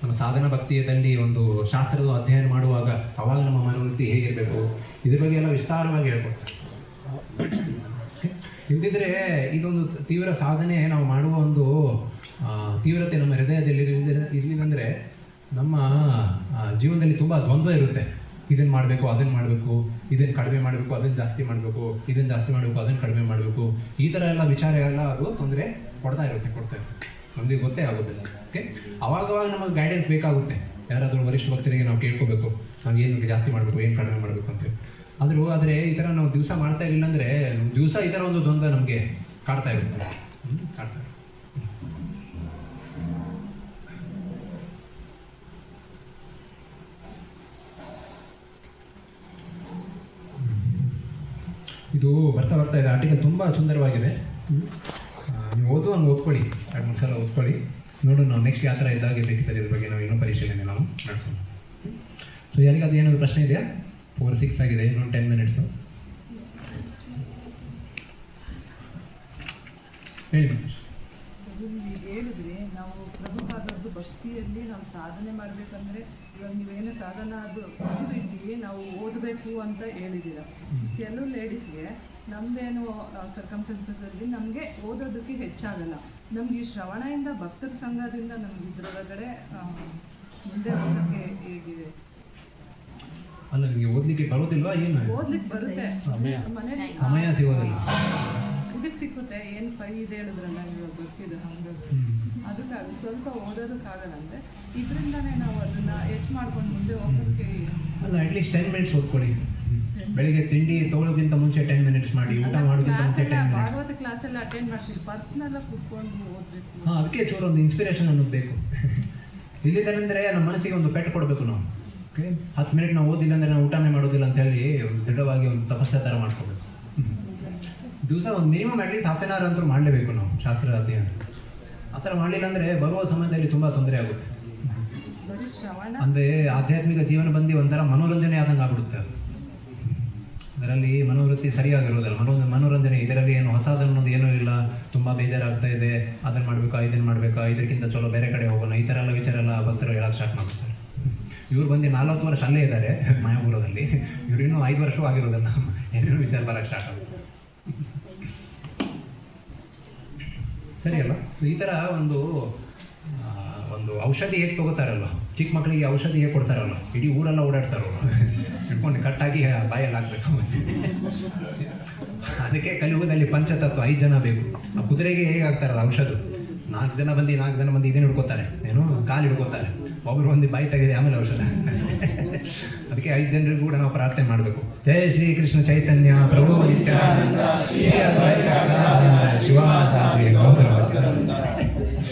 ನಮ್ಮ ಸಾಧನ ಭಕ್ತಿಯದಲ್ಲಿ ಒಂದು ಶಾಸ್ತ್ರದ ಅಧ್ಯಯನ ಮಾಡುವಾಗ ಅವಾಗ ನಮ್ಮ ಮನೋವೃತ್ತಿ ಹೇಗಿರಬೇಕು, ಇದ್ರ ಬಗ್ಗೆ ಎಲ್ಲ ವಿಸ್ತಾರವಾಗಿ ಹೇಳ್ಕೊಡ್ತಾರೆ. ಇಲ್ಲದಿದ್ದರೆ ಇದೊಂದು ತೀವ್ರ ಸಾಧನೆ ನಾವು ಮಾಡುವ ಒಂದು ತೀವ್ರತೆ ನಮ್ಮ ಹೃದಯದಲ್ಲಿ ಇರಲಿಲ್ಲಂದರೆ ನಮ್ಮ ಜೀವನದಲ್ಲಿ ತುಂಬ ದ್ವಂದ್ವ ಇರುತ್ತೆ. ಇದನ್ನು ಮಾಡಬೇಕು ಅದನ್ನು ಮಾಡಬೇಕು, ಇದನ್ನು ಕಡಿಮೆ ಮಾಡಬೇಕು ಅದನ್ನು ಜಾಸ್ತಿ ಮಾಡಬೇಕು, ಇದನ್ನು ಜಾಸ್ತಿ ಮಾಡಬೇಕು ಅದನ್ನು ಕಡಿಮೆ ಮಾಡಬೇಕು, ಈ ಥರ ಎಲ್ಲ ವಿಚಾರ ಎಲ್ಲ ಅದು ತೊಂದರೆ ಕೊಡ್ತಾ ಇರುತ್ತೆ. ನಮಗೆ ಗೊತ್ತೇ ಆಗೋದಿಲ್ಲ. ಓಕೆ, ಅವಾಗವಾಗ ನಮಗೆ ಗೈಡೆನ್ಸ್ ಬೇಕಾಗುತ್ತೆ. ಯಾರಾದರೂ ವರಿಷ್ಠ ಭಕ್ತರಿಗೆ ನಾವು ಕೇಳ್ಕೋಬೇಕು, ನಾವು ಏನು ಜಾಸ್ತಿ ಮಾಡಬೇಕು ಏನು ಕಡಿಮೆ ಮಾಡಬೇಕು ಅಂತೇಳಿ. ಆದರೆ ಈ ಥರ ನಾವು ದಿವಸ ಮಾಡ್ತಾ ಇರಲಿಲ್ಲ ಅಂದರೆ ದಿವಸ ಈ ಥರ ಒಂದು ದ್ವಂದ್ವ ನಮಗೆ ಕಾಡ್ತಾ ಇರುತ್ತೆ. ಕಾಡ್ತಾ ಇರುತ್ತೆ. ಇದು ಬರ್ತಾ ಇದೆ ಆರ್ಟಿಕಲ್ ತುಂಬ ಸುಂದರವಾಗಿದೆ. ನೀವು ಓದ್ಕೊಳ್ಳಿ, 2-3 ಸಲ ಓದ್ಕೊಳ್ಳಿ. ನೋಡೋಣ ನಾವು ನೆಕ್ಸ್ಟ್ ಯಾವ ಥರ ಇದ್ದಾಗ ಬೇಕಿದ್ದರೆ ಇದ್ರ ಬಗ್ಗೆ ನಾವು ಇನ್ನೂ ಪರಿಶೀಲನೆ ನಾವು ನಡೆಸೋಣ. ಸೊ ಯಾರಿಗೆ ಅದು ಏನಾದರೂ ಪ್ರಶ್ನೆ ಇದೆಯಾ? 4:06 ಆಗಿದೆ, ಇನ್ನೊಂದು 10 ಮಿನಿಟ್ಸು. ಹೇಳಿ. ಹೇಳಿದ್ರಿ ನಾವು ಪ್ರಭುಪಾದದ್ದು ಭಕ್ತಿಯಲ್ಲಿ ನಾವು ಸಾಧನೆ ಮಾಡಬೇಕಂದ್ರೆ ಇವಾಗ ನೀವೇನು ಸಾಧನ ಅದು ಬಿಟ್ಟು ನಾವು ಓದಬೇಕು ಅಂತ ಹೇಳಿದ್ದೀರ. ಕೆಲವು ಲೇಡೀಸ್ಗೆ ನಮ್ಮದೇನು ಸರ್ಕಮ್ಸ್ಟೆನ್ಸಸಲ್ಲಿ ನಮಗೆ ಓದೋದಕ್ಕೆ ಹೆಚ್ಚಾಗಲ್ಲ. ನಮ್ಗೆ ಈ ಶ್ರವಣದಿಂದ ಭಕ್ತರ ಸಂಘದಿಂದ ನಮ್ಗೆ ಇದ್ರೊಳಗಡೆ ಮುಂದೆ ಹೋಗೋಕ್ಕೆ ಹೇಗಿದೆ? ಅಲ್ಲ, ನಿಮಗೆ ಓದಲಿಕ್ಕೆ ಬರೋದಿಲ್ವಾ? ಏನು ಓದ್ಲಿಕ್ಕೆ ಬರುತ್ತೆ, ಮನೇಲಿ ಸಮಯ ಸಿಗೋದಿಲ್ಲ. ಇದಕ್ಕೆ ಸಿಕ್ಕುತ್ತೆ. ಏನು 5 ಇದು ಹೇಳಿದ್ರಲ್ಲ ಇವಾಗ ಬರ್ತಿದ್ದು ಹಂಗೆ ಅದಕ್ಕಾಗ ಸ್ವಲ್ಪ ಓದೋದಕ್ಕಾಗಲ್ಲ ಅಂದರೆ ಇದರಿಂದನೇ ನಾವು ಅದನ್ನು ಹೆಚ್ಚು ಮಾಡ್ಕೊಂಡು ಮುಂದೆ ಹೋಗೋದಕ್ಕೆ. ಅಲ್ಲ, ಅಟ್ಲೀಸ್ಟ್ 10 ಮಿನಿಟ್ಸ್ ಓದ್ಕೊಳ್ಳಿ. ಬೆಳಿಗ್ಗೆ ತಿಂಡಿ ತೊಗೊಳೋಕ್ಕಿಂತ ಮುಂಚೆ 10 ಮಿನಿಟ್ಸ್ ಮಾಡಿ, ಊಟ ಮಾಡೋಕ್ಕಿಂತ ಮುಂಚೆ 10 ಮಿನಿಟ್ಸ್. ಭಾಗವತ ಕ್ಲಾಸೆಲ್ಲ ಅಟೆಂಡ್ ಮಾಡ್ತೀವಿ, ಪರ್ಸ್ನಲ್ಲ ಕೂತ್ಕೊಂಡು ಓದಬೇಕು. ಹಾಂ, ಅದಕ್ಕೆ ಚೂರು ಒಂದು ಇನ್ಸ್ಪಿರೇಷನ್ ಅನ್ನೋದು ಬೇಕು. ಇಲ್ಲಿದ್ದೇನೆಂದರೆ ನಮ್ಮ ಮನಸ್ಸಿಗೆ ಒಂದು ಪೆಟ್ಟು ಕೊಡಬೇಕು ನಾವು. ಓಕೆ, 10 ಮಿನಿಟ್ ನಾವು ಓದಿಲ್ಲ ಅಂದರೆ ನಾವು ಊಟನೇ ಮಾಡೋದಿಲ್ಲ ಅಂತ ಹೇಳಿ ಒಂದು ದೃಢವಾಗಿ ಒಂದು ತಪಸ್ಸೆ ಥರ ಮಾಡ್ಕೋಬೇಕು. ದಿವಸ ಒಂದು ಮಿನಿಮಮ್ ಅಟ್ಲೀಸ್ಟ್ 1/2 hour ಅಂತೂ ಮಾಡಲೇಬೇಕು ನಾವು ಶಾಸ್ತ್ರ ಅಧ್ಯಯನ. ಆ ಥರ ಮಾಡಲಿಲ್ಲ ಅಂದರೆ ಬರುವ ಸಮಯದಲ್ಲಿ ತುಂಬ ತೊಂದರೆ ಆಗುತ್ತೆ. ಅಂದರೆ ಆಧ್ಯಾತ್ಮಿಕ ಜೀವನ ಬಂದು ಒಂಥರ ಮನೋರಂಜನೆ ಆದಂಗೆ ಆಗ್ಬಿಡುತ್ತೆ. ಅದು ಅದರಲ್ಲಿ ಮನೋವೃತ್ತಿ ಸರಿಯಾಗಿರೋದಿಲ್ಲ. ಮನೋರಂಜನೆ ಇದರಲ್ಲಿ ಏನು ಹೊಸದನ್ನೋದು ಏನೂ ಇಲ್ಲ. ತುಂಬ ಬೇಜಾರಾಗ್ತಾ ಇದೆ, ಅದನ್ನು ಮಾಡಬೇಕಾ ಇದನ್ನು ಮಾಡಬೇಕಾ, ಇದಕ್ಕಿಂತ ಚಲೋ ಬೇರೆ ಕಡೆ ಹೋಗೋಣ, ಈ ಥರ ಎಲ್ಲ ವಿಚಾರ ಎಲ್ಲ ಭಕ್ತರು ಹೇಳೋಕ್ಕೆ ಸ್ಟಾರ್ಟ್ ಮಾಡ್ತಾರೆ. ಇವ್ರು ಬಂದು 40 ವರ್ಷ ಅಲ್ಲೇ ಇದ್ದಾರೆ ಮಾಯಾಪುರದಲ್ಲಿ. ಇವ್ರು ಇನ್ನೂ 5 ವರ್ಷವೂ ಆಗಿರೋದಲ್ಲ, ಏನೇನೋ ವಿಚಾರ ಬರೋಕ್ಕೆ ಸ್ಟಾರ್ಟ್ ಆಗುತ್ತೆ. ಸರಿ ಅಲ್ಲ? ಈ ಥರ ಒಂದು ಔಷಧಿ ಹೇಗೆ ತೊಗೋತಾರಲ್ವ, ಚಿಕ್ಕ ಮಕ್ಕಳಿಗೆ ಔಷಧಿ ಹೇಗೆ ಕೊಡ್ತಾರಲ್ವ, ಇಡೀ ಊರೆಲ್ಲ ಓಡಾಡ್ತಾರಲ್ವ, ಇಟ್ಕೊಂಡು ಕಟ್ಟಾಗಿ ಬಾಯಲ್ಲಿ ಹಾಕ್ಬೇಕು. ಅದಕ್ಕೆ ಕಲಿಯುಗದಲ್ಲಿ ಪಂಚತತ್ವ 5 ಜನ ಬೇಕು. ಆ ಕುದುರೆಗೆ ಹೇಗೆ ಹಾಕ್ತಾರಲ್ಲ ಔಷಧ, 4 ಜನ ಬಂದು ಇದನ್ನು ಹಿಡ್ಕೋತಾರೆ, ಏನು ಕಾಲು ಹಿಡ್ಕೋತಾರೆ, ಒಬ್ಬರು ಒಂದು ಬಾಯಿ ತೆಗೆದು ಆಮೇಲೆ ಔಷಧ. ಅದಕ್ಕೆ 5 ಜನರಿಗೂ ಕೂಡ ನಾವು ಪ್ರಾರ್ಥನೆ ಮಾಡಬೇಕು. ಜಯ ಶ್ರೀ ಕೃಷ್ಣ ಚೈತನ್ಯ ಪ್ರಭು ನಿತ್ಯಾನಂದ ಶ್ರೀ ಅದ್ವೈತ ಗದಾಧರ ಶಿವಾಸಾದಿ ಗೌರವವೃಂದ.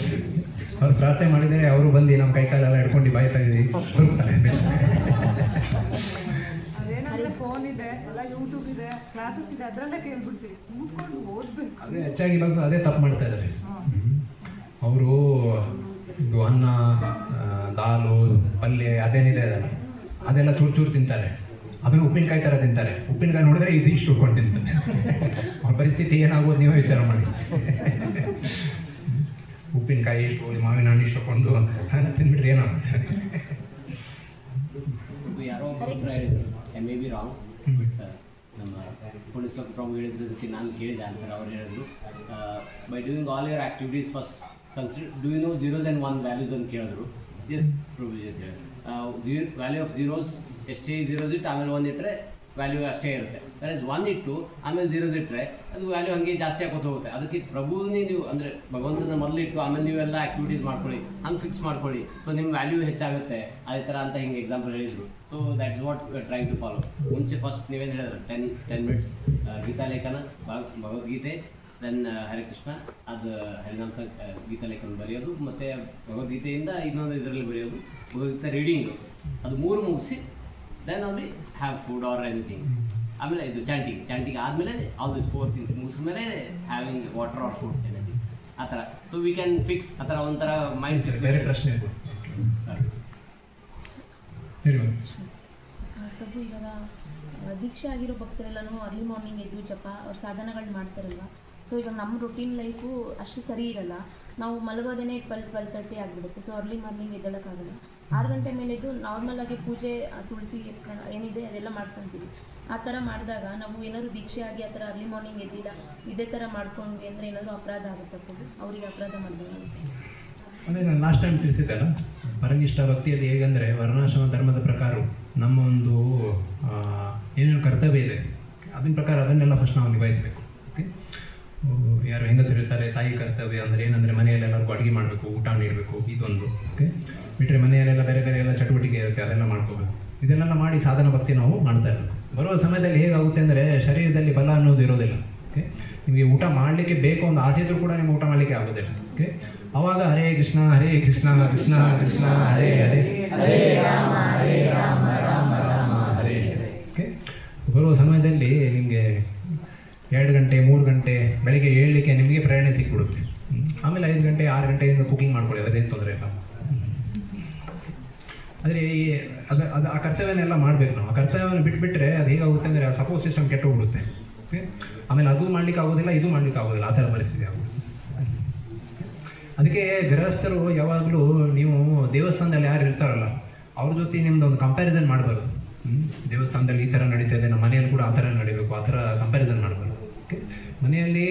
ಅವ್ರು ಪ್ರಾರ್ಥನೆ ಮಾಡಿದರೆ ಅವರು ಬಂದು ನಮ್ಮ ಕೈಕಾಲೆಲ್ಲ ಹಿಡ್ಕೊಂಡು ಬಾಯಿ ತೆಗೆದು ತುರುಕ್ತಾರೆ. ಅದೇನಂದ್ರೆ ಫೋನ್ ಇದೆ, ಎಲ್ಲ ಯೂಟ್ಯೂಬ್ ಇದೆ, ಕ್ಲಾಸಸ್ ಇದೆ, ಅದರಲ್ಲೇ ಕೇಳ್ಬಿಡ್ತೀವಿ, ಕೂತ್ಕೊಂಡು ಓದಬೇಕು. ಅದೇ ಹೆಚ್ಚಾಗಿ ಇವಾಗ ಅದೇ ತಪ್ಪು ಮಾಡ್ತಾ ಇದ್ದಾರೆ ಅವರು. ಇದು ಅನ್ನ, ದಾಲು, ಪಲ್ಯ ಅದೇನಿದೆ ಅದಲ್ಲ, ಅದೆಲ್ಲ ಚೂರು ತಿಂತಾರೆ. ಅದನ್ನು ಉಪ್ಪಿನಕಾಯಿ ಥರ ತಿಂತಾರೆ. ಉಪ್ಪಿನಕಾಯಿ ನೋಡಿದ್ರೆ ಇದು ಇಷ್ಟು ಉಟ್ಕೊಂಡು ತಿಂತಾರೆ. ಅವ್ರ ಪರಿಸ್ಥಿತಿ ಏನಾಗೋದು ನೀವೇ ವಿಚಾರ ಮಾಡಿ. ಉಪ್ಪಿನಕಾಯಿ ಇಷ್ಟು, ಮಾವಿನ ಹಣ್ಣು ಇಷ್ಟುಕೊಂಡು ತಿಂದ್ಬಿಟ್ರೆ ಏನೋ. ಯಾರೋ ಒಬ್ಬರು ಹೇಳಿದ್ರು, ಮೇ ಬಿ ರಾಂಗ್, ಬಟ್ ನಮ್ಮ ಪೊಲೀಸ್ ಪ್ರಭು ಹೇಳಿದ್ರದಕ್ಕೆ ನಾನು ಕೇಳಿದೆ ಆನ್ಸರ್. ಅವ್ರು ಹೇಳಿದ್ರು, by doing all your activities first consider do you know zeros and 1 values ಅಂತ ಕೇಳಿದ್ರು. ಎಸ್ ಪ್ರಭು ಅಂತ ಹೇಳಿ, ವ್ಯಾಲ್ಯೂ ಆಫ್ zeros ಎಷ್ಟೇ zeros ಇಟ್ಟು ಆಮೇಲೆ 1 ಇಟ್ಟರೆ ವ್ಯಾಲ್ಯೂ ಅಷ್ಟೇ ಇರುತ್ತೆ. ದಟ್ 1 ಇಟ್ಟು ಆಮೇಲೆ zeros ಇಟ್ಟರೆ ಅದು ವ್ಯಾಲ್ಯೂ ಹಾಗೆ ಜಾಸ್ತಿ ಆಗೋದು ಹೋಗುತ್ತೆ. ಅದಕ್ಕೆ ಪ್ರಭುನೇ ನೀವು ಅಂದರೆ ಭಗವಂತನ ಮೊದಲಿಟ್ಟು ಆಮೇಲೆ ನೀವೆಲ್ಲ ಆ್ಯಕ್ಟಿವಿಟೀಸ್ ಮಾಡ್ಕೊಳ್ಳಿ, ಹಂಗೆ ಫಿಕ್ಸ್ ಮಾಡ್ಕೊಳ್ಳಿ, ಸೊ ನಿಮ್ಮ ವ್ಯಾಲ್ಯೂ ಹೆಚ್ಚಾಗುತ್ತೆ ಅದೇ ಥರ ಅಂತ ಹಿಂಗೆ ಎಕ್ಸಾಂಪಲ್ ಹೇಳಿದರು. So that is what we are trying to follow. ಮುಂಚೆ ಫಸ್ಟ್ ನೀವೇನು ಹೇಳಿದ್ರು 10 ಮಿನಿಟ್ಸ್ ಗೀತಾ ಲೇಖನ, ಭಗವದ್ಗೀತೆ, ದೆನ್ ಹರಿಕೃಷ್ಣ, ಅದು ಹರಿನಾಮ ಗೀತಾ ಲೇಖನ ಬರೆಯೋದು, ಮತ್ತು ಭಗವದ್ಗೀತೆಯಿಂದ ಇನ್ನೊಂದು ಇದರಲ್ಲಿ ಬರೆಯೋದು, ಭಗವದ್ಗೀತೆ ರೀಡಿಂಗು, ಅದು 3 ಮುಗಿಸಿ then only have food or anything. ಆಮೇಲೆ ಇದು ಚಾಂಟಿಂಗ್ ಆದಮೇಲೆ ಆಲ್ ದಿಸ್ 4 ಥಿಂಗ್ಸ್ ಮುಗಿಸ್ಮೇಲೆ having water or food anything, ಆ ಥರ. ಸೊ ವಿ ಕ್ಯಾನ್ ಫಿಕ್ಸ್ ಆ ಥರ ಒಂಥರ ಮೈಂಡ್ ಸೆಟ್. ಬೇರೆ ಪ್ರಶ್ನೆ ಹೇಳಿ. ಪ್ರಭು, ಇವಾಗ ದೀಕ್ಷೆ ಆಗಿರೋ ಭಕ್ತರೆಲ್ಲನೂ ಅರ್ಲಿ ಮಾರ್ನಿಂಗ್ ಎದ್ದು ಜಪ ಅವ್ರ ಸಾಧನಗಳು ಮಾಡ್ತಾರಲ್ವ. ಸೊ ಇವಾಗ ನಮ್ಮ ರೊಟೀನ್ ಲೈಫು ಅಷ್ಟು ಸರಿ ಇರಲ್ಲ, ನಾವು ಮಲಗೋದೇ 12:30 ಆಗಿಬಿಡುತ್ತೆ. So early morning ಎದ್ದೇಳೋಕ್ಕಾಗಲ್ಲ. 6 ಗಂಟೆ ಮೇಲೆ ಎದ್ದು ನಾರ್ಮಲಾಗಿ ಪೂಜೆ, ತುಳಸಿ ಏನಿದೆ ಅದೆಲ್ಲ ಮಾಡ್ಕೊತೀವಿ. ಆ ಥರ ಮಾಡಿದಾಗ ನಾವು ಏನಾದರೂ ದೀಕ್ಷೆ ಆಗಿ ಆ ಥರ ಅರ್ಲಿ ಮಾರ್ನಿಂಗ್ ಎದ್ದಿಲ್ಲ ಇದೇ ಥರ ಮಾಡ್ಕೊಂಡ್ವಿ ಅಂದರೆ ಏನಾದರೂ ಅಪರಾಧ ಆಗುತ್ತೆ ಪ್ರಭು? ಅವರಿಗೆ ಅಪರಾಧ ಮಾಡಬೇಕಾಗುತ್ತೆ. ಅಂದರೆ ನಾನು ಲಾಸ್ಟ್ ಟೈಮ್ ತಿಳಿಸಿದ್ದೆಲ್ಲ, ಪರನಿಷ್ಠ ಭಕ್ತಿಯಲ್ಲಿ ಹೇಗೆಂದರೆ ವರ್ಣಾಶ್ರಮ ಧರ್ಮದ ಪ್ರಕಾರ ನಮ್ಮ ಒಂದು ಏನೇನು ಕರ್ತವ್ಯ ಇದೆ ಅದನ್ನ ಪ್ರಕಾರ ಅದನ್ನೆಲ್ಲ ಫಸ್ಟ್ ನಾವು ನಿಭಾಯಿಸಬೇಕು. ಓಕೆ, ಯಾರು ಹೆಂಗಸರಿರ್ತಾರೆ ತಾಯಿ ಕರ್ತವ್ಯ ಅಂದರೆ ಏನಂದರೆ ಮನೆಯಲ್ಲಿ ಎಲ್ಲರಿಗೂ ಅಡುಗೆ ಮಾಡಬೇಕು, ಊಟ ನೀಡಬೇಕು, ಇದೊಂದು. ಓಕೆ, ಬಿಟ್ಟರೆ ಮನೆಯಲ್ಲೆಲ್ಲ ಬೇರೆ ಬೇರೆ ಎಲ್ಲ ಚಟುವಟಿಕೆ ಇರುತ್ತೆ, ಅದೆಲ್ಲ ಮಾಡ್ಕೋಬೇಕು. ಇದನ್ನೆಲ್ಲ ಮಾಡಿ ಸಾಧನ ಭಕ್ತಿ ನಾವು ಮಾಡ್ತಾ ಇರಬೇಕು. ಬರುವ ಸಮಯದಲ್ಲಿ ಹೇಗಾಗುತ್ತೆ ಅಂದರೆ ಶರೀರದಲ್ಲಿ ಬಲ ಅನ್ನೋದು ಇರೋದಿಲ್ಲ. ಓಕೆ, ನಿಮಗೆ ಊಟ ಮಾಡಲಿಕ್ಕೆ ಬೇಕು ಒಂದು ಆಸೆ ಇದ್ರೂ ಕೂಡ ನಿಮ್ಗೆ ಊಟ ಮಾಡಲಿಕ್ಕೆ ಆಗೋದಿಲ್ಲ. ಓಕೆ, ಆವಾಗ ಹರೇ ಕೃಷ್ಣ ಕೃಷ್ಣ ಕೃಷ್ಣ ಹರೇ ಹರೇ ಹರೇ ರಾಮ ರಾಮ ರಾಮ ಹರೇ ಹರೇ. ಓಕೆ, ಬರುವ ಸಮಯದಲ್ಲಿ ನಿಮಗೆ 2 ಗಂಟೆ 3 ಗಂಟೆ ಬೆಳಿಗ್ಗೆ ಏಳಲಿಕ್ಕೆ ನಿಮಗೆ ಪ್ರೇರಣೆ ಸಿಕ್ಬಿಡುತ್ತೆ. ಆಮೇಲೆ 5 ಗಂಟೆ 6 ಗಂಟೆಯಿಂದ ಕುಕಿಂಗ್ ಮಾಡ್ಕೊಳ್ಳಿ, ಅದರೇನು ತೊಂದರೆ ಇಲ್ಲ. ಆದರೆ ಅದು ಆ ಕರ್ತವ್ಯನೆಲ್ಲ ಮಾಡಬೇಕು ನಾವು. ಆ ಕರ್ತವ್ಯವನ್ನು ಬಿಟ್ಬಿಟ್ರೆ ಅದು ಹೇಗಾಗುತ್ತೆ ಅಂದರೆ ಆ ಸಪೋರ್ಟ್ ಸಿಸ್ಟಮ್ ಕೆಟ್ಟೋಗ್ಬಿಡುತ್ತೆ. ಓಕೆ, ಆಮೇಲೆ ಅದು ಮಾಡ್ಲಿಕ್ಕೆ ಆಗೋದಿಲ್ಲ, ಇದು ಮಾಡ್ಲಿಕ್ಕೆ ಆಗೋದಿಲ್ಲ, ಆ ಥರ ಪರಿಸ್ಥಿತಿ ಆಗೋದು. ಅದಕ್ಕೆ ಗೃಹಸ್ಥರು ಯಾವಾಗಲೂ ನೀವು ದೇವಸ್ಥಾನದಲ್ಲಿ ಯಾರು ಇರ್ತಾರಲ್ಲ ಅವ್ರ ಜೊತೆ ನಿಮ್ದು ಒಂದು ಕಂಪ್ಯಾರಿಸನ್ ಮಾಡಬಾರ್ದು. ದೇವಸ್ಥಾನದಲ್ಲಿ ಈ ಥರ ನಡೀತಾ ಇದೆ, ನಮ್ಮ ಮನೆಯಲ್ಲಿ ಕೂಡ ಆ ಥರ ನಡಿಬೇಕು, ಆ ಥರ ಕಂಪ್ಯಾರಿಸನ್ ಮಾಡಬಾರ್ದು. ಓಕೆ, ಮನೆಯಲ್ಲಿ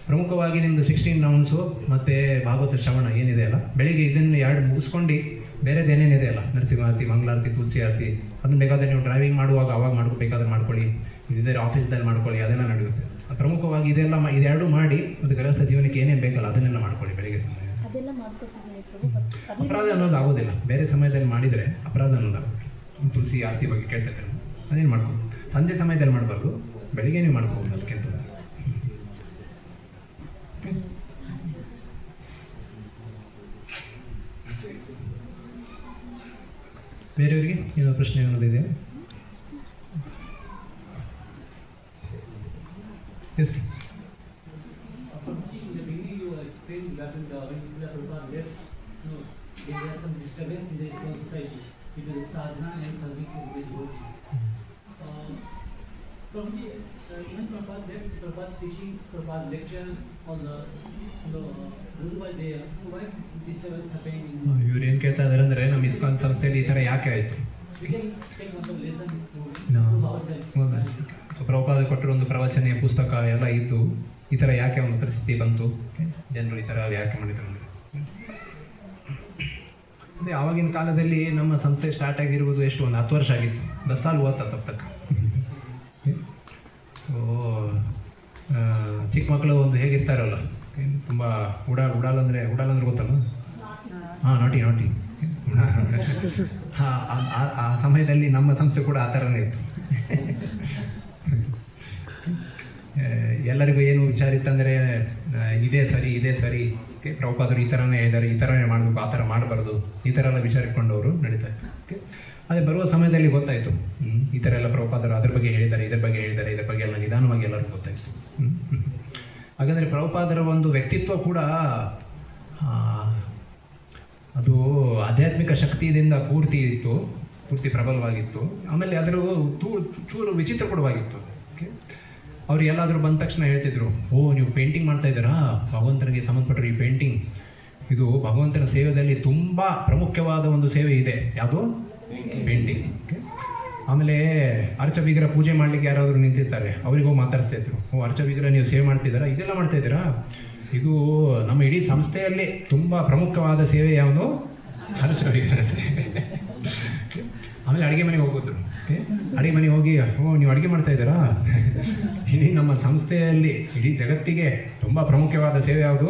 ಪ್ರಮುಖವಾಗಿ ನಿಮ್ಮದು 16 ರೌಂಡ್ಸು ಮತ್ತು ಭಾಗವತ ಶ್ರವಣ ಏನಿದೆ ಅಲ್ಲ, ಬೆಳಿಗ್ಗೆ ಇದನ್ನು 2 ಮುಗಿಸ್ಕೊಂಡು ಬೇರೆದೇನೇನಿದೆ ಅಲ್ಲ, ನರಸಿಂಹಾರತಿ, ಮಂಗಳಾರತಿ, ತುಳಸಿ ಆರತಿ, ಅದನ್ನು ಬೇಕಾದರೆ ನೀವು ಡ್ರೈವಿಂಗ್ ಮಾಡುವಾಗ ಅವಾಗ ಬೇಕಾದ್ರೆ ಮಾಡ್ಕೊಳ್ಳಿ, ಇದೇ ಆಫೀಸ್ದಲ್ಲಿ ಮಾಡ್ಕೊಳ್ಳಿ, ಅದೆಲ್ಲ ನಡೆಯುತ್ತೆ. ಪ್ರಮುಖವಾಗಿ ಇದೆಲ್ಲ ಇದೆರಡು ಮಾಡಿ ಅದು ಗೃಹಸ್ಥ ಜೀವನಕ್ಕೆ ಏನೇನು ಬೇಕಲ್ಲ ಅದನ್ನೆಲ್ಲ ಮಾಡ್ಕೊಳ್ಳಿ ಬೆಳಿಗ್ಗೆ ಸಮಯ. ಅದೆಲ್ಲ ಮಾಡ್ಕೊತಿದ್ದೀನಿ ಪ್ರಭು. ಅಪರಾಧ ಅನ್ನೋದು ಆಗೋದಿಲ್ಲ, ಬೇರೆ ಸಮಯದಲ್ಲಿ ಮಾಡಿದರೆ ಅಪರಾಧ ಅನ್ನೋದು ಆಗುತ್ತೆ. ತುಳಸಿ ಆರತಿ ಬಗ್ಗೆ ಕೇಳ್ತಾ ಇದ್ದಾರೆ, ಅದೇನು ಮಾಡ್ಬೋದು. ಸಂಜೆ ಸಮಯದಲ್ಲಿ ಮಾಡಬಾರ್ದು, ಬೆಳಿಗ್ಗೆ ನೀವು ಮಾಡ್ಬೋದು, ಅದಕ್ಕಿಂತ. ಬೇರೆಯವರಿಗೆ ಏನೋ ಪ್ರಶ್ನೆ ಅನ್ನೋದಿದೆ? Yes there is some disturbance in the Islamic society due to sadhana and service in the devotee. Even Prabhupada's teachings, Prabhupada's lectures on the Guru they why this disturbance happening in ಇವ್ರು ಏನು ಕೇಳ್ತಾ ಇದ್ದಾರೆ ಅಂದರೆ ನಮ್ಮ ISKCON ಸಂಸ್ಥೆಯಲ್ಲಿ ಈ ಥರ ಯಾಕೆ ಆಯಿತು? we can take one of the lesson to ourselves. Prabhupada ಕೊಟ್ಟರು ಒಂದು ಪ್ರವಚನ ಪುಸ್ತಕ ಎಲ್ಲ ಇದ್ದು ಈ ಥರ ಯಾಕೆ ಒಂದು ಪರಿಸ್ಥಿತಿ ಬಂತು, ಜನರು ಈ ಥರ ಯಾಕೆ ಮಾಡಿದ್ರು ಅಂದರೆ ಅದೇ ಆವಾಗಿನ ಕಾಲದಲ್ಲಿ ನಮ್ಮ ಸಂಸ್ಥೆ ಸ್ಟಾರ್ಟ್ ಆಗಿರ್ಬೋದು ಎಷ್ಟು ಒಂದು 10 ವರ್ಷ ಆಗಿತ್ತು. 10 ಸಾಲ ಓದ್ತಾ ತಪ್ಪಕ್ಕ. ಚಿಕ್ಕ ಮಕ್ಕಳು ಒಂದು ಹೇಗಿರ್ತಾರಲ್ಲ, ತುಂಬ ಉಡಾಲಂದ್ರೆ ಗೊತ್ತಲ್ಲ, ಹಾಂ ನಾಟಿ ಆ ಸಮಯದಲ್ಲಿ ನಮ್ಮ ಸಂಸ್ಥೆ ಕೂಡ ಆ ಥರನೇ ಇತ್ತು. ಎಲ್ಲರಿಗೂ ಏನು ವಿಚಾರ ಇತ್ತಂದರೆ ಇದೇ ಸರಿ, ಓಕೆ, ಪ್ರಭುಪಾದರು ಈ ಥರನೇ ಹೇಳಿದ್ದಾರೆ, ಈ ಥರನೇ ಮಾಡಬೇಕು, ಆ ಥರ ಮಾಡಬಾರ್ದು, ಈ ಥರ ಎಲ್ಲ ವಿಚಾರ ಇಟ್ಕೊಂಡವರು ನಡೀತಾ ಇತ್ತು. ಓಕೆ, ಅದೇ ಬರುವ ಸಮಯದಲ್ಲಿ ಗೊತ್ತಾಯಿತು, ಈ ಥರ ಎಲ್ಲ ಪ್ರಭುಪಾದರು ಅದ್ರ ಬಗ್ಗೆ ಹೇಳಿದ್ದಾರೆ, ಇದ್ರ ಬಗ್ಗೆ ಎಲ್ಲ ನಿಧಾನವಾಗಿ ಎಲ್ಲರಿಗೂ ಗೊತ್ತಾಯಿತು. ಹಾಗಾದರೆ ಪ್ರಭುಪಾದರ ಒಂದು ವ್ಯಕ್ತಿತ್ವ ಕೂಡ ಅದು ಆಧ್ಯಾತ್ಮಿಕ ಶಕ್ತಿಯಿಂದ ಪೂರ್ತಿ ಪ್ರಬಲವಾಗಿತ್ತು. ಆಮೇಲೆ ಅದರ ಚೂರು ವಿಚಿತ್ರ ಕೂಡವಾಗಿತ್ತು. ಓಕೆ, ಅವ್ರು ಎಲ್ಲಾದರೂ ಬಂದ ತಕ್ಷಣ ಹೇಳ್ತಿದ್ರು, ನೀವು ಪೇಂಟಿಂಗ್ ಮಾಡ್ತಾ ಇದ್ದೀರಾ, ಭಗವಂತನಿಗೆ ಸಂಬಂಧಪಟ್ಟರು ಈ ಪೇಂಟಿಂಗ್, ಇದು ಭಗವಂತನ ಸೇವೆಯಲ್ಲಿ ತುಂಬ ಪ್ರಮುಖವಾದ ಒಂದು ಸೇವೆ ಇದೆ, ಯಾವುದು ಪೇಂಟಿಂಗ್. ಓಕೆ, ಆಮೇಲೆ ಅರ್ಚ ವಿಗ್ರಹ ಪೂಜೆ ಮಾಡಲಿಕ್ಕೆ ಯಾರಾದರೂ ನಿಂತಿರ್ತಾರೆ, ಅವರಿಗೂ ಮಾತಾಡ್ಸ್ತಾ ಇದ್ರು, ಅರ್ಚ ವಿಗ್ರಹ ನೀವು ಸೇವೆ ಮಾಡ್ತಿದ್ದೀರಾ, ಇದೆಲ್ಲ ಮಾಡ್ತಾ ಇದ್ದೀರಾ, ಇದು ನಮ್ಮ ಇಡೀ ಸಂಸ್ಥೆಯಲ್ಲಿ ತುಂಬ ಪ್ರಮುಖವಾದ ಸೇವೆ ಯಾವುದು, ಅರ್ಚ ವಿಗ್ರಹ. ಆಮೇಲೆ ಅಡುಗೆ ಮನೆಗೆ ಹೋಗೋದ್ರು. ಅಡುಗೆ ಮನೆಗೆ ಹೋಗಿ ನೀವು ಅಡುಗೆ ಮಾಡ್ತಾ ಇದ್ದೀರಾ, ಇಡೀ ನಮ್ಮ ಸಂಸ್ಥೆಯಲ್ಲಿ ಇಡೀ ಜಗತ್ತಿಗೆ ತುಂಬ ಪ್ರಮುಖವಾದ ಸೇವೆ ಯಾವುದು,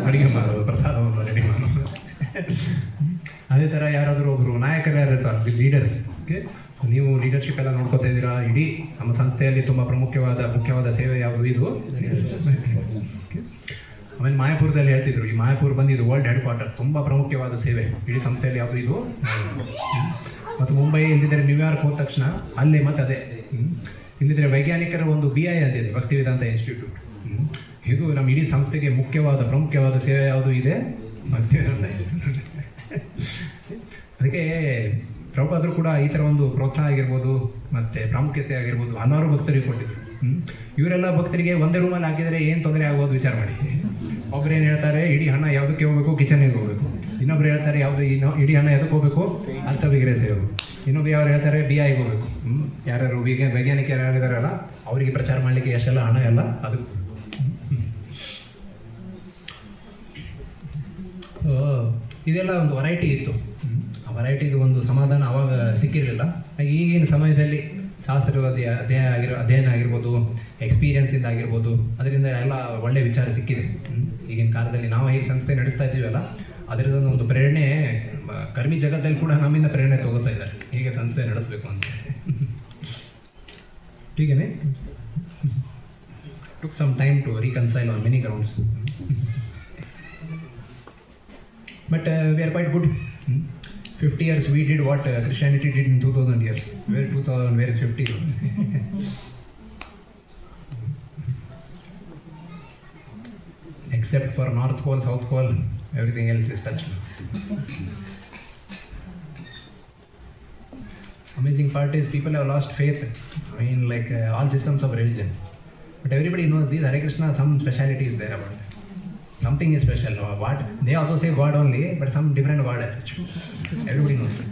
ಅಡುಗೆ ಮಾಡೋದು, ಪ್ರಸಾದವನ್ನು ರೆಡಿ ಮಾಡೋದು. ಅದೇ ಥರ ಯಾರಾದರೂ ಒಬ್ಬರು ನಾಯಕರು ಯಾರಿರ್ತಾರೆ, ಲೀಡರ್ಸ್, ಓಕೆ, ನೀವು ಲೀಡರ್ಶಿಪ್ ಎಲ್ಲ ನೋಡ್ಕೊತಾ ಇದ್ದೀರಾ, ಇಡೀ ನಮ್ಮ ಸಂಸ್ಥೆಯಲ್ಲಿ ತುಂಬ ಮುಖ್ಯವಾದ ಸೇವೆ ಯಾವುದು, ಇದು. ಆಮೇಲೆ ಮಾಯಾಪುರದಲ್ಲಿ ಹೇಳ್ತಿದ್ರು, ಈ ಮಾಯಾಪುರ ಬಂದಿದ್ದು ವರ್ಲ್ಡ್ ಹೆಡ್ ಕ್ವಾರ್ಟರ್, ತುಂಬ ಪ್ರಮುಖವಾದ ಸೇವೆ ಇಡೀ ಸಂಸ್ಥೆಯಲ್ಲಿ ಯಾವುದು, ಇದು. ಮತ್ತು ಮುಂಬೈ ಇಲ್ಲಿದ್ದರೆ ನ್ಯೂಯಾರ್ಕ್ ಹೋದ ತಕ್ಷಣ ಅಲ್ಲೇ ಮತ್ತೆ ಅದೇ, ಇಲ್ಲಿದ್ದರೆ ವೈಜ್ಞಾನಿಕರ ಒಂದು BI ಅಂತಿದೆ, ಭಕ್ತಿ ವೇದಾಂತ ಇನ್ಸ್ಟಿಟ್ಯೂಟ್. ಇದು ನಮ್ಮ ಇಡೀ ಸಂಸ್ಥೆಗೆ ಪ್ರಮುಖವಾದ ಸೇವೆ ಯಾವುದು ಇದೆ, ಭಕ್ತಿ ವೇದಾಂತ. ಅದಕ್ಕೆ ಪ್ರಭುಪಾದರು ಕೂಡ ಈ ಥರ ಒಂದು ಪ್ರೋತ್ಸಾಹ ಆಗಿರ್ಬೋದು ಮತ್ತು ಪ್ರಾಮುಖ್ಯತೆ ಆಗಿರ್ಬೋದು ಹಲವಾರು ಭಕ್ತರಿಗೆ ಕೊಟ್ಟಿದ್ರು. ಇವರೆಲ್ಲ ಭಕ್ತರಿಗೆ ಒಂದೇ ರೂಮಲ್ಲಿ ಹಾಕಿದರೆ ಏನು ತೊಂದರೆ ಆಗ್ಬೋದು ವಿಚಾರ ಮಾಡಿ. ಒಬ್ರು ಏನು ಹೇಳ್ತಾರೆ, ಇಡೀ ಹಣ ಯಾವುದಕ್ಕೆ ಹೋಗಬೇಕು, ಕಿಚನ್ಗೆ ಹೋಗಬೇಕು. ಇನ್ನೊಬ್ರು ಹೇಳ್ತಾರೆ ಇಡೀ ಹಣ ಎದಕ್ಕೆ ಹೋಗಬೇಕು, ಅರ್ಚ ವಿಗ್ರಹ ಸೇವೆ. ಇನ್ನೊಬ್ರು ಯಾರು ಹೇಳ್ತಾರೆ BIಗೆ ಹೋಗಬೇಕು. ಯಾರ್ಯಾರು ವೈಜ್ಞಾನಿಕ ಯಾರಿದಾರಲ್ಲ ಅವರಿಗೆ ಪ್ರಚಾರ ಮಾಡಲಿಕ್ಕೆ ಎಷ್ಟೆಲ್ಲ ಹಣ ಎಲ್ಲ ಅದು. ಇದೆಲ್ಲ ಒಂದು ವೆರೈಟಿ ಇತ್ತು. ವೆರೈಟಿದು ಒಂದು ಸಮಾಧಾನ ಅವಾಗ ಸಿಕ್ಕಿರಲಿಲ್ಲ. ಈಗಿನ ಸಮಯದಲ್ಲಿ ಶಾಸ್ತ್ರದ ಅಧ್ಯಯನ ಆಗಿರ್ಬೋದು, ಎಕ್ಸ್ಪೀರಿಯನ್ಸಿಂದ ಆಗಿರ್ಬೋದು, ಅದರಿಂದ ಎಲ್ಲ ಒಳ್ಳೆಯ ವಿಚಾರ ಸಿಕ್ಕಿದೆ. ಈಗಿನ ಕಾಲದಲ್ಲಿ ನಾವು ಹೇಗೆ ಸಂಸ್ಥೆ ನಡೆಸ್ತಾ ಇದ್ದೀವಲ್ಲ, ಅದರದೊಂದು ಒಂದು ಪ್ರೇರಣೆ ಕರ್ಮಿ ಜಗತ್ತಲ್ಲಿ ಕೂಡ ನಮ್ಮಿಂದ ಪ್ರೇರಣೆ ತಗೋತಾ ಇದ್ದಾರೆ ಹೀಗೆ ಸಂಸ್ಥೆ ನಡೆಸಬೇಕು ಅಂತ. ಹೀಗೇನೆ took some time to reconcile on many grounds. But we are quite good. 50 years we did what Christianity did in 2000 years. Where 2000, where is 50? Except for North Pole, South Pole, everything else is touched. Amazing part is people have lost faith. I mean, like all systems of religion. But everybody knows these Hare Krishna, some speciality is there about it. Something is special. What? They also say God only, but some different God as such. Everybody knows it.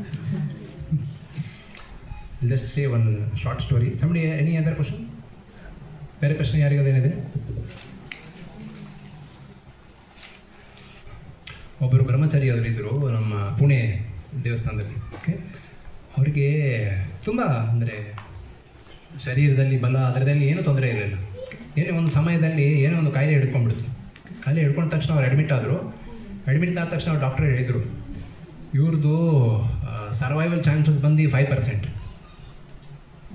I'll just say one short story. Somebody, any other question? ಬೇರೆ ಪ್ರಶ್ನೆ ಯಾರಿಗೇನಿದೆ? ಒಬ್ಬರು ಬ್ರಹ್ಮಚಾರಿ ಅವರಿದ್ದರು ನಮ್ಮ ಪುಣೆ ದೇವಸ್ಥಾನದಲ್ಲಿ. Okay, ಅವರಿಗೆ ತುಂಬ ಅಂದರೆ ಶರೀರದಲ್ಲಿ ಬಲ ಅದರದಲ್ಲಿ ಏನೂ ತೊಂದರೆ ಇರಲಿಲ್ಲ. ಏನೇ ಒಂದು ಸಮಯದಲ್ಲಿ ಏನೋ ಒಂದು ಕಾಯಿಲೆ ಹಿಡ್ಕೊಂಡ್ಬಿಡ್ತು. ಕಾಯಿಲೆ ಹಿಡ್ಕೊಂಡ ತಕ್ಷಣ ಅವ್ರು ಅಡ್ಮಿಟ್ ಆದರು. ಅಡ್ಮಿಟ್ ಆದ ತಕ್ಷಣ ಅವ್ರು ಡಾಕ್ಟರ್ ಹೇಳಿದರು, ಇವ್ರದ್ದು ಸರ್ವೈವಲ್ ಚಾನ್ಸಸ್ ಬಂದು 5%.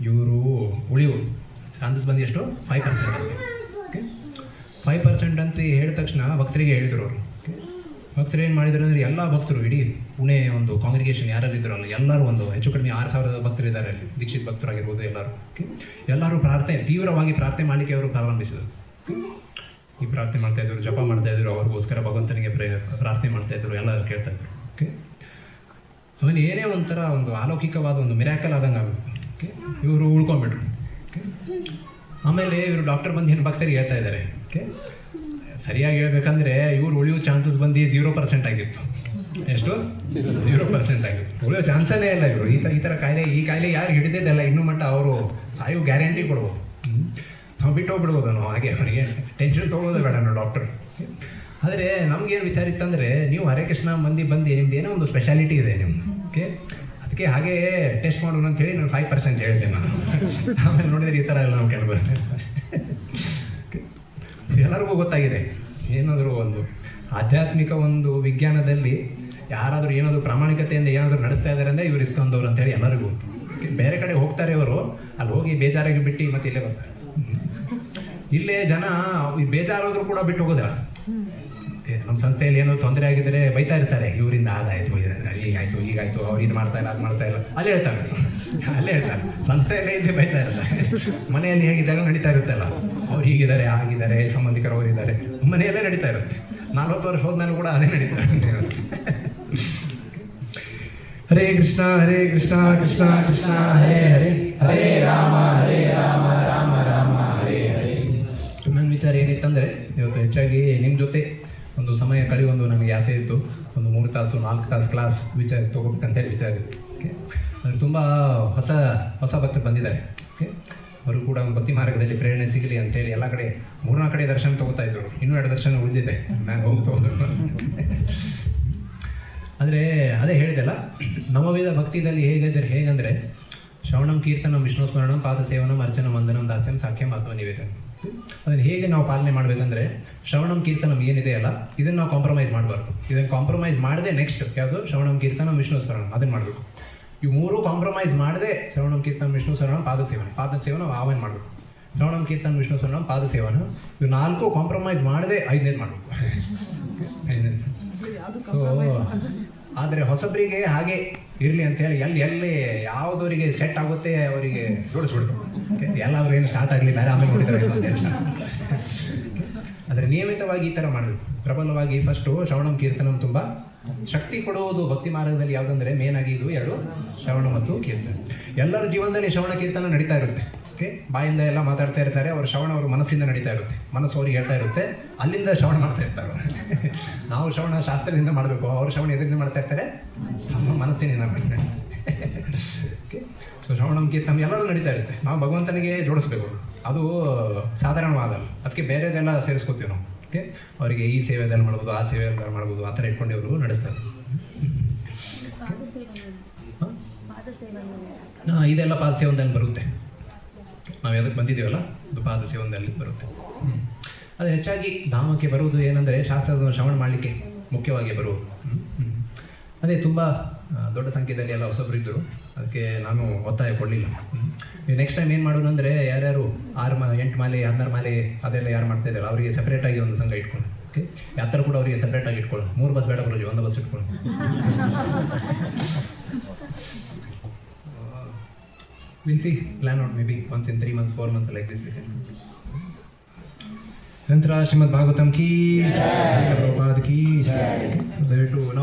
ಇವರು ಉಳಿಯೋ ಚಾನ್ಸಸ್ ಬಂದು ಎಷ್ಟು? 5%. ಓಕೆ, 5% ಅಂತ ಹೇಳಿದ ತಕ್ಷಣ ಭಕ್ತರಿಗೆ ಹೇಳಿದರು ಅವರು. ಭಕ್ತರು ಏನು ಮಾಡಿದ್ರು ಅಂದರೆ ಎಲ್ಲ ಭಕ್ತರು ಇಡೀ ಪುಣೆ ಒಂದು ಕಾಂಗ್ರಿಗೇಷನ್ ಯಾರು ಇದ್ರಲ್ಲ ಎಲ್ಲರೂ ಒಂದು ಹೆಚ್ಚು ಕಡಿಮೆ 6000 ಭಕ್ತರು ಇದ್ದಾರೆ ಅಲ್ಲಿ, ದೀಕ್ಷಿತ್ ಭಕ್ತರಾಗಿರ್ಬೋದು ಎಲ್ಲರೂ. ಎಲ್ಲರೂ ತೀವ್ರವಾಗಿ ಪ್ರಾರ್ಥನೆ ಮಾಡಲಿಕ್ಕೆ ಅವರು ಪ್ರಾರಂಭಿಸಿದರು. ಈ ಪ್ರಾರ್ಥನೆ ಮಾಡ್ತಾಯಿದ್ರು, ಜಪ ಮಾಡ್ತಾಯಿದ್ರು, ಅವ್ರಿಗೋಸ್ಕರ ಭಗವಂತನಿಗೆ ಪ್ರಾರ್ಥನೆ ಮಾಡ್ತಾಯಿದ್ರು, ಎಲ್ಲರೂ ಕೇಳ್ತಾಯಿದ್ರು. ಓಕೆ, ಅವನು ಏನೇ ಒಂಥರ ಒಂದು ಅಲೌಕಿಕವಾದ ಒಂದು ಮಿರಾಕಲ್ ಆದಂಗೆ ಆಗಬೇಕು. ಓಕೆ, ಇವರು ಉಳ್ಕೊಂಡ್ಬಿಟ್ರು. ಓಕೆ, ಆಮೇಲೆ ಇವರು ಡಾಕ್ಟರ್ ಬಂದು ಏನು ಭಕ್ತರಿಗೆ ಹೇಳ್ತಾ ಇದ್ದಾರೆ. ಓಕೆ, ಸರಿಯಾಗಿ ಹೇಳ್ಬೇಕಂದ್ರೆ ಇವ್ರು ಉಳಿಯೋ ಚಾನ್ಸಸ್ ಬಂದು 0% ಆಗಿತ್ತು. ಎಷ್ಟು? 0% ಆಗಿತ್ತು. ಉಳಿಯೋ ಚಾನ್ಸೇ ಇಲ್ಲ ಇವರು. ಈ ಥರ ಈ ಕಾಯಿಲೆ ಯಾರು ಹಿಡಿದಿದ್ದಲ್ಲ ಇನ್ನೂ ಮಟ್ಟ ಅವರು ಸಾಯೋ ಗ್ಯಾರಂಟಿ ಕೊಡ್ಬೋದು. ನಾವು ಬಿಟ್ಟು ಹೋಗ್ಬಿಡ್ಬೋದು ನಾವು ಹಾಗೆ, ಅವರಿಗೆ ಟೆನ್ಷನ್ ತೊಗೊಳ್ಳೋದೇ ಬೇಡ ನಾವು ಡಾಕ್ಟರ್. ಆದರೆ ನಮಗೇನು ವಿಚಾರ ಇತ್ತಂದರೆ, ನೀವು ಹರೇ ಕೃಷ್ಣ ಮಂದಿ ಬಂದು ನಿಮ್ದು ಏನೋ ಒಂದು ಸ್ಪೆಷಾಲಿಟಿ ಇದೆ ನಿಮ್ದು. ಓಕೆ, ಅದಕ್ಕೆ ಹಾಗೇ ಟೆಸ್ಟ್ ಮಾಡೋಣ ಅಂತೇಳಿ ನಾನು 5% ಹೇಳಿದೆ ನಾನು. ಆಮೇಲೆ ನೋಡಿದರೆ ಈ ಥರ ಎಲ್ಲ ನಾವು ಕೇಳ್ಬೋದು. ಎಲ್ಲರಿಗೂ ಗೊತ್ತಾಗಿದೆ, ಏನಾದರೂ ಒಂದು ಆಧ್ಯಾತ್ಮಿಕ ಒಂದು ವಿಜ್ಞಾನದಲ್ಲಿ ಯಾರಾದರೂ ಏನಾದರೂ ಪ್ರಾಮಾಣಿಕತೆಯಿಂದ ಏನಾದರೂ ನಡೆಸ್ತಾ ಇದ್ದಾರೆ ಅಂದರೆ ಇವ್ರು ಇಸ್ಕೊಂಡವ್ರು ಅಂತೇಳಿ ಎಲ್ಲರಿಗೂ. ಬೇರೆ ಕಡೆ ಹೋಗ್ತಾರೆ ಅವರು, ಅಲ್ಲಿ ಹೋಗಿ ಬೇಜಾರಾಗಿ ಬಿಟ್ಟು ಮತ್ತೆ ಇಲ್ಲೇ ಬರ್ತಾರೆ. ಇಲ್ಲೇ ಜನ ಈ ಬೇಜಾರಾದರೂ ಕೂಡ ಬಿಟ್ಟು ಹೋಗೋದಿಲ್ಲ. ನಮ್ಮ ಸಂಸ್ಥೆಯಲ್ಲಿ ಏನೋ ತೊಂದರೆ ಆಗಿದ್ದರೆ ಬೈತಾ ಇರ್ತಾರೆ, ಇವರಿಂದ ಅದಾಯಿತು, ಹೀಗಾಯಿತು, ಹೀಗಾಯಿತು, ಅವ್ರು ಇದು ಮಾಡ್ತಾ ಇಲ್ಲ, ಅದು ಮಾಡ್ತಾ ಇಲ್ಲ, ಅಲ್ಲೇ ಹೇಳ್ತಾರೆ. ಸಂಸ್ಥೆಯಲ್ಲೇ ಇದ್ದೇ ಬೈತಾ ಇರ್ತಾರೆ. ಮನೆಯಲ್ಲಿ ಹೇಗೆ ಜಗಳ ನಡೀತಾ ಇರುತ್ತಲ್ಲ, ಅವ್ರು ಹೀಗಿದ್ದಾರೆ, ಆಗಿದ್ದಾರೆ, ಸಂಬಂಧಿಕರು ಅವರಿದ್ದಾರೆ, ಮನೆಯಲ್ಲೇ ನಡೀತಾ ಇರುತ್ತೆ. 40 ವರ್ಷ ಹೋದ್ಮೇಲೆ ಕೂಡ ಅದೇ ನಡೀತಾ ಇರುತ್ತೆ. ಹರೇ ಕೃಷ್ಣ ಹರೇ ಕೃಷ್ಣ ಕೃಷ್ಣ ಕೃಷ್ಣ ಹರೇ ಹರೇ, ಹರೇ ರಾಮ ರಾಮ ರಾಮ ಹರೇ ಹರೇ. ನನ್ನ ವಿಚಾರ ಏನಿತ್ತಂದರೆ, ಇವತ್ತು ಹೆಚ್ಚಾಗಿ ನಿಮ್ಮ ಜೊತೆ ಒಂದು ಸಮಯ ಕಳೆಯೊಂದು ನನಗೆ ಆಸೆ ಇತ್ತು. ಒಂದು 3 ತಾಸು 4 ತಾಸು ಕ್ಲಾಸ್ ತೊಗೋಬೇಕಂತೇಳಿ ವಿಚಾರ ಇತ್ತು. ಓಕೆ, ಅದು ತುಂಬ ಹೊಸ ಭಕ್ತರು ಬಂದಿದ್ದಾರೆ. ಓಕೆ, ಅವರು ಕೂಡ ಭಕ್ತಿ ಮಾರ್ಗದಲ್ಲಿ ಪ್ರೇರಣೆ ಸಿಗಲಿ ಅಂತೇಳಿ ಎಲ್ಲ ಕಡೆ 3-4 ಕಡೆ ದರ್ಶನ ತೊಗೋತಾ ಇದ್ರು. ಇನ್ನೂ 2 ದರ್ಶನ ಉಳಿದಿದೆ, ನಾನು ಹೋಗಿ ತೊಗೊಂಡು. ಆದರೆ ಅದೇ ಹೇಳಿದೆಲ್ಲ, ನವವಿಧ ಭಕ್ತಿದಲ್ಲಿ ಹೇಗಂದರೆ ಶ್ರವಣಂ ಕೀರ್ತನಂ ವಿಷ್ಣು ಸ್ಮರಣಂ ಪಾದ ಸೇವನಂ ಅರ್ಚನಂ ವಂದನಂ ದಾಸ್ಯಂ ಸಾಖ್ಯಂ ಅಥವಾ ನಿವೇದನ. ಅದನ್ನು ಹೇಗೆ ನಾವು ಪಾಲನೆ ಮಾಡಬೇಕಂದ್ರೆ, ಶ್ರವಣಂ ಕೀರ್ತನಂ ಏನಿದೆಯಲ್ಲ ಇದನ್ನು ನಾವು ಕಾಂಪ್ರಮೈಸ್ ಮಾಡಬಾರ್ದು. ಇದನ್ನು ಕಾಂಪ್ರಮೈಸ್ ಮಾಡದೆ ನೆಕ್ಸ್ಟ್ ಯಾವುದು? ಶ್ರವಣಂ ಕೀರ್ತನಂ ವಿಷ್ಣು ಸ್ಮರಣಂ, ಅದನ್ನು ಮಾಡಬೇಕು. ಇವು 3 ಕಾಂಪ್ರಮೈಸ್ ಮಾಡದೆ ಶ್ರವಣಂ ಕೀರ್ತನಂ ವಿಷ್ಣು ಸ್ಮರಣಂ ಪಾದ ಸೇವನ ಆಹ್ವಾನ ಮಾಡಬೇಕು. ಶ್ರವಣಂ ಕೀರ್ತನಂ ವಿಷ್ಣು ಸ್ಮರಣಂ ಪಾದ ಸೇವನ, ಇವು 4 ಕಾಂಪ್ರಮೈಸ್ ಮಾಡದೆ 5ನೇದು ಮಾಡಬೇಕು. ಆದರೆ ಹೊಸಬರಿಗೆ ಹಾಗೆ ಇರಲಿ ಅಂತೇಳಿ ಎಲ್ಲಿ ಯಾವುದವರಿಗೆ ಸೆಟ್ ಆಗುತ್ತೆ ಅವರಿಗೆ ಜೋಡಿಸ್ಬಿಡ್ಬೇಕು. ಎಲ್ಲಾದರೂ ಏನು ಸ್ಟಾರ್ಟ್ ಆಗಲಿ, ಬೇರೆ ಆಮೇಲೆ ನೋಡಿದರೆ ಅಂತೇಳಿ ಆದರೆ ನಿಯಮಿತವಾಗಿ ಈ ಥರ ಮಾಡಬೇಕು. ಪ್ರಬಲವಾಗಿ ಫಸ್ಟು ಶ್ರವಣಂ ಕೀರ್ತನಂ ತುಂಬ ಶಕ್ತಿ ಕೊಡುವುದು ಭಕ್ತಿ ಮಾರ್ಗದಲ್ಲಿ. ಯಾವುದಂದರೆ ಮೇನ್ ಆಗಿ ಇದು 2 ಶ್ರವಣ ಮತ್ತು ಕೀರ್ತನ. ಎಲ್ಲರ ಜೀವನದಲ್ಲಿ ಶ್ರವಣ ಕೀರ್ತನ ನಡೀತಾ ಇರುತ್ತೆ. ಓಕೆ, ಬಾಯಿಂದ ಎಲ್ಲ ಮಾತಾಡ್ತಾ ಇರ್ತಾರೆ, ಅವ್ರ ಶ್ರವಣ ಅವ್ರ ಮನಸ್ಸಿಂದ ನಡೀತಾ ಇರುತ್ತೆ, ಮನಸ್ಸು ಅವ್ರಿಗೆ ಹೇಳ್ತಾ ಇರುತ್ತೆ, ಅಲ್ಲಿಂದ ಶ್ರವಣ ಮಾಡ್ತಾ ಇರ್ತಾರೆ. ನಾವು ಶ್ರವಣ ಶಾಸ್ತ್ರದಿಂದ ಮಾಡಬೇಕು, ಅವ್ರ ಶ್ರವಣ ಎದುರಿಂದ ಮಾಡ್ತಾ ಇರ್ತಾರೆ, ನಮ್ಮ ಮನಸ್ಸಿನಿಂದ ಮಾಡ್ತಾರೆ. ಓಕೆ, ಸೊ ಶ್ರವಣಂ ಕೀರ್ತನ ಎಲ್ಲರೂ ನಡೀತಾ ಇರುತ್ತೆ. ನಾವು ಭಗವಂತನಿಗೆ ಜೋಡಿಸ್ಬೇಕು, ಅದು ಸಾಧಾರಣವಾದಲ್ಲ. ಅದಕ್ಕೆ ಬೇರೆದೆಲ್ಲ ಸೇರಿಸ್ಕೊತೀವಿ ನಾವು. ಓಕೆ, ಅವರಿಗೆ ಈ ಸೇವೆದಲ್ಲಿ ಮಾಡ್ಬೋದು, ಆ ಸೇವೆಯಲ್ಲಿ ಮಾಡ್ಬೋದು, ಆ ಥರ ಇಟ್ಕೊಂಡು ಅವರು ನಡೆಸ್ತಾರೆ. ಸೇವನೆ ಇದೆಲ್ಲ ಪಾದ ಸೇವನೆಯಲ್ಲಿ ಬರುತ್ತೆ. ನಾವು ಯಾವುದಕ್ಕೆ ಬಂದಿದ್ದೀವಲ್ಲ ಅದು ಪಾದ ಸೇವನೆಯಲ್ಲಿ ಬರುತ್ತೆ. ಅದು ಹೆಚ್ಚಾಗಿ ಧಾಮಕ್ಕೆ ಬರುವುದು ಏನಂದರೆ ಶಾಸ್ತ್ರದ ಶ್ರವಣ ಮಾಡಲಿಕ್ಕೆ ಮುಖ್ಯವಾಗಿ ಬರುವುದು. ಅದೇ ತುಂಬ ದೊಡ್ಡ ಸಂಖ್ಯೆಯಲ್ಲಿ ಎಲ್ಲ ಹೊಸಬ್ರು ಇದ್ದರು, ಅದಕ್ಕೆ ನಾನು ಒತ್ತಾಯ ಕೊಡಲಿಲ್ಲ. ನೆಕ್ಸ್ಟ್ ಟೈಮ್ ಏನು ಮಾಡೋದು ಅಂದರೆ ಯಾರ್ಯಾರು 8 ಮಾಲೆ 16 ಮಾಲೆ ಅದೆಲ್ಲ ಯಾರು ಮಾಡ್ತಾ ಇದ್ದಾರೆ ಅವರಿಗೆ ಸಪ್ರೇಟಾಗಿ ಒಂದು ಸಂಘ ಇಟ್ಕೊಂಡು, ಓಕೆ, ಯಾತ್ರ ಕೂಡ ಅವರಿಗೆ ಸಪ್ರೇಟಾಗಿ ಇಟ್ಕೊಳ್ಳಿ. 3 ಬಸ್ ಬೇಡ ಬರೋದು, 1 ಬಸ್ ಇಟ್ಕೊಳ್ಳಿ. Will see, plan out may be once in 3 months 4 months like this. ನಂತರ ಶ್ರೀಮದ್ ಭಾಗವತಂ ಕೀ, ಪ್ರಭುಪಾದ್ ಕೀ, ದಯವಿಟ್ಟು ನಾವು